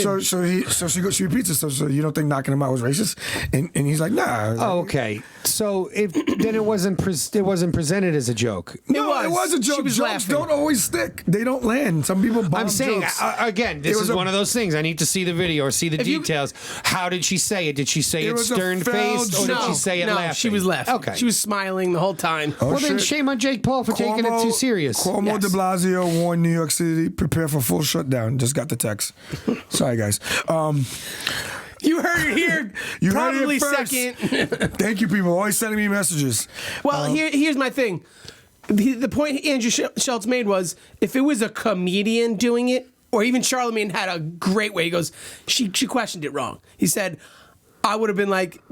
goes, question. She repeats it. So you don't think knocking him out was racist? And he's like, nah. Oh, okay. So then it wasn't presented as a joke. No, it was a joke. She was Jokes laughing. don't always stick. They don't land. Some people bomb I'm saying jokes. again, this It was is one of those things. I need to see the video or see the If you- details. How did she say it? Did she say It it was a stern faced, or failed did she say it no, laughing? she was laughing. Okay. She was smiling the whole time. Oh, well, then shit. shame on Jake Paul for taking it too serious. Cuomo Yes. de Blasio warned New York City, prepare for full shutdown. Just got the text. Sorry, guys. You heard it here. You heard probably it first. second. Thank you, people. Always sending me messages. Well, here's my thing. The point Andrew Schultz made was, if it was a comedian doing it, or even Charlemagne had a great way. He goes, she questioned it wrong. He said, I would have been like,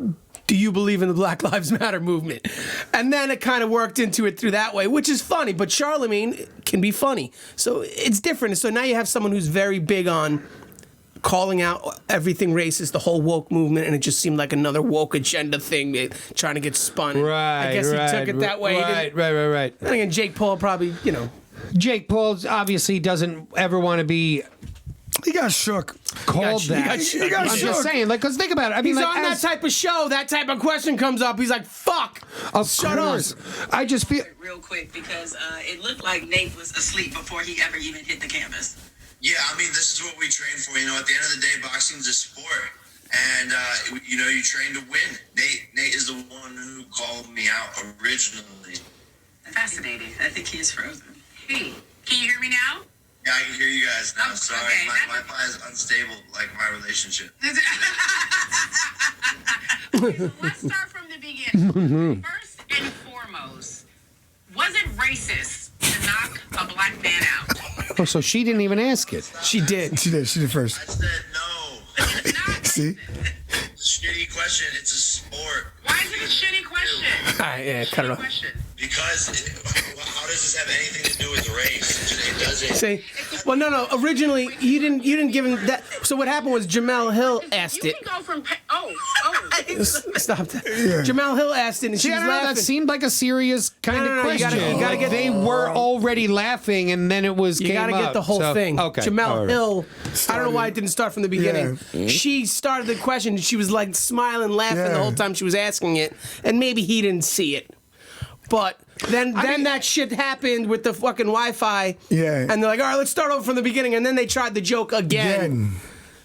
do you believe in the Black Lives Matter movement? And then it kind of worked into it through that way, which is funny. But Charlemagne can be funny. So it's different. So now you have someone who's very big on calling out everything racist, the whole woke movement, and it just seemed like another woke agenda thing trying to get spun. Right. I guess he took it that way. Right. And again, Jake Paul probably, Jake Paul obviously doesn't ever want to be He got shook. Called that. He got I'm shook. just saying, like, because think about it. I mean, He's like, on that type of show. That type of question comes up. He's like, "Fuck." Shut up. I just feel real quick because it looked like Nate was asleep before he ever even hit the canvas. Yeah, I mean, this is what we train for. You know, at the end of the day, boxing is a sport. And, you know, you train to win. Nate is the one who called me out originally. Fascinating. I think he is frozen. Hey, can you hear me now? Yeah, I can hear you guys now. Oh, Sorry, okay, my Wi-Fi is unstable, like my relationship. Okay, so let's start from the beginning. First and foremost, was it racist to knock a black man out? Oh, so she didn't even ask it. She did. She did first. I said no. It's not See? It's a shitty question. It's a sport. Why is it a shitty question? All right, yeah, cut it off. Question. Because how does this have anything to do with race? It doesn't. Say, well, no. Originally, you didn't give him that. So what happened was Jamel Hill asked You it. can go from oh. Stop that. Jamel Hill asked it, and she See, I was don't know, laughing. that seemed like a serious kind No, of no, you question. gotta Like, get- they were already laughing, and then it was. You came gotta get up. the whole So, thing. Okay. Jamel all right. Hill. I don't know why it didn't start from the beginning. She started the question. She was like smiling, laughing Yeah. the whole time she was asking it, and maybe he didn't see it. But then that shit happened with the fucking Wi-Fi. Yeah. And they're like, all right, let's start over from the beginning. And then they tried the joke again.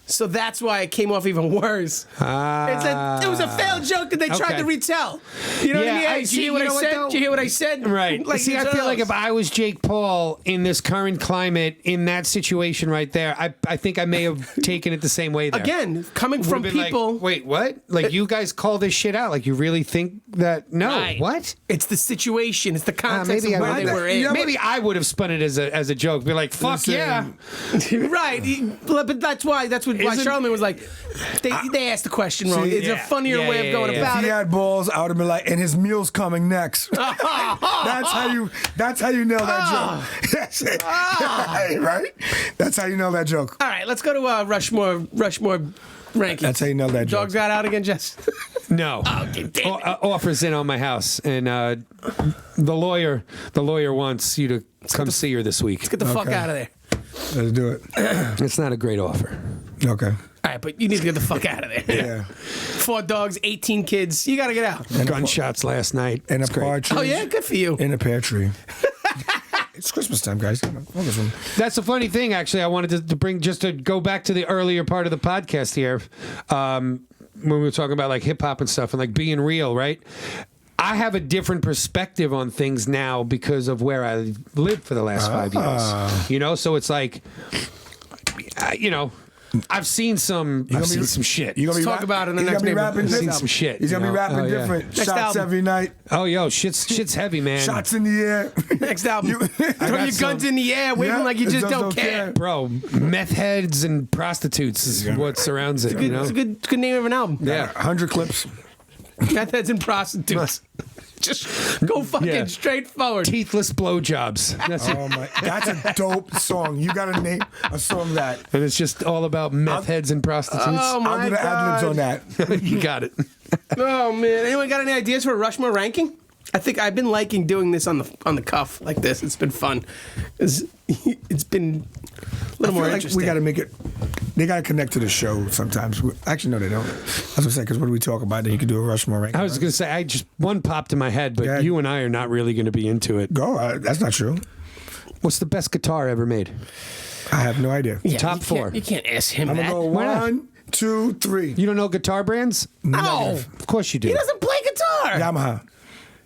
So that's why it came off even worse. It was a failed joke that they tried Okay. to retell. You know what I mean? Yeah, Hey, did you hear what you I know what, said? though? Did you hear what I said? Right. Like, See, I it's feel like else. if I was Jake Paul in this current climate, in that situation right there, I think I may have taken it the same way there. Again, coming Would've from been people. Like, wait, what? Like, you guys call this shit out? Like, you really think that? No. Right. What? It's the situation. It's the context maybe of I where they would- were in. Yeah, Maybe I would have spun it as a joke. Be like, fuck Listen. yeah. Right, but that's why why Isn't- Charlamagne was like, they asked the question wrong. See, It's a funnier Yeah, way of yeah, going yeah. If about he it. had balls, I would have been like, and his meal's coming next. That's how you nail that joke. That's it. Right? That's how you nail that joke. All right, let's go to Rushmore rankings. That's how you nail that joke. Dog got out again, Jess. No. Okay, damn it. Offers in on my house, and the lawyer wants you to come see her this week. Get the fuck Okay. out of there. Let's do it. It's not a great offer. Okay. All right, but you need to get the fuck out of there. Yeah. 4 dogs, 18 kids. You got to get out. Gunshots last night. And a It's great. partridge Oh, yeah? Good for you. in a pear tree. It's Christmas time, guys. Come on, focus on- That's the funny thing, actually. I wanted to bring, just to go back to the earlier part of the podcast here, when we were talking about like hip hop and stuff and like being real, right? I have a different perspective on things now because of where I lived for the last 5 years. You know, so it's like, you know, I've seen some shit. You gonna be Let's talk about it in the he's next gonna be neighborhood. rapping Next seen different. some shit. He's gonna you be know? rapping Oh, yeah. different. Next Shots album. every night. Oh, yo, shit's heavy, man. Shots in the air. Next album. Throw got your some- guns in the air, waving Yeah, like you it just don't care. Bro, meth heads and prostitutes is what surrounds it. You know? It's a good name of an album. Yeah. 100 clips. Methods and prostitutes. Just go fucking Yeah. straight forward. Teethless blowjobs. That's it. Oh my, that's a dope song. You gotta name a song that. And it's just all about meth heads and prostitutes. Oh my I'll do the ad libs God. on that. You got it. Oh man! Anyone got any ideas for a Rushmore ranking? I think I've been liking doing this on the cuff like this. It's been fun. It's been a little more I feel like interesting. we gotta make it. They gotta connect to the show sometimes. Actually, no, they don't. I was gonna say because what do we talk about? Then you can do a Rushmore ranking. I was going to say, I just one popped in my head, but Yeah. you and I are not really going to be into it. Go. That's not true. What's the best guitar ever made? I have no idea. Yeah, top you can't- 4. You can't ask him I'm that. gonna go Why not? 1, 2, 3. You don't know guitar brands? No, Of course you do. he doesn't play guitar. Yamaha.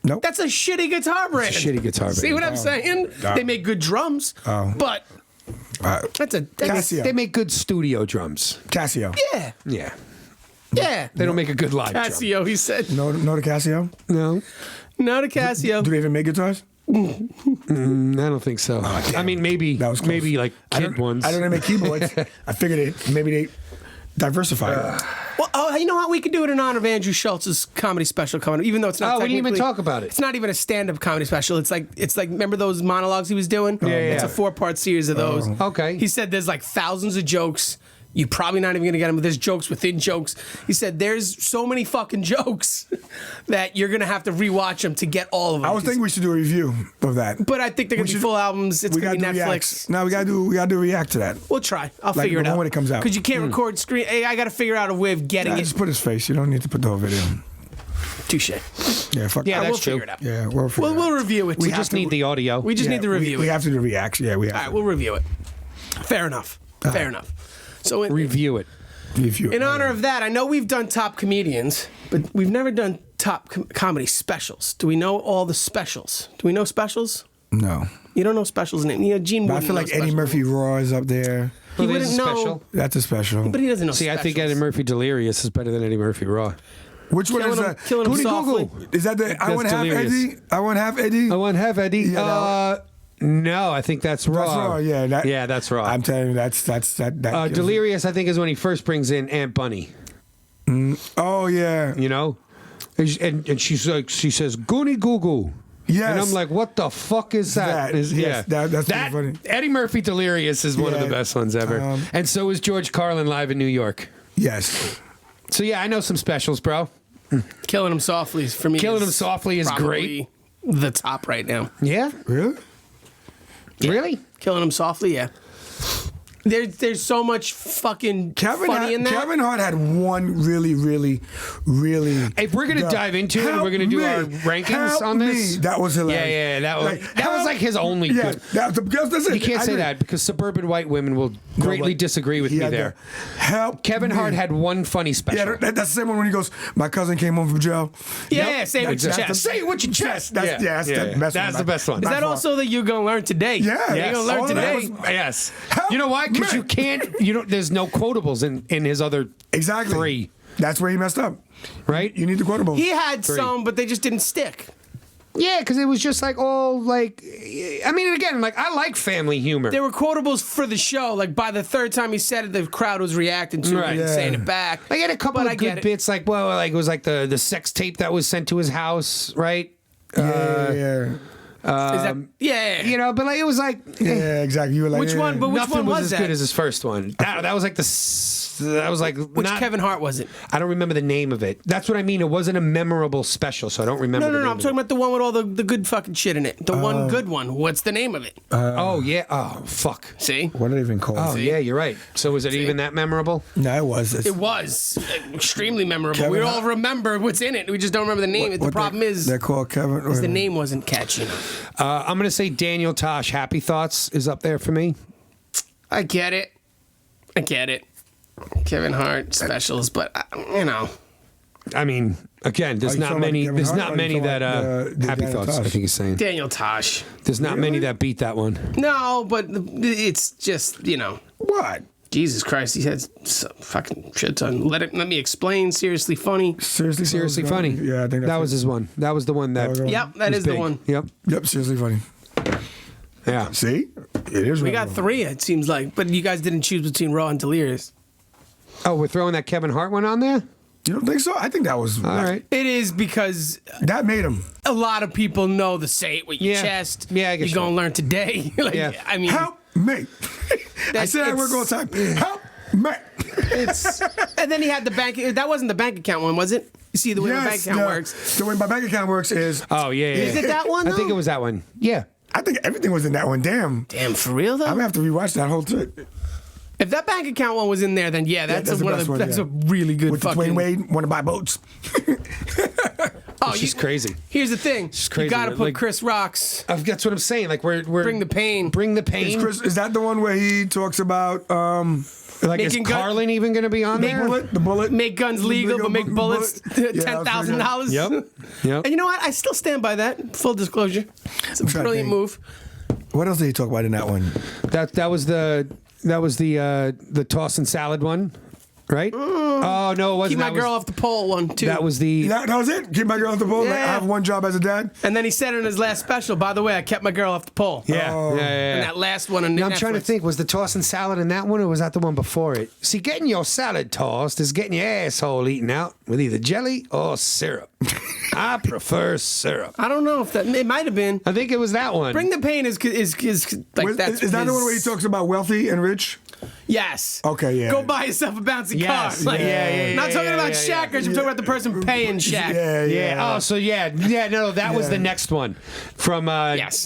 Nope. That's a shitty guitar brand. It's a shitty guitar See brand. what I'm saying? They make good drums, but that's Casio. They make good studio drums. Casio. yeah, Yeah. yeah. They don't make a good live drum. Casio, he said. No to Casio. No, No to Casio. Do they even make guitars? I don't think so. I mean, maybe That was close. maybe like kid ones. I don't know they make keyboards. I figured maybe they diversified. Well, you know what? We could do it in honor of Andrew Schultz's comedy special coming up, even though it's not. Oh, we didn't even technically- talk about it. It's not even a stand-up comedy special. It's like remember those monologues he was doing? yeah. It's a 4-part series of those. Okay. He said there's like thousands of jokes. You're probably not even gonna get them. There's jokes within jokes. He said there's so many fucking jokes that you're gonna have to rewatch them to get all of them. I was thinking we should do a review of that. But I think they're gonna be full albums. It's gonna be Netflix. Reacts. No, we gotta do react to that. We'll try. I'll Like, figure it the out one when it comes out. because you can't record screen. Hey, I gotta figure out a way of getting it. Just put his face. You don't need to put the whole video. Touche. Yeah, fuck. Yeah, that. that's We'll true. figure it out. Yeah, we'll review it. We just need the audio. We just need to review We it. have to do reacts. Yeah, we have. All right, to. we'll review it. Fair enough. Fair enough. So Review it. Review. in honor of that, I know we've done top comedians, but we've never done top comedy specials. Do we know all the specials? Do we know specials? No. You don't know specials, Gene. But I wouldn't feel know like Eddie specials. Murphy Raw is up there. He Well, there's wouldn't a know. special. That's a special. But he doesn't know. See, I think specials. Eddie Murphy Delirious is better than Eddie Murphy Raw. Which one is Killing him- that? killing him Goody softly. Google. Is that the I That's want half Delirious. Eddie? I want half Eddie. I want to have Eddie. Yeah, No, I think that's Raw. That's Raw. Yeah, yeah, that's Raw. I'm telling you, that. Delirious, I think, is when he first brings in Aunt Bunny. Oh yeah. You know, and she's like, she says, "Goonie Goo Goo." Yes. And I'm like, what the fuck is that? Yes, that's pretty funny. Eddie Murphy Delirious is one of the Yeah, best ones ever. And so is George Carlin live in New York. Yes. So yeah, I know some specials, bro. Killing Him Softly for me. Killing Him Softly is probably the top right now. Yeah? Really? Really? Killing Him Softly, yeah. There's so much fucking funny in that. Kevin Hart had one really. If we're gonna dive into it and we're gonna do our rankings on this, that was hilarious. Yeah, that was like his only Yeah, good. that's it. You can't I say agree. that because suburban white women will greatly disagree with He me had there. the help. Kevin me. Hart had one funny special. Yeah, that's the same one when he goes, "My cousin came home from jail." Yeah, say it with your That's chest. the- Say it with your chest. That's Yeah, the yeah. best one. That's the best one. Is By that far. also that you're gonna learn today? Yeah. You're Yes. gonna learn All of that today. was- Yes. Help You know why? Because me. you can't. You don't. There's no quotables in his other Exactly. three. That's where he messed up. Right? You need the quotables. He had Three. some, but they just didn't stick. Yeah, because it was just like all like. I mean, again, like I like family humor. They were quotables for the show. Like by the third time he said it, the crowd was reacting to Right. it and Yeah. saying it back. I had a couple But of I get good it. bits, like like it was like the sex tape that was sent to his house, right? yeah. Is that, yeah. You know, but like it was like Yeah, exactly. You were like, Which one? But which nothing one was was as that? good as his first one. That was like that was like Which not, Kevin Hart was it? I don't remember the name of it. That's what I mean. It wasn't a memorable special, so I don't remember. No. the name I'm of talking it. about the one with all the good fucking shit in it. The one good one. What's the name of it? Oh yeah. Oh fuck. See? What are they even called? Oh yeah, you're right. So was it even that memorable? No, it was. It was extremely memorable. Kevin We all Hart- remember what's in it. We just don't remember the name. The problem is they're called Kevin. the name wasn't catchy enough. I'm gonna say Daniel Tosh. Happy Thoughts is up there for me. I get it. Kevin Hart specials, but you know. I mean, again, there's Are you not talking many. about Kevin There's Hart, not or are you many talking that about the Happy Daniel Thoughts. I Tosh? think he's saying Daniel Tosh. there's not many that beat that one. No, but it's just, you know. What? Jesus Christ, he had some fucking shit ton. Let me explain. Seriously funny. Seriously funny. Yeah, I think that was his one. That was the one that. was the one. Yep, that was is the big. one. Yep. Yep, seriously funny. Yeah. See, it is. We got 3, it seems like, but you guys didn't choose between Raw and Delirious. Oh, we're throwing that Kevin Hart one on there. You don't think so? I think that was All right. It is because That made him. a lot of people know the say it with your Yeah. chest. Yeah, I guess you're gonna so. learn today. Like, Yeah. I mean, Help me. I say that word all the time. Help me. it's. And then he had the bank. That wasn't the bank account one, was it? You see the way my bank account works. The way my bank account works is. Oh yeah. Is it that one? I think though? it was that one. Yeah. I think everything was in that one. Damn. Damn, for real though. I'm gonna have to rewatch that whole trip. If that bank account one was in there, then yeah, that's, that's the one of best the, one, that's yeah. a really good With fucking. Dwayne Wade, want to buy boats. Oh, She's crazy. Here's the thing. crazy. You gotta put Like- Chris Rock's That's what I'm saying. Like we're Bring the Pain. Bring the pain. Is that the one where he talks about like is Making gun- Carlin even going to be on there? the bullet? make guns legal, but make bullets $10,000. Yep. Yep. And you know what? I still stand by that. Full disclosure, it's a trying to brilliant think. move. What else did he talk about in that one? That was the toss and salad one, right? Oh no, it wasn't. Keep my That girl was, off the pole one too. That was the. That was it. Keep my girl off the boat. Like, I Yeah. have one job as a dad. And then he said in his last special, by the way, I kept my girl off the pole. Yeah. Oh. Yeah. And Yeah. that last one on Now, I'm Netflix. trying to think. Was the toss and salad in that one, or was that the one before it? See, getting your salad tossed is getting your asshole eaten out with either jelly or syrup. I prefer syrup. I don't know if that. It might have been. I think it was that one. Bring the Pain is like that's. Is that the one where he his- talks about wealthy and rich? Yes. Okay, yeah. Go buy yourself a bouncy car. Like, not talking about Shackers. I'm talking about the person paying Shaq. Yeah. Oh, so no, that was the next one from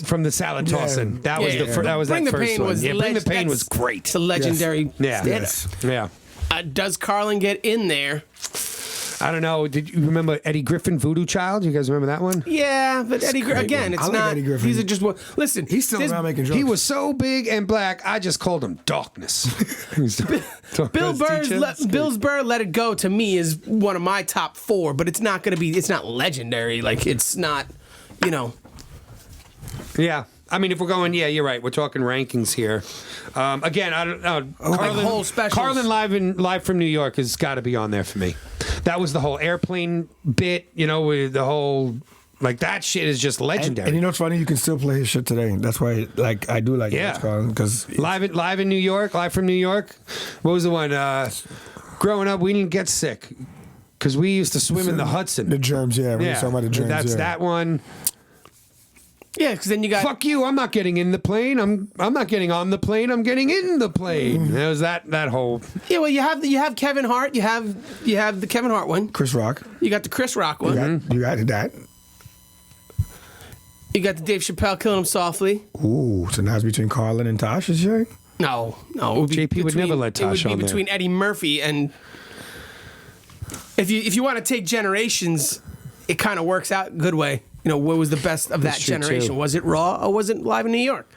from the salad tossing. That was that was Bring that the first Pain one. was Bring the Pain was great. It's a legendary Yes. Yeah. Does Carlin get in there? I don't know. Did you remember Eddie Griffin, Voodoo Child? You guys remember that one? Yeah, but Eddie again, it's I like not. Eddie Griffin. These are just what. Listen, He's still around making jokes. He was so big and black, I just called him Darkness. Bill Burr Let It Go to me is one of my top 4, but it's not going to be. It's not legendary. Like it's not. Yeah. I mean, if we're going, you're right. We're talking rankings here. Again, I don't know. Whole specials. Carlin live from New York has got to be on there for me. That was the whole airplane bit, with the whole that shit is just legendary. And you know what's funny? You can still play his shit today. That's why, I do like Carlin because live in New York, live from New York. What was the one? Growing up, we didn't get sick because we used to swim in the Hudson. The germs, yeah. We're talking about the germs. That's that one. Yeah, because then you got. Fuck you! I'm not getting in the plane. I'm not getting on the plane. I'm getting in the plane. There was that whole. Yeah, well, you have Kevin Hart. You have the Kevin Hart one. Chris Rock. You got the Chris Rock one. You got that. You got the Dave Chappelle Killing Him Softly. Ooh, so now it's between Carlin and Tosh, is it? No. It would be JP would never let Tosh on It would be between Eddie Murphy and. If you want to take generations, it kind of works out good way. What was the best of that generation? Too. Was it Raw or was it Live in New York?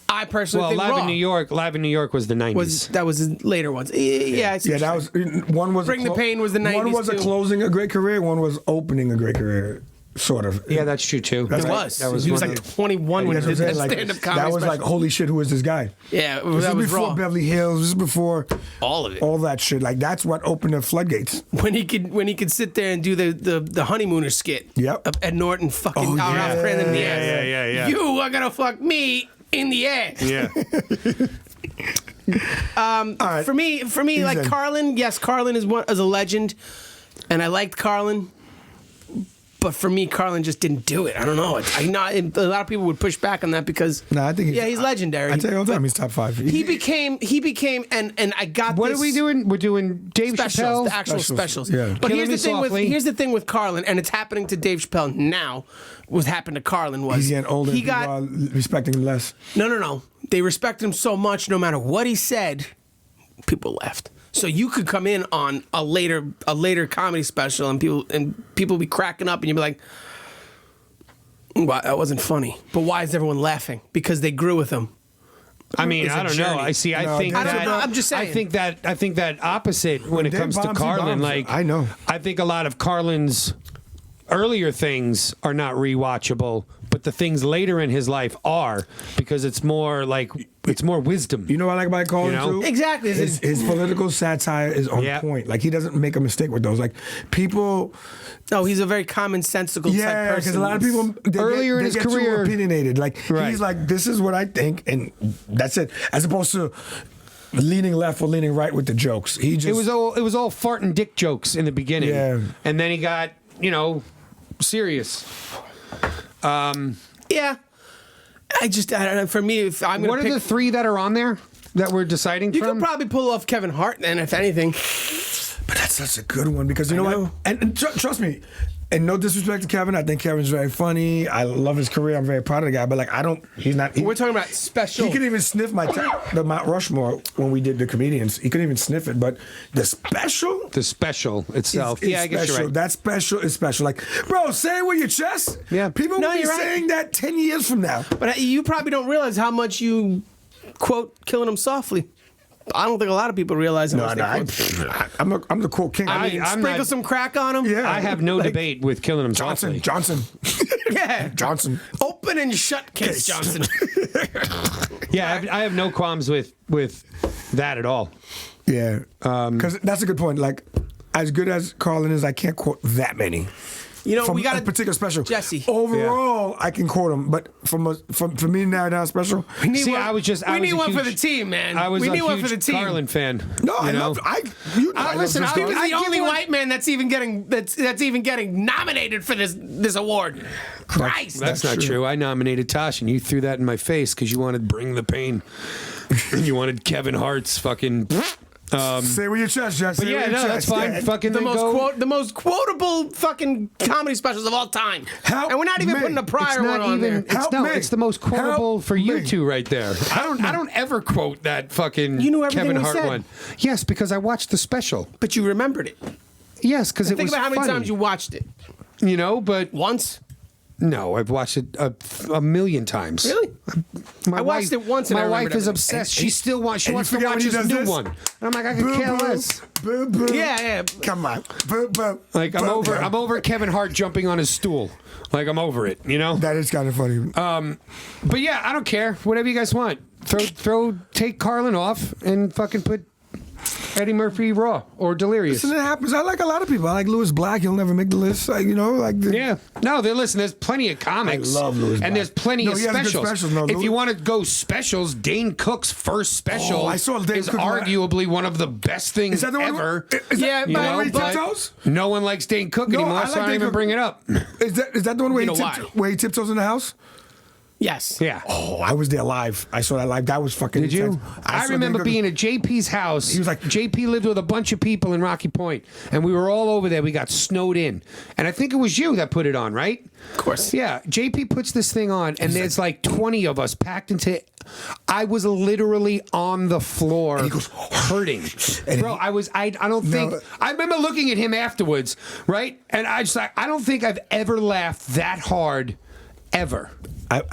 I personally think Live Raw. in New York was the 90s. That was his later ones. Yeah, that was one was Bring the Pain was the 90s. One was closing a great career, one was opening a great career. Sort of. Yeah, that's true too. He was like 21 when he did that stand-up comedy. That was special. like, holy shit, who is this guy? Yeah, that was before Raw. Beverly Hills. This is before all of it. All that shit. That's what opened the floodgates. When he could sit there and do the honeymooner skit. Yep. Of Ed Norton fucking Ralph Kramden in the ass. Yeah. You are gonna fuck me in the ass. Yeah. All right. For me, like Carlin. Yes, Carlin is a legend, and I liked Carlin. But for me, Carlin just didn't do it. I don't know. A lot of people would push back on that because I think he's legendary. I tell you all the time, he's top 5. He became, and I got. What are we doing? We're doing Dave Chappelle, the actual specials. Yeah. But Killing here's the thing with Carlin, and it's happening to Dave Chappelle now. What happened to Carlin was he's getting older. People are respecting him less. No. They respect him so much. No matter what he said, people left. So you could come in on a later comedy special and people be cracking up and you'd be like, "Well, that wasn't funny." But why is everyone laughing? Because they grew with him. I mean, I don't know. journey. I see. I think that. I'm just saying. I think that opposite when it comes to Carlin. I know. I think a lot of Carlin's earlier things are not rewatchable, but the things later in his life are because it's more wisdom. You know what I like about Carlin too? Exactly. His political satire is on point. He doesn't make a mistake with those. People. No, he's a very commonsensical type person. Yeah, because a lot of people earlier in his career too opinionated. He's like, this is what I think, and that's it. As opposed to leaning left or leaning right with the jokes. It was all fart and dick jokes in the beginning. Yeah. And then he got serious. Yeah. I don't know. For me, if I'm what are the 3 that are on there that we're deciding you from? could probably pull off Kevin Hart then, if anything. But that's such a good one because you know what? And trust me, and no disrespect to Kevin, I think Kevin's very funny. I love his career. I'm very proud of the guy. But he's not. We're talking about special. He could even sniff the Mount Rushmore when we did the comedians. He couldn't even sniff it. But the special itself, is I guess special. you're right. That special is special. Bro, say it with your chest. Yeah, people will be saying that 10 years from now. But you probably don't realize how much you quote "Killing Him Softly." I don't think a lot of people realize how much they quote. I'm the quote king. I mean, sprinkle some crack on him. Yeah. I have no debate with Killing Him Softly. Johnson. Yeah. Johnson. Open and shut case, Johnson. Yeah, I have no qualms with that at all. Yeah. Because that's a good point. As good as Carlin is, I can't quote that many. We got a particular special. Jesse. Overall, I can quote him, but for me now down special. We need one for the team, man. We need one for the team. Carlin fan. No, I love. Listen, I'm the only white man that's even getting nominated for this award. Christ, that's not true. I nominated Tosh, and you threw that in my face because you wanted to Bring the Pain. You wanted Kevin Hart's fucking. Say with your chest, Jess. But yeah, no, that's fine. Fucking The most quotable fucking comedy specials of all time. And we're not even putting a prior one on there. It's the most quotable for you two right there. I don't ever quote that fucking You knew everything Kevin we Hart said. one. Yes, because I watched the special. But you remembered it. Yes, because it was Think about how many funny. times you watched it. You know, but Once? no, I've watched it a million times. Really? I watched it once and I My wife remembered is everything. obsessed. She still wants. She and you wants to forget watch when he this does new this? one. And I'm like, I could care less. Boo, boo. Yeah. Come on. Boo, boo. Like I'm over Kevin Hart jumping on his stool. Like I'm over it. You know. That is kind of funny. But yeah, I don't care. Whatever you guys want. Take Carlin off and fucking put Eddie Murphy Raw or Delirious. Listen, it happens. I like a lot of people. I like Louis Black. He'll never make the list. Like, Yeah. No, listen, there's plenty of comics. I love Louis Black. And there's plenty of he has good specials. specials. No, If Louis- you want to go specials, Dane Cook's first special I saw Dane is Cook one. arguably one of the best things Is that the one? ever. Is Yeah, that the but- one where he but- tiptoes? No one likes Dane Cook No, anymore, I so like I don't Dane even Cook. bring it up. Is that the one where You he know why? where he tiptoes in the house? Yes. Yeah. Oh, I was there live. I saw that live. That was fucking Did you? intense. I saw remember Dane Cook. being at JP's house. He was like- JP lived with a bunch of people in Rocky Point, and we were all over there. We got snowed in. And I think it was you that put it on, right? Of course. Yeah. JP puts this thing on, and there's like 20 of us packed into. I was literally on the floor he goes, hurting. and Bro, I don't think. I remember looking at him afterwards, right? And I don't think I've ever laughed that hard ever.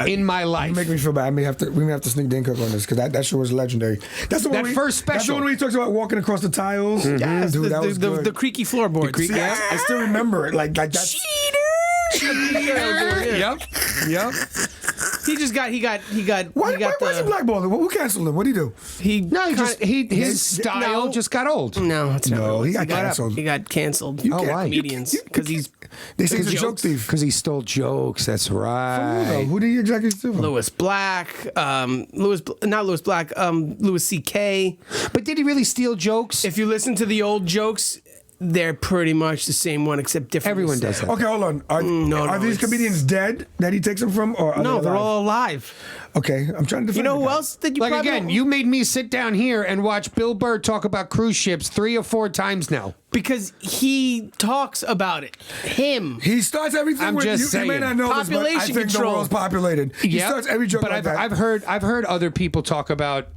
In my life. You make me feel bad. We may have to sneak Dane Cook on this because that show was legendary. That's the one That first special. That's the one where he talks about walking across the tiles. Yes, Dude, that was good. the creaky floorboards. I still remember it. Like that's. Yep. He got Why was he blackballed? Who canceled him? What did he do? His style just got old. No, it's not. No, he got canceled. He got canceled. why? Comedians because he's They say he's a joke jokes. thief. Because he stole jokes. That's Who though? right. Who did he exactly steal from? Louis Black, Louis C.K. But did he really steal jokes? If you listen to the old jokes, they're pretty much the same one except different. Everyone does that. Okay, hold on. Are these comedians dead that he takes them from, or are No, they they're alive? all alive. Okay, I'm trying to defend You know the who guy. else did you? Like probably again, don't- you made me sit down here and watch Bill Burr talk about cruise ships 3 or 4 times now. because he talks about it. Him. He starts everything I'm with just you may saying. not know this, but I Population think control. the world's populated. He Yep. starts every joke but like that. I've heard other people talk about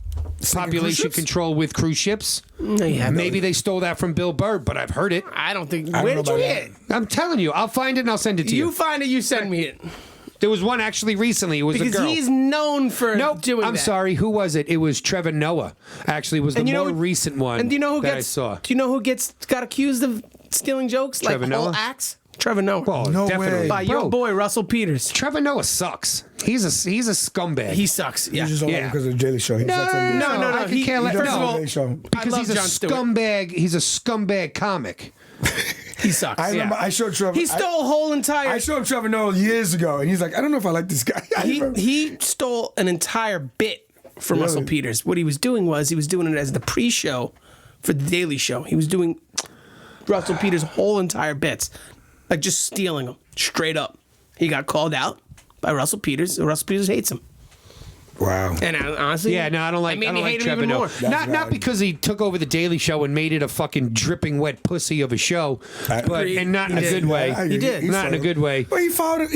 population ships? control with cruise ships. No, you haven't. Maybe they stole that from Bill Burr, but I've heard it. I don't think. don't Where know did you about hear it? I'm telling you, I'll find it and I'll send it to you. You find it. You send me it There was one actually recently. It was because a girl. he's known for Nope, doing I'm that. sorry. Who was it? It was Trevor Noah. Actually, was the And you know more who- recent one. And do you know who that gets? I saw? Do you know who got accused of stealing jokes? Trevor like Noah? whole acts. Trevor Noah. Well, No definitely. way. By your Bro, boy Russell Peters. Trevor Noah sucks. He's a scumbag. He sucks. Yeah. He's just all Yeah. because of the Daily Show. He sucks at the- no, I could he- care he less. does first the of all, Daily Show. because I he's love a Jon Stewart. scumbag. He's a scumbag comic. He sucks. I remember Yeah. I showed Trevor. He stole a whole entire. I showed Trevor Noah years ago, and he's like, I don't know if I like this guy. he stole an entire bit from Really? Russell Peters. What he was doing was he was doing it as the pre-show for the Daily Show. He was doing Russell Peters' whole entire bits, like just stealing them straight up. He got called out by Russell Peters. And Russell Peters hates him. Wow. And honestly, Yeah, no, I don't like. It made I me don't like hate him Trevor even Noah. more. That's Not valid. because he took over the Daily Show and made it a fucking dripping wet pussy of a show, but agree. and not in He a did. good way. I agree. He did. He Not in a stole. good way. But he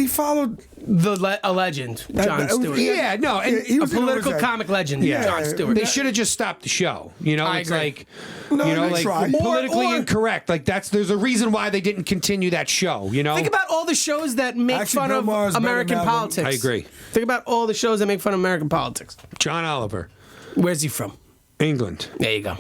followed. A legend, Jon that was- Stewart. Yeah, no, and he A was in political his head. comic legend, Yeah. Jon Stewart. they should have just stopped the show. You know, I it's agree. like, No, you know, they like tried. politically Or- incorrect. Like there's a reason why they didn't continue that show. You know, Think about all the shows that make Actually, fun Bill of Maher's better American now than- politics. I agree. Think about all the shows that make fun of American politics. John Oliver, Where's he from? England. There you go.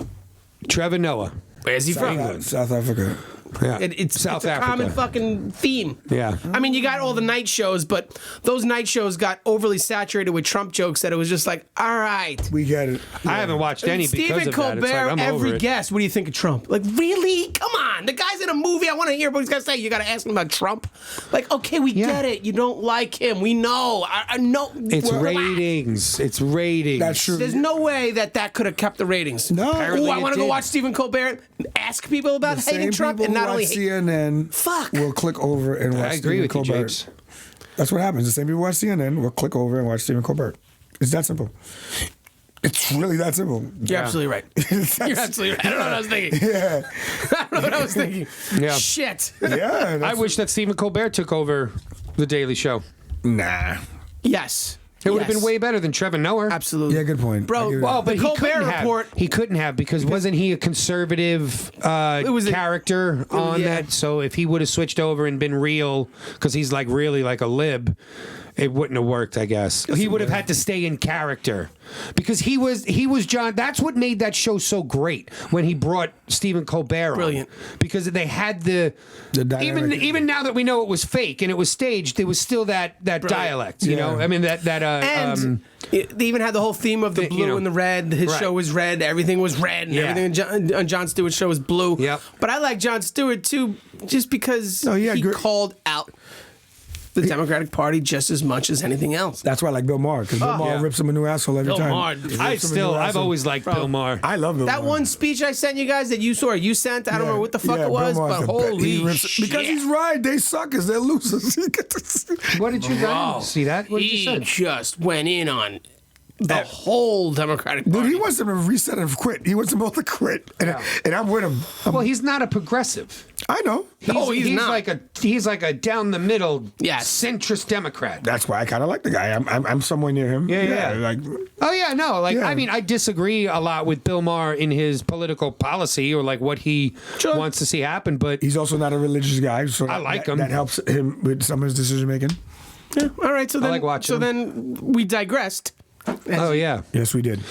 Trevor Noah, Where's he from? South Africa. yeah, It's South a Africa. common fucking theme. Yeah. I mean, you got all the night shows, but those night shows got overly saturated with Trump jokes that it was just like, all right. We get it. I haven't watched any because Stephen of Colbert, that. It's like, I'm over every it. guest, what do you think of Trump? Like, really? Come on. The guy's in a movie. I want to hear what he's got to say. You got to ask him about Trump. Like, okay, we Yeah. get it. You don't like him. We know. I know. It's Relax. ratings. It's ratings. That's true. There's no way that could have kept the ratings. No. Apparently Oh, I it want to go did. watch Stephen Colbert, ask people about The hating same Trump, people and not who only watch hate. CNN Fuck. will click over and watch I agree Stephen with you, Colbert. James. That's what happens. The same people watch CNN will click over and watch Stephen Colbert. It's that simple. It's really that simple. You're absolutely right. You're absolutely right. I don't know what I was thinking. Yeah. I don't know what I was thinking. Yeah. Shit. Yeah. I wish that Stephen Colbert took over The Daily Show. Nah. Yes. It would have been way better than Trevor Noah. Absolutely. Yeah, good point. Bro, Well, but the Colbert Report. He couldn't have because wasn't he a conservative character on that? So if he would have switched over and been real, because he's like really like a lib, it wouldn't have worked. I guess he would have had to stay in character because he was John. That's what made that show so great when he brought Stephen Colbert on. Brilliant. Because they had the dynamic. even now that we know it was fake and it was staged, there was still that dialect. You know, I mean and they even had the whole theme of the blue and the red. His show was red. Everything was red. And everything on Jon Stewart's show was blue. Yep. But I like Jon Stewart too, just because he called out the Democratic Party just as much as anything else. That's why I like Bill Maher, because Bill Maher rips him a new asshole every time. I've always liked Bill Maher. I love Bill Maher. That one speech I sent you guys that you saw or you sent, I don't know what the fuck it was, but holy shit. Because he's right, they suckers, they're losers. What did you see that? What did you say? He just went in on the whole Democratic Party. Dude, he wants them to reset and quit. He wants them both to quit, and I'm with him. Well, he's not a progressive. I know. He's not. He's like a down the middle, Yes. centrist Democrat. That's why I kind of like the guy. I'm somewhere near him. Yeah. Like, Oh yeah, no, I mean, I disagree a lot with Bill Maher in his political policy or like what he wants to see happen, but he's also not a religious guy, so I like him. That helps him with some of his decision making. Yeah. All right, so then, like watching then we digressed. Oh yeah, Yes, we did.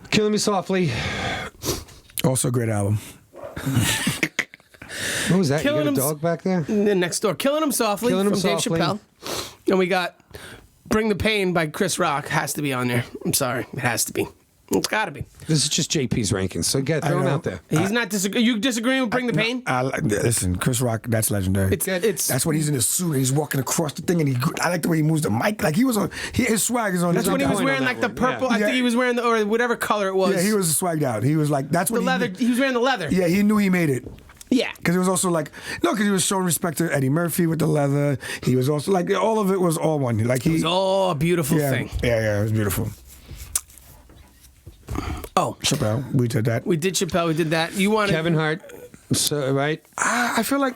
Killing Me Softly. Also, a great album. What was that? Killing You Him got a dog back there? Next door, Killing Him Softly Killing Him from Dave Softly. Chappelle, and we got Bring the Pain by Chris Rock. Has to be on there. I'm sorry, it has to be. It's got to be. This is just JP's rankings, so throw him out there. He's not disagreeing. You disagreeing with Bring the Pain? Listen, Chris Rock, that's legendary. It's that's when he's in his suit and he's walking across the thing, and I like the way he moves the mic. Like he was on, his swag is on. That's when he was point wearing on like that the one, purple. yeah. I think he was wearing or whatever color it was. Yeah, he was swagged out. He was like, that's the when leather. He was wearing the leather. Yeah, he knew he made it. Yeah. Because it was also like, because he was showing respect to Eddie Murphy with the leather. He was also like, all of it was all one. Like It was all a beautiful thing. Yeah, it was beautiful. Oh, Chappelle, we did that. we did Chappelle. We did that. You wanted Kevin Hart, so, right? I feel like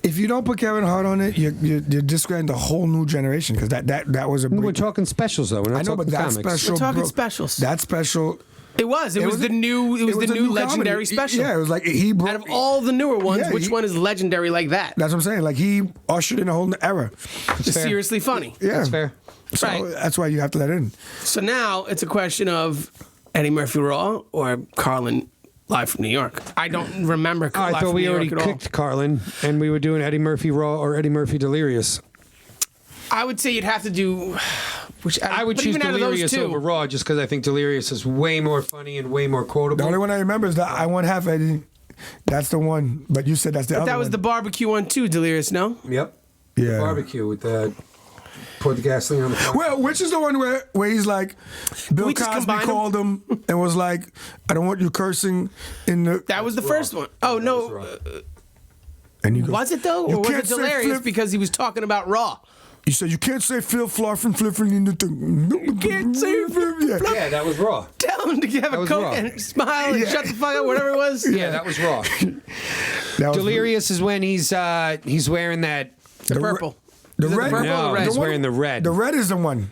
if you don't put Kevin Hart on it, you're discrediting the whole new generation, because that was a We're break. talking specials though. We're not I know, but talking that comics. special. We're talking specials. That special. It was. It was the new. It was the new legendary comedy. special. Yeah, it was like he brought. Out of all the newer ones, Yeah, which one is legendary like that? That's what I'm saying. Like he ushered in a whole new era. It's fair. seriously funny. Yeah, That's fair. So Right. that's why you have to let it in. So now it's a question of Eddie Murphy Raw or Carlin Live from New York. I don't remember. I Live thought from we New already York at all. kicked Carlin, and we were doing Eddie Murphy Raw or Eddie Murphy Delirious. I would say you'd have to do. I would but choose even out of those Delirious two- over Raw just because I think Delirious is way more funny and way more The quotable. only one I remember is that I want half Eddie. That's the one. But you said that's the But other that was one. the barbecue one too, Delirious. No. Yep. Yeah. Barbecue with the pour the gasoline on the fire. Well, which is the one where he's like, Bill we just Cosby combine 'em? called him and was like, I don't want you cursing in the. That was the first one. Oh no. And you go, Was it though, You or was can't it say Delirious flip- because he was talking about Raw? You said you can't say Phil Flarfin fliffing in the thing. You can't say yeah. Yeah, that was Raw. Tell him to have a was coat Raw. and smile and Yeah. shut the fuck up, whatever it was. Yeah, that was Raw. That was Delirious is when he's wearing that. The purple. The Is it the red. purple No, or red? he's wearing the red. The red is the one.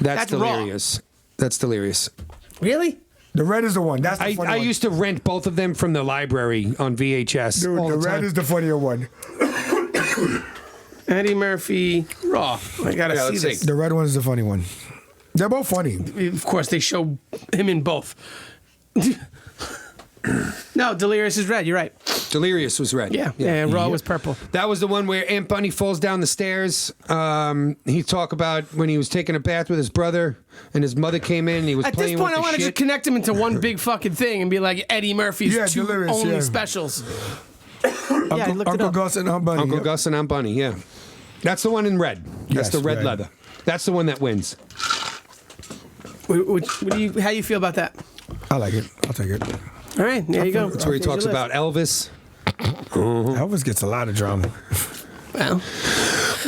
That's That's Raw. Delirious. That's Delirious. Really? The red is the one. That's the I funny one. used to rent both of them from the library on VHS. Dude, all the the red time. is the funnier one. Eddie Murphy Raw. I gotta Yeah, see let's this. see. The red one is the funny one. They're both funny. Of course, they show him in both. No, Delirious is red. You're right. Delirious was red. Yeah. Raw was purple. That was the one where Aunt Bunny falls down the stairs. He talked about when he was taking a bath with his brother, and his mother came in. And he was At this playing point, I with want the to shit. just connect him into one big fucking thing and be like Eddie Murphy's Yeah, two Delirious, only yeah. specials. I looked it Uncle up. Gus and Aunt Bunny. Uncle Yep. Gus and Aunt Bunny. Yeah, that's the one in red. That's Yes, the red red. leather. That's the one that wins. What do you? How do you feel about that? I like it. I'll take it. All right, there you go. That's where he talks about Elvis. Elvis gets a lot of drama. Well,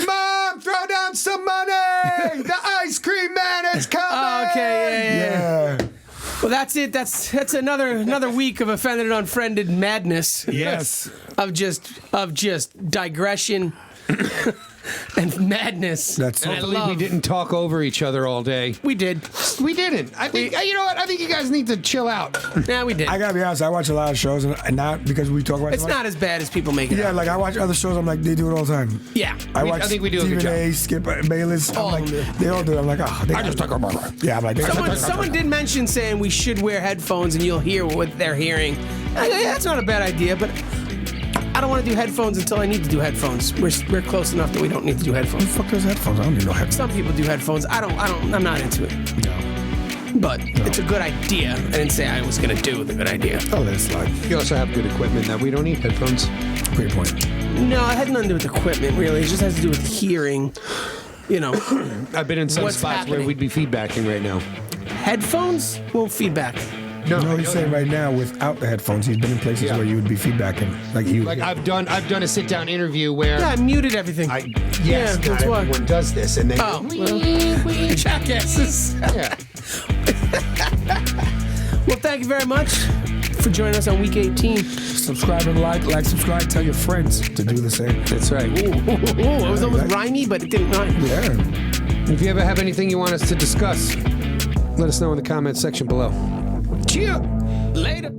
Mom, throw down some money. Hey, the ice cream man is coming. Okay, yeah. Well, that's it. That's another week of Offended and Unfriended madness. Yes. Of just digression and madness. That's and Hopefully we didn't talk over each other all day. We did. We didn't. I think you know what? I think you guys need to chill out. Yeah, we did. I gotta be honest. I watch a lot of shows, and not because we talk about. It's not as bad as people make it. Yeah, out. like I watch other shows. I'm like, they do it all the time. Yeah. I think we do a good Stephen job. A. Skip Bayless. All I'm of like, them. they all do it. I'm like, oh, I just talk about. Yeah, I'm like, Someone did mention saying we should wear headphones and you'll hear what they're hearing. Yeah, that's not a bad idea, but I don't want to do headphones until I need to do headphones. We're close enough that we don't need to do headphones. Fuck those headphones. I don't need no headphones. Some people do headphones. I'm not into it. No. But it's a good idea. I didn't say I was going to do the good idea. Oh, that's like You also have good equipment that we don't need headphones. great point. No, it had nothing to do with equipment, really. It just has to do with hearing, you know. I've been in some What's spots where happening? we'd be feedbacking right now. Headphones won't feedback. No, he's saying right now without the headphones, he's been in places Yeah. where you would be feedbacking, like you. Like I've done a sit down interview where Yeah, I muted everything. yes, Yeah, not that's why. everyone does this, and then Oh, well, jackasses. yeah. Well, thank you very much for joining us on week 18. Subscribe and like, subscribe. Tell your friends to do the same. That's right. Ooh, it was almost rhymey, but it didn't rhyme. Yeah. If you ever have anything you want us to discuss, let us know in the comments section below. Cheer. Later.